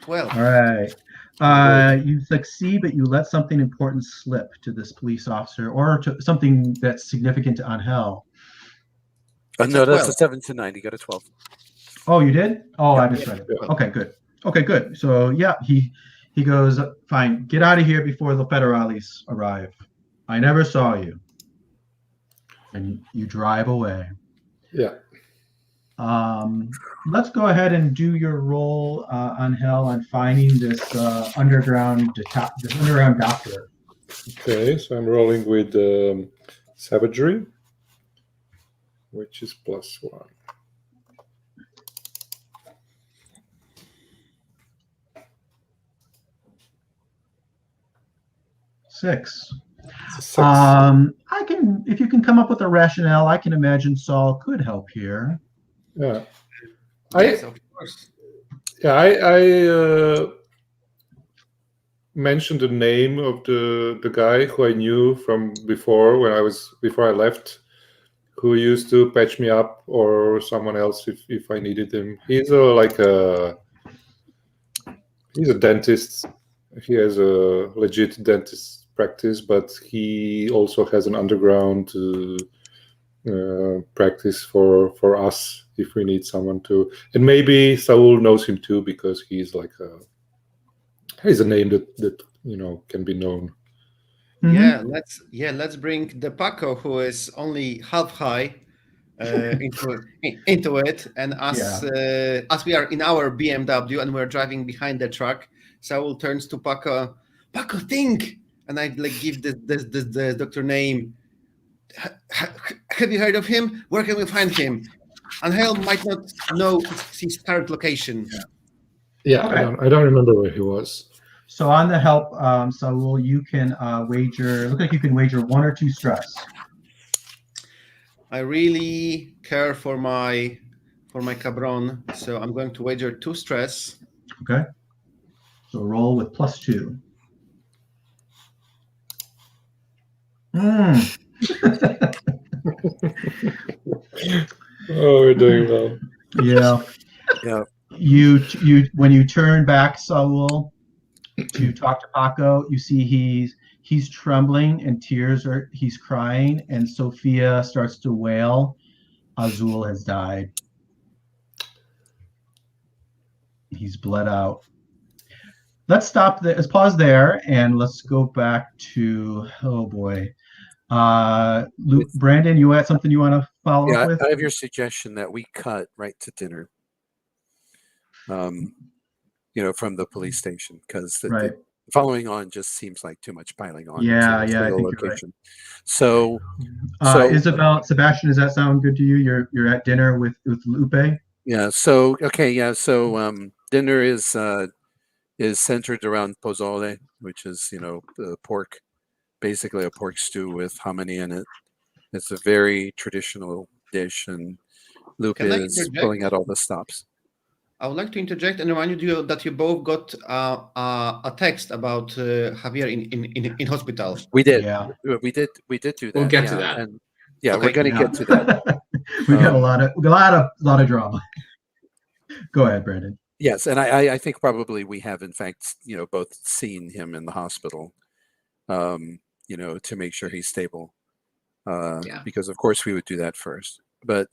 12. All right. You succeed, but you let something important slip to this police officer, or to something that's significant to Angel. No, that's a 7 to 9. You got a 12. Oh, you did? Oh, Yeah, I misread it. Okay, good. Okay, good. So yeah, he goes, "Fine, get out of here before the federales arrive. I never saw you." And you drive away. Yeah. Let's go ahead and do your roll, Angel, on finding this underground doctor. Okay, so I'm rolling with savagery, which is +1. Six. Six. If you can come up with a rationale, I can imagine Saul could help here. Yeah. Yes, of course. Yeah, I mentioned the name of the guy who I knew from before I left, who used to patch me up, or someone else if I needed him. He's a dentist. He has a legit dentist practice, but he also has an underground practice for us if we need someone to. And maybe Saul knows him too, because he's like he's a name that can be known. Yeah, let's bring the Paco, who is only half high, into it. And as we are in our BMW and we're driving behind the truck, Saul turns to Paco. "Paco, think!" And I like give the doctor name. "Have you heard of him? Where can we find him?" Angel might not know his current location. Yeah, Okay. I don't remember where he was. So on the help, Saul, you can wager. Look like you can wager 1 or 2 stress. I really care for my cabron, so I'm going to wager 2 stress. Okay. So roll with +2. Oh, we're doing well. Yeah. Yeah. You when you turn back, Saul, to talk to Paco, you see he's trembling and he's crying, and Sophia starts to wail. Azul has died. He's bled out. Let's stop there. Let's pause there, and let's go back to, oh boy. Luke, With, Brandon, you had something you want to follow up yeah, with? I have your suggestion that we cut right to dinner. From the police station, because Right. the following on just seems like too much piling on to Yeah, a yeah, I single think you're right. location. So, so Isabel, Sebastian, does that sound good to you? You're at dinner with Lupe? yeah, so okay, yeah, so dinner is centered around pozole, which is the pork, basically a pork stew with hominy in it. It's a very traditional dish, and Lupe Can I is pulling interject? out all the stops. I would like to interject and remind you that you both got a text about Javier in hospital. We did, Yeah. we did do We'll that, get to yeah, that. and yeah, Okay. we're going to Yeah. get to that. We got a lot of drama. Go ahead, Brandon. Yes, and I think probably we have in fact both seen him in the hospital, to make sure he's stable, Yeah. because of course we would do that first. But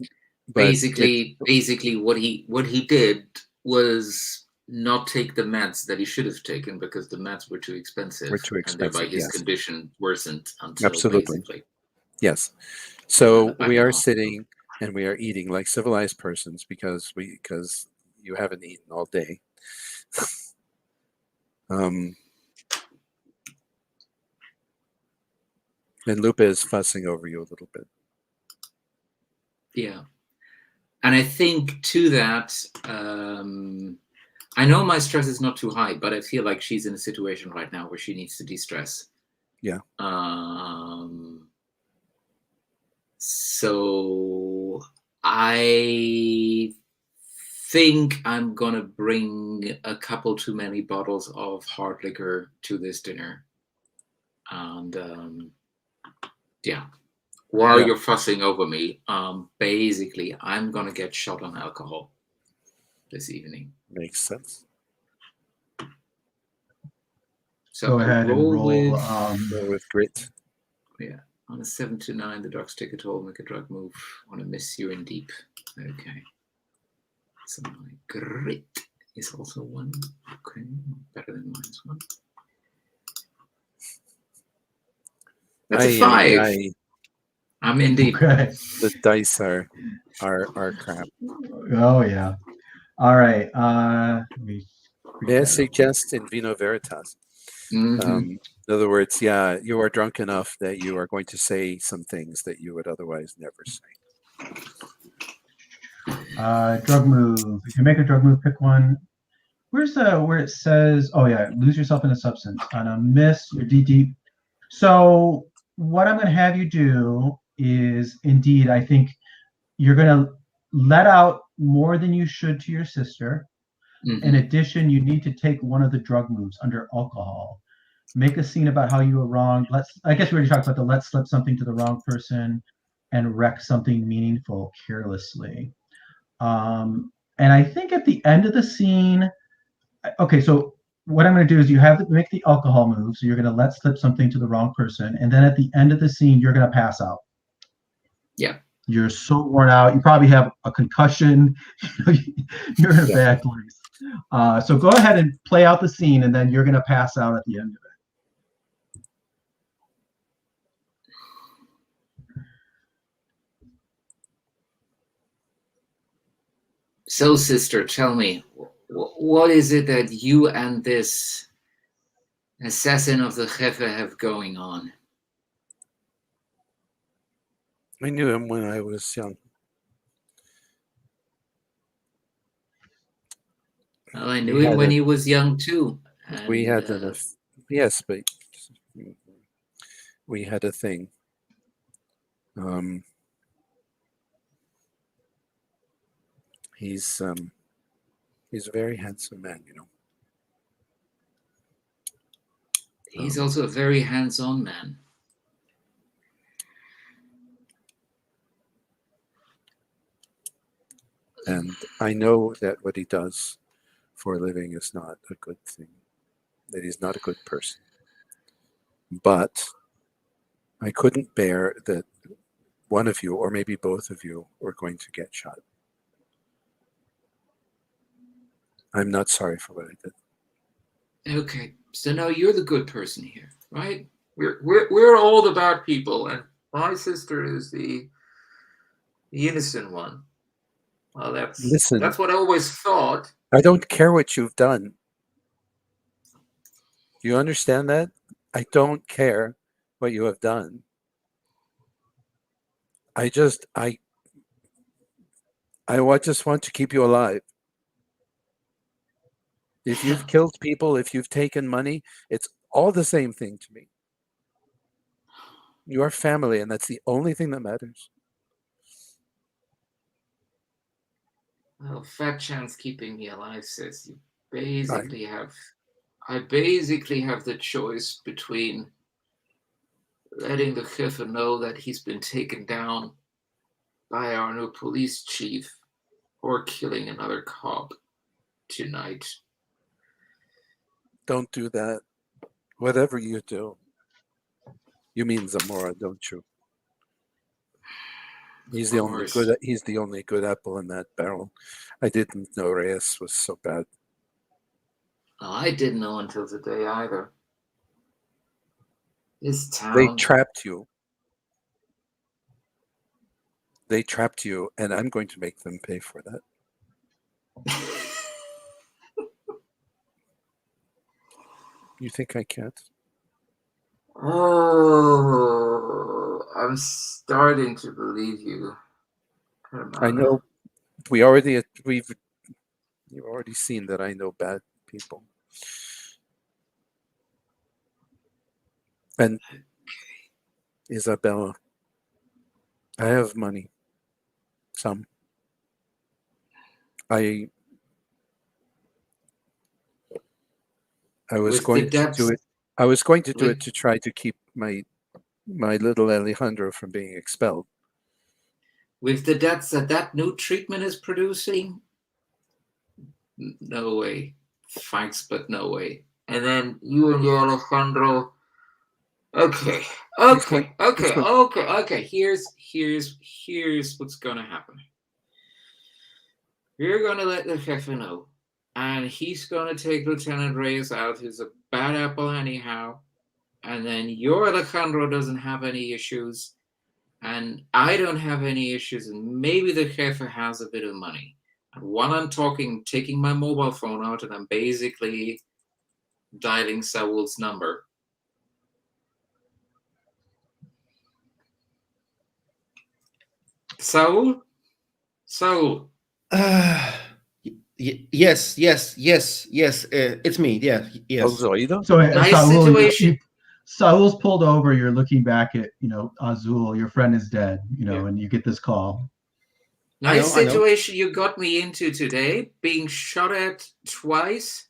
Basically, what he did was not take the meds that he should have taken because the meds were too expensive, we're too and thereby expensive. his Yes, condition worsened until absolutely. basically. Yes. So back we in are hospital. sitting and we are eating like civilized persons because you haven't eaten all day. And Lupe is fussing over you a little bit. Yeah. And I think to that, I know my stress is not too high, but I feel like she's in a situation right now where she needs to de-stress. Yeah. So I think I'm gonna bring a couple too many bottles of hard liquor to this dinner. And yeah. While you're fussing over me, basically, I'm gonna get shot on alcohol this evening. Makes sense. So Go ahead and roll. with grit. Yeah, on a 7 to 9, the dogs take a toll, make a drug move. On a miss, you're in deep. Okay. So my grit is also 1. Okay, better than -1. That's a 5. I'm in deep. Okay. The dice are crap. Oh yeah. All right. May I suggest in vino veritas? In other words, yeah, you are drunk enough that you are going to say some things that you would otherwise never say. Drug move. If you make a drug move, pick one. Where's where it says? Oh yeah, lose yourself in a substance. On a miss, you're deep. So what I'm going to have you do is, indeed, I think you're going to let out more than you should to your sister. In addition, you need to take one of the drug moves under alcohol. Make a scene about how you were wrong. I guess we already talked about the let slip something to the wrong person and wreck something meaningful carelessly. And I think at the end of the scene, okay, so what I'm going to do is you have to make the alcohol move. So you're going to let slip something to the wrong person. And then at the end of the scene, you're going to pass out. Yeah. You're so worn out. You probably have a concussion. You're in a bad place. So go ahead and play out the scene, and then you're going to pass out at the end of it. So, sister, tell me, what is it that you and this assassin of the Jefe have going on? I knew him when I was young. Well, I knew him when he was young too. We had yes, but we had a thing. He's a very handsome man, He's also a very hands-on man. And I know that what he does for a living is not a good thing, that he's not a good person. But I couldn't bear that one of you, or maybe both of you, were going to get shot. I'm not sorry for what I did. Okay, so now you're the good person here, right? We're all the bad people, and my sister is the innocent one. Well, Listen, that's what I always thought. I don't care what you've done. Do you understand that? I don't care what you have done. I just want to keep you alive. If you've killed people, if you've taken money, it's all the same thing to me. You are family, and that's the only thing that matters. Well, Fat Chance keeping me alive says you basically have. I basically have the choice between letting the Jefe know that he's been taken down by our new police chief or killing another cop tonight. Don't do that. Whatever you do, you mean Zamora, don't you? He's the only good apple in that barrel. I didn't know Reyes was so bad. Well, I didn't know until today either. This town. They trapped you. They trapped you, and I'm going to make them pay for that. You think I can't? Oh, I'm starting to believe you. I know. You've already seen that I know bad people. And Isabella, I have money. Some. I was going to do it. I was going to do it to try to keep my little Alejandro from being expelled. With the debts that new treatment is producing, no way. Thanks, but no way. And then you and your Alejandro. Okay. Here's what's gonna happen. You're gonna let the Jefe know, and he's gonna take Lieutenant Reyes out, who's a bad apple anyhow. And then your Alejandro doesn't have any issues, and I don't have any issues, and maybe the Jefe has a bit of money. And while I'm talking, taking my mobile phone out, and I'm basically dialing Saul's number. Saul? Yes. It's me. Yeah. Yes. Zoido? So Nice Saul, situation. Saul's pulled over. You're looking back at, Azul, your friend is dead, Yeah. and you get this call. Nice situation you got me into today. Being shot at twice.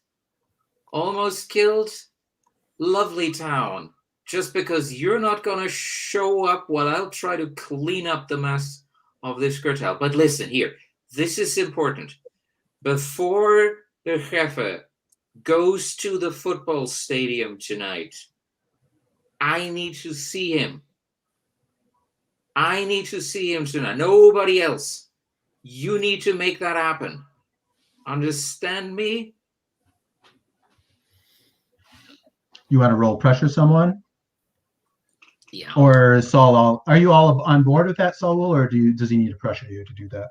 Almost killed. Lovely town. Just because you're not going to show up while I'll try to clean up the mess of this cartel. But listen here. This is important. Before the Jefe goes to the football stadium tonight, I need to see him. I need to see him tonight. Nobody else. You need to make that happen. Understand me? You want to roll pressure someone? Yeah. Or is Saul are you all on board with that, Saul, or does he need to pressure you to do that?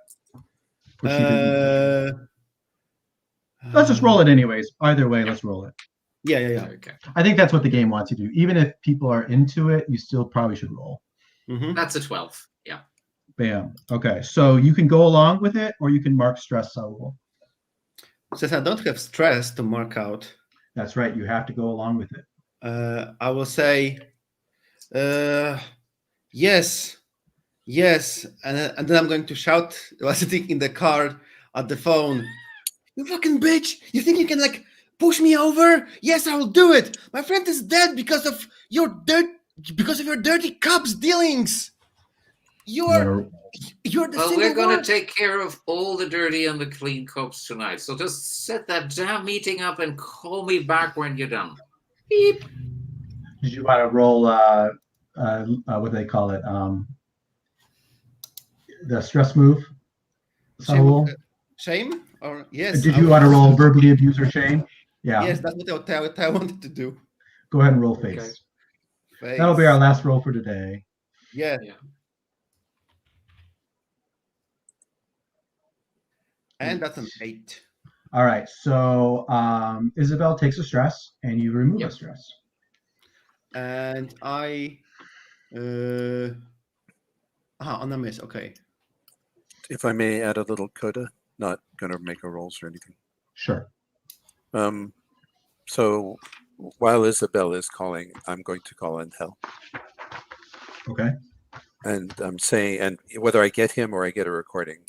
Let's just roll it anyways. Either way, let's roll it. Yeah. Okay. I think that's what the game wants you to do. Even if people are into it, you still probably should roll. Mm-hmm. That's a 12. Yeah. Bam. Okay. So you can go along with it, or you can mark stress, Saul. Since I don't have stress to mark out. That's right. You have to go along with it. I will say, yes, and then I'm going to shout while sitting in the car at the phone. You fucking bitch! You think you can push me over? Yes, I will do it. My friend is dead because of your dirty cops' dealings. You're the Well, single we're going one. to take care of all the dirty and the clean cops tonight. So just set that damn meeting up and call me back when you're done. Beep. Did you want to roll? What do they call it? The stress move. Saul? Shame? Or yes. Did I you would- want to roll verbally abuse or shame? Yeah. Yes, that's what I wanted to do. Go ahead and roll face. Okay. That'll be our Face. last roll for today. Yeah. Yeah. And that's an 8. All right. So Isabel takes a stress, and you remove Yep. a stress. And I on a miss. Okay. If I may add a little coda, not going to make a rolls or anything. Sure. So while Isabel is calling, I'm going to call in hell. Okay. And I'm saying, and whether I get him or I get a recording,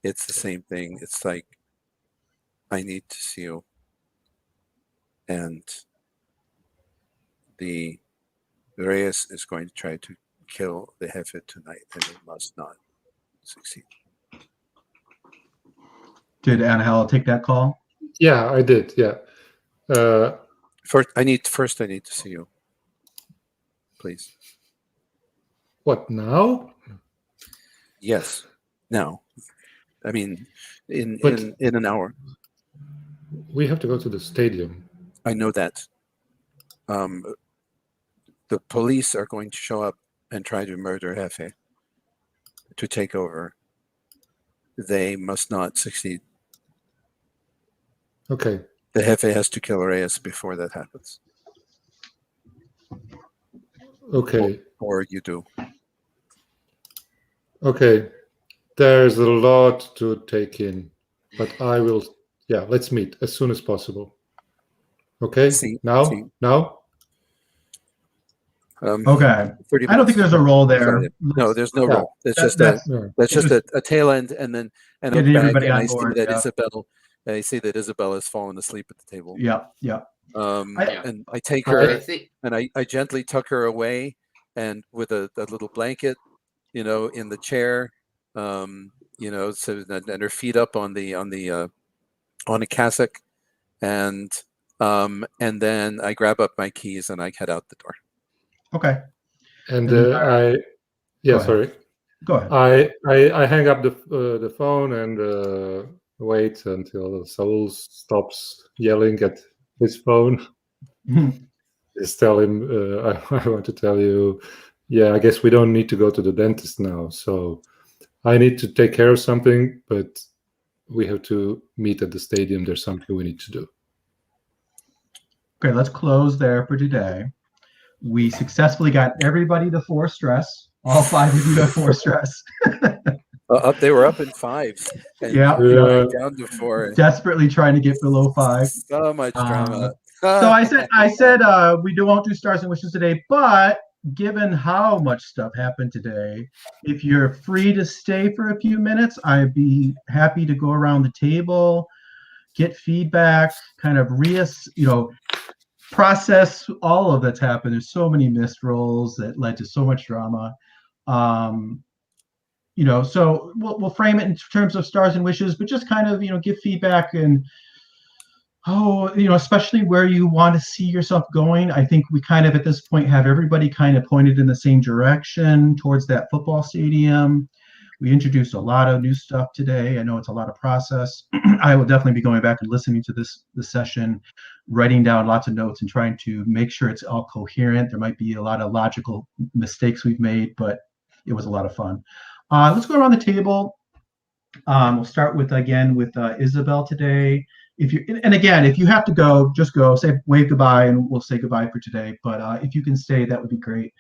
it's the same thing. It's like, I need to see you. And the Reyes is going to try to kill the Jefe tonight, and it must not succeed. Did Angel take that call? Yeah, I did. Yeah. First, I need to see you, please. What now? Yes, now. I mean, in But- in an hour. We have to go to the stadium. I know that. The police are going to show up and try to murder Jefe, to take over. They must not succeed. Okay. The Jefe has to kill Reyes before that happens. Okay. Or you do. Okay. There's a lot to take in, but I will. Yeah, let's meet as soon as possible. Okay. See. Now. Okay. 30 I don't think minutes. there's a roll there. No, there's no Yeah. roll. It's That- just that's- that's just just a tail end, and then I'm getting back, everybody and on I board, see that yeah. Isabel. I see that Isabel has fallen asleep at the table. Yep. Yep. Yeah. And I take I her think and I gently tuck her away, and with a little blanket, in the chair, so and her feet up on a cassock, and then I grab up my keys and I head out the door. Okay. And And, yeah, go ahead. sorry. Go ahead. I hang up the phone and wait until Saul stops yelling at his phone. Just tell him, I want to tell you, yeah, I guess we don't need to go to the dentist now. So I need to take care of something, but we have to meet at the stadium. There's something we need to do. Okay, let's close there for today. We successfully got everybody to 4 stress. All 5 of you got 4 stress. They were up in 5s. And Yeah. down to 4. Desperately trying to get below 5. So much drama. So I said we won't do stars and wishes today, but given how much stuff happened today, if you're free to stay for a few minutes, I'd be happy to go around the table, get feedback, kind of process all of that's happened. There's so many missed rolls that led to so much drama. So we'll frame it in terms of stars and wishes, but just kind of, give feedback and especially where you want to see yourself going. I think we kind of at this point have everybody kind of pointed in the same direction towards that football stadium. We introduced a lot of new stuff today. I know it's a lot of process. I will definitely be going back and listening to this session, writing down lots of notes and trying to make sure it's all coherent. There might be a lot of logical mistakes we've made, but it was a lot of fun. Let's go around the table. We'll start with Isabel today. If you have to go, just go, wave goodbye, and we'll say goodbye for today. But if you can stay, that would be great.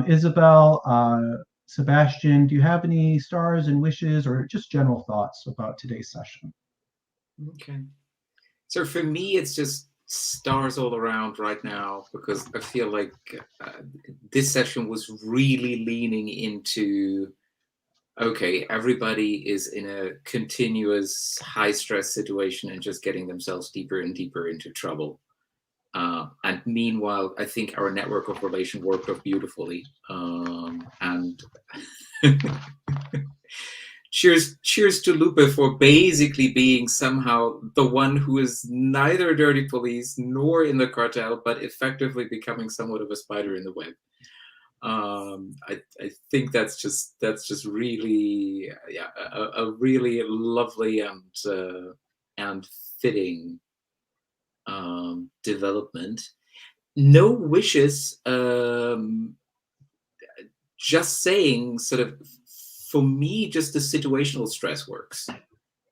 Isabel, Sebastian, do you have any stars and wishes or just general thoughts about today's session? Okay. So for me, it's just stars all around right now, because I feel like this session was really leaning into, okay, everybody is in a continuous high stress situation and just getting themselves deeper and deeper into trouble. And meanwhile, I think our network of relation worked out beautifully. And Cheers to Lupe for basically being somehow the one who is neither dirty police nor in the cartel, but effectively becoming somewhat of a spider in the web. I think that's just really, yeah, a really lovely and fitting development. No wishes. Just saying, sort of, for me, just the situational stress works.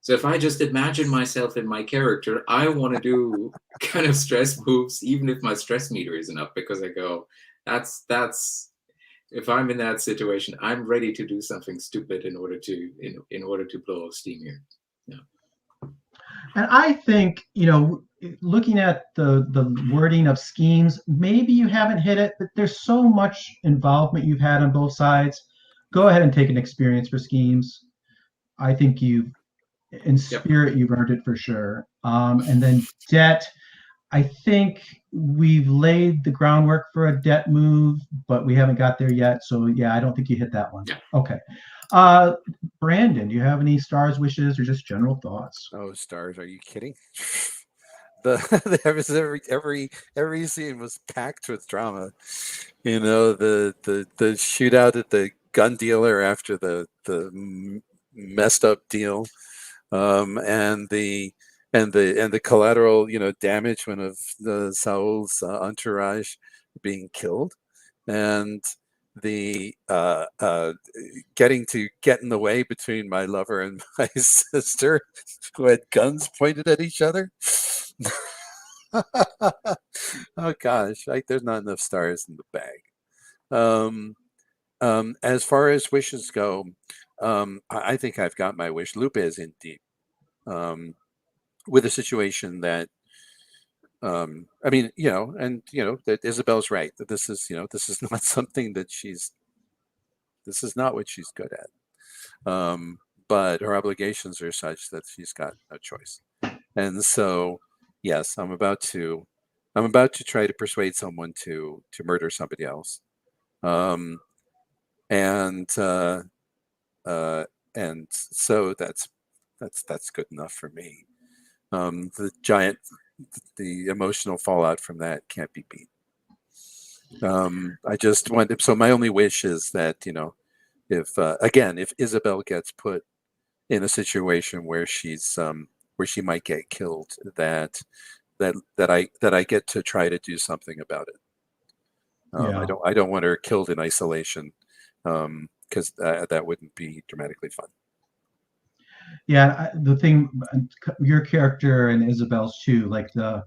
So if I just imagine myself in my character, I want to do kind of stress moves, even if my stress meter isn't up, because I go, that's if I'm in that situation, I'm ready to do something stupid in order to blow off steam here. Yeah. And I think, looking at the wording of schemes, maybe you haven't hit it, but there's so much involvement you've had on both sides. Go ahead and take an experience for schemes. I think in spirit, you've earned it for sure. And then debt, I think we've laid the groundwork for a debt move, but we haven't got there yet. So yeah, I don't think you hit that one. Yeah. Okay. Brandon, do you have any stars wishes or just general thoughts? Oh, stars! Are you kidding? Every scene was packed with drama. The shootout at the gun dealer after the messed up deal, and the collateral damage when of the Saul's entourage being killed, and the getting to get in the way between my lover and my sister who had guns pointed at each other. Oh gosh, there's not enough stars in the bag. As far as wishes go, I think I've got my wish. Lupe is in deep with a situation that I mean, that Isabel's right, that this is not something that this is not what she's good at. But her obligations are such that she's got no choice. And so, yes, I'm about to try to persuade someone to murder somebody else. And so that's good enough for me. The emotional fallout from that can't be beat. I just want, so my only wish is that, if Isabel gets put in a situation where where she might get killed, that I get to try to do something about it. Yeah. I don't want her killed in isolation, because that wouldn't be dramatically fun. Yeah, the thing, your character and Isabel's too, like for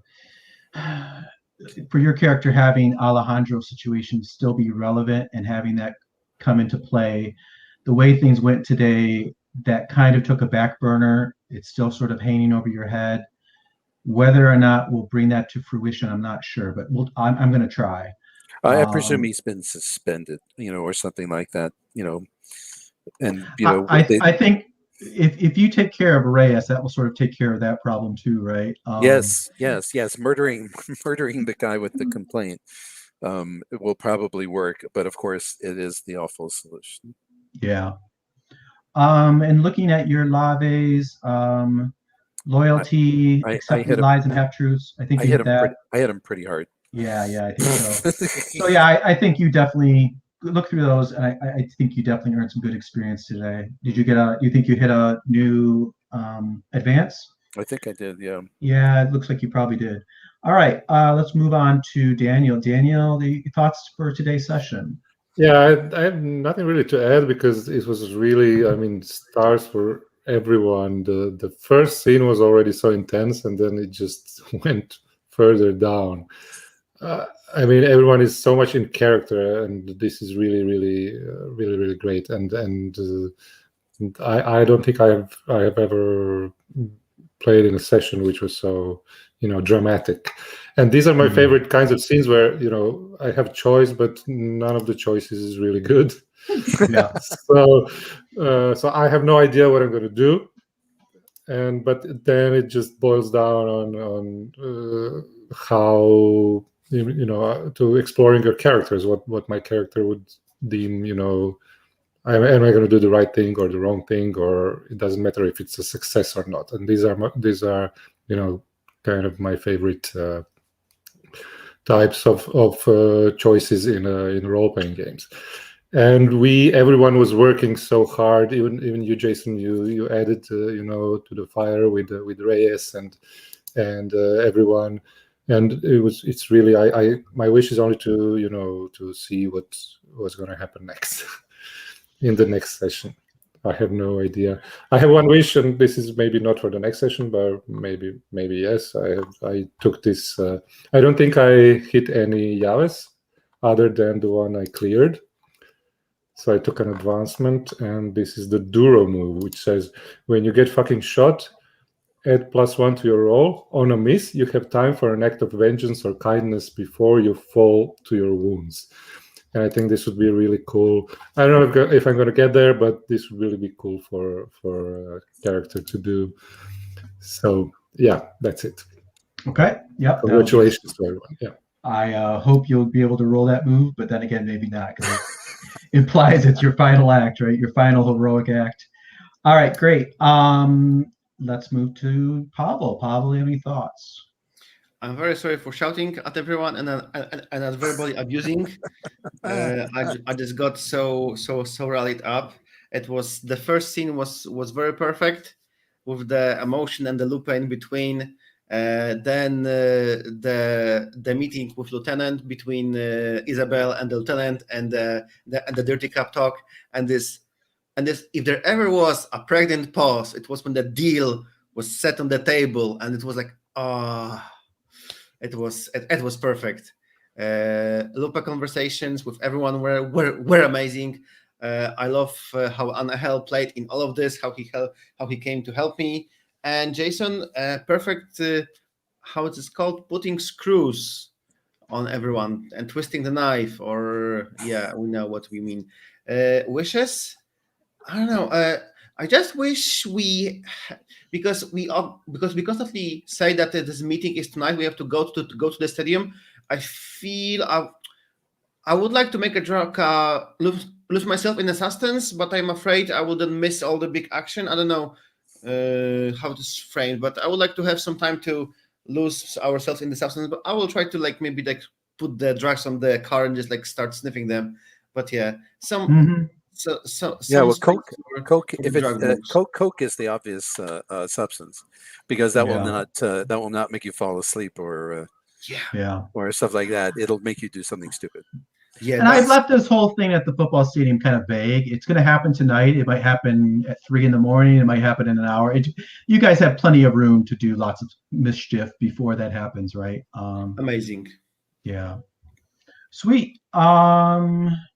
your character having Alejandro's situation still be relevant and having that come into play, the way things went today, that kind of took a back burner. It's still sort of hanging over your head. Whether or not we'll bring that to fruition, I'm not sure, but I'm going to try. I presume he's been suspended, or something like that, and I think if you take care of Reyes, that will sort of take care of that problem too, right? Yes. Murdering the guy with the complaint it will probably work, but of course it is the awful solution. Yeah. And looking at your laves, loyalty, accepting lies and half truths, I think you hit that. I hit him pretty hard. Yeah, I think so. So yeah, I think you definitely look through those, and I think you definitely earned some good experience today. Did you you think you hit a new advance? I think I did, yeah. Yeah, it looks like you probably did. All right, let's move on to Daniel. Daniel, the thoughts for today's session? Yeah, I have nothing really to add because it was really, stars for everyone. The first scene was already so intense, and then it just went further down. Everyone is so much in character, and this is really, really, really, really great. And I don't think I have ever played in a session which was so dramatic. And these are my favorite kinds of scenes where I have choice, but none of the choices is really good. Yeah. So I have no idea what I'm going to do, but then it just boils down on how to exploring your characters, what my character would deem am I going to do the right thing or the wrong thing, or it doesn't matter if it's a success or not. And these are kind of my favorite types of choices in role-playing games. And everyone was working so hard. Even you, Jason, you added to the fire with Reyes and everyone. And it's really my wish is only to see what's going to happen next in the next session. I have no idea. I have one wish, and this is maybe not for the next session, but maybe yes. I took this. I don't think I hit any Yaves other than the one I cleared. So I took an advancement, and this is the Duro move, which says when you get fucking shot, add +1 to your roll. On a miss, you have time for an act of vengeance or kindness before you fall to your wounds. And I think this would be really cool. I don't know if I'm going to get there, but this would really be cool for a character to do. So yeah, that's it. Okay. Yep. Congratulations to everyone. Yeah. I hope you'll be able to roll that move, but then again, maybe not, because it implies it's your final act, right? Your final heroic act. All right, great. Let's move to Pavel. Pavel, any thoughts? I'm very sorry for shouting at everyone and verbally abusing. I just got so rallied up. It was the first scene was very perfect with the emotion and the loop in between. Then the meeting with Lieutenant between Isabel and the Lieutenant and the dirty cap talk and this if there ever was a pregnant pause, it was when the deal was set on the table and it was like it was perfect. Lupa conversations with everyone were amazing. I love how Anahel played in all of this, how he came to help me. And Jason, perfect, how it is called, putting screws on everyone and twisting the knife, or yeah, we know what we mean. Wishes? I don't know. I just wish because we constantly say that this meeting is tonight. We have to go to the stadium. I feel I would like to make a drug lose myself in the suspense, but I'm afraid I wouldn't miss all the big action. I don't know how this is framed, but I would like to have some time to lose ourselves in the substance. But I will try to maybe put the drugs on the car and just start sniffing them. But yeah, well, coke. If it's coke is the obvious substance, because that will not make you fall asleep or stuff like that. It'll make you do something stupid. Yeah, and I've left this whole thing at the football stadium kind of vague. It's going to happen tonight. It might happen at 3 a.m. It might happen in an hour. You guys have plenty of room to do lots of mischief before that happens, right? Amazing. Yeah. Sweet.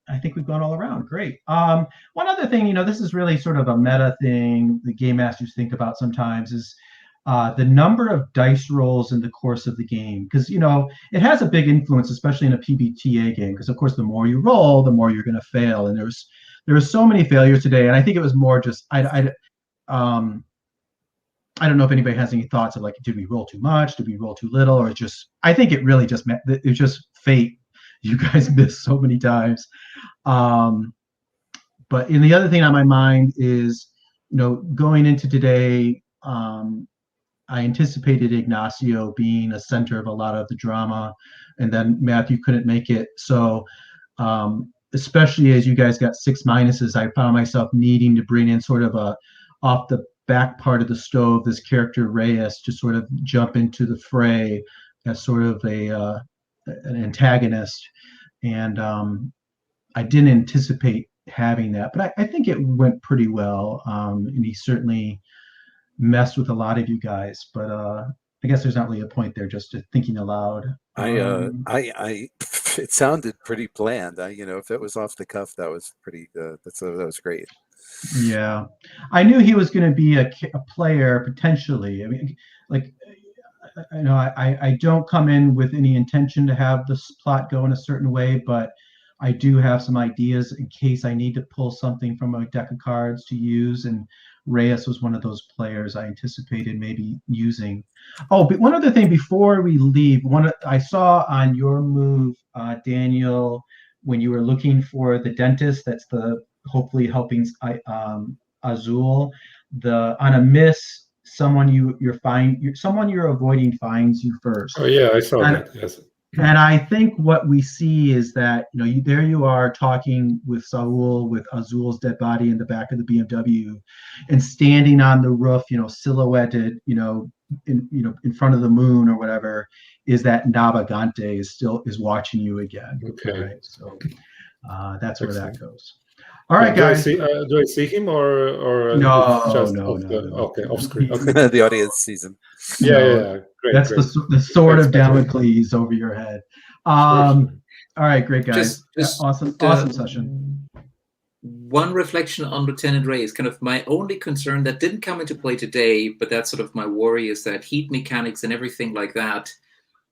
I think we've gone all around. Great. One other thing, this is really sort of a meta thing the game masters think about sometimes is the number of dice rolls in the course of the game, because it has a big influence, especially in a PBTA game, because of course the more you roll, the more you're going to fail, and there were so many failures today, and I think it was more just I don't know if anybody has any thoughts of did we roll too much, did we roll too little, or I think it really just meant it was just fate. You guys missed so many times. But the other thing on my mind is, going into today, I anticipated Ignacio being a center of a lot of the drama, and then Matthew couldn't make it. So especially as you guys got 6 minuses, I found myself needing to bring in sort of off the back part of the stove, this character Reyes to sort of jump into the fray as sort of an antagonist. And I didn't anticipate having that, but I think it went pretty well. And he certainly messed with a lot of you guys, but I guess there's not really a point there, just thinking aloud. It sounded pretty bland. If it was off the cuff, that was pretty good. That was great. Yeah, I knew he was going to be a player potentially. I mean, I don't come in with any intention to have this plot go in a certain way, but I do have some ideas in case I need to pull something from a deck of cards to use, and Reyes was one of those players I anticipated maybe using. Oh, but one other thing before we leave, I saw on your move, Daniel, when you were looking for the dentist, that's the hopefully helping Azul. On a miss, someone someone you're avoiding finds you first. Oh yeah, I saw And that. Yes. and I think what we see is that, there you are talking with Saul, with Azul's dead body in the back of the BMW, and standing on the roof, silhouetted, in front of the moon or whatever, is that Navigante is watching you again. Okay. All right. So that's where that Excellent. goes. All right, Yeah, guys. do I see him or No, it's just no, off no, the no. okay off screen? Okay. The audience sees him. Yeah, No, yeah. Great, that's great. the sword Thanks, of Patrick. Damocles over your head. Sure, sure. All right, great guys. Just Awesome session. One reflection on Lieutenant Ray is kind of my only concern that didn't come into play today, but that's sort of my worry, is that heat mechanics and everything like that,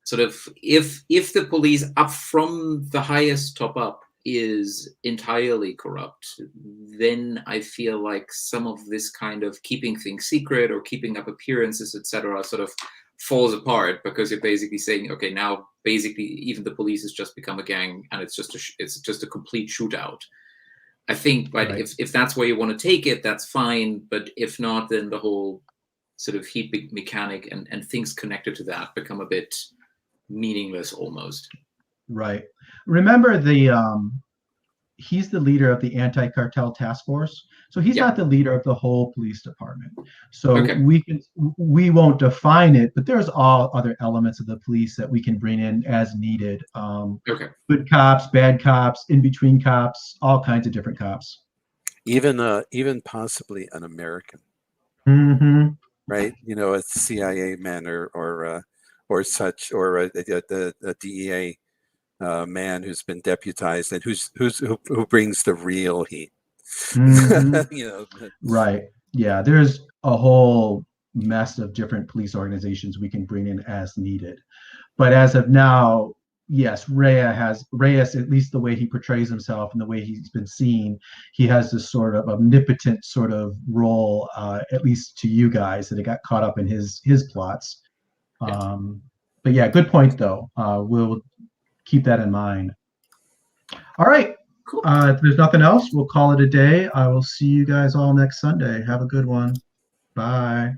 sort of, if the police up from the highest top up is entirely corrupt, then I feel like some of this kind of keeping things secret or keeping up appearances, etc., sort of falls apart, because you're basically saying, okay, now basically even the police has just become a gang and it's just a complete shootout. I think, right, if that's where you want to take it, that's fine. But if not, then the whole sort of heat mechanic and things connected to that become a bit meaningless almost. Right. Remember he's the leader of the anti-cartel task force. So he's not the leader of the whole police department. So we won't define it, but there's all other elements of the police that we can bring in as needed. Good cops, bad cops, in between cops, all kinds of different cops. Even possibly an American. Mm-hmm. Right? A CIA man or such, or a DEA man who's been deputized and who brings the real heat. Mm-hmm. Right. Yeah. There's a whole mess of different police organizations we can bring in as needed. But as of now, yes, Reyes, at least the way he portrays himself and the way he's been seen, he has this sort of omnipotent sort of role, at least to you guys, that it got caught up in his plots. But yeah, good point though. We'll keep that in mind. All right. Cool. If there's nothing else, we'll call it a day. I will see you guys all next Sunday. Have a good one. Bye.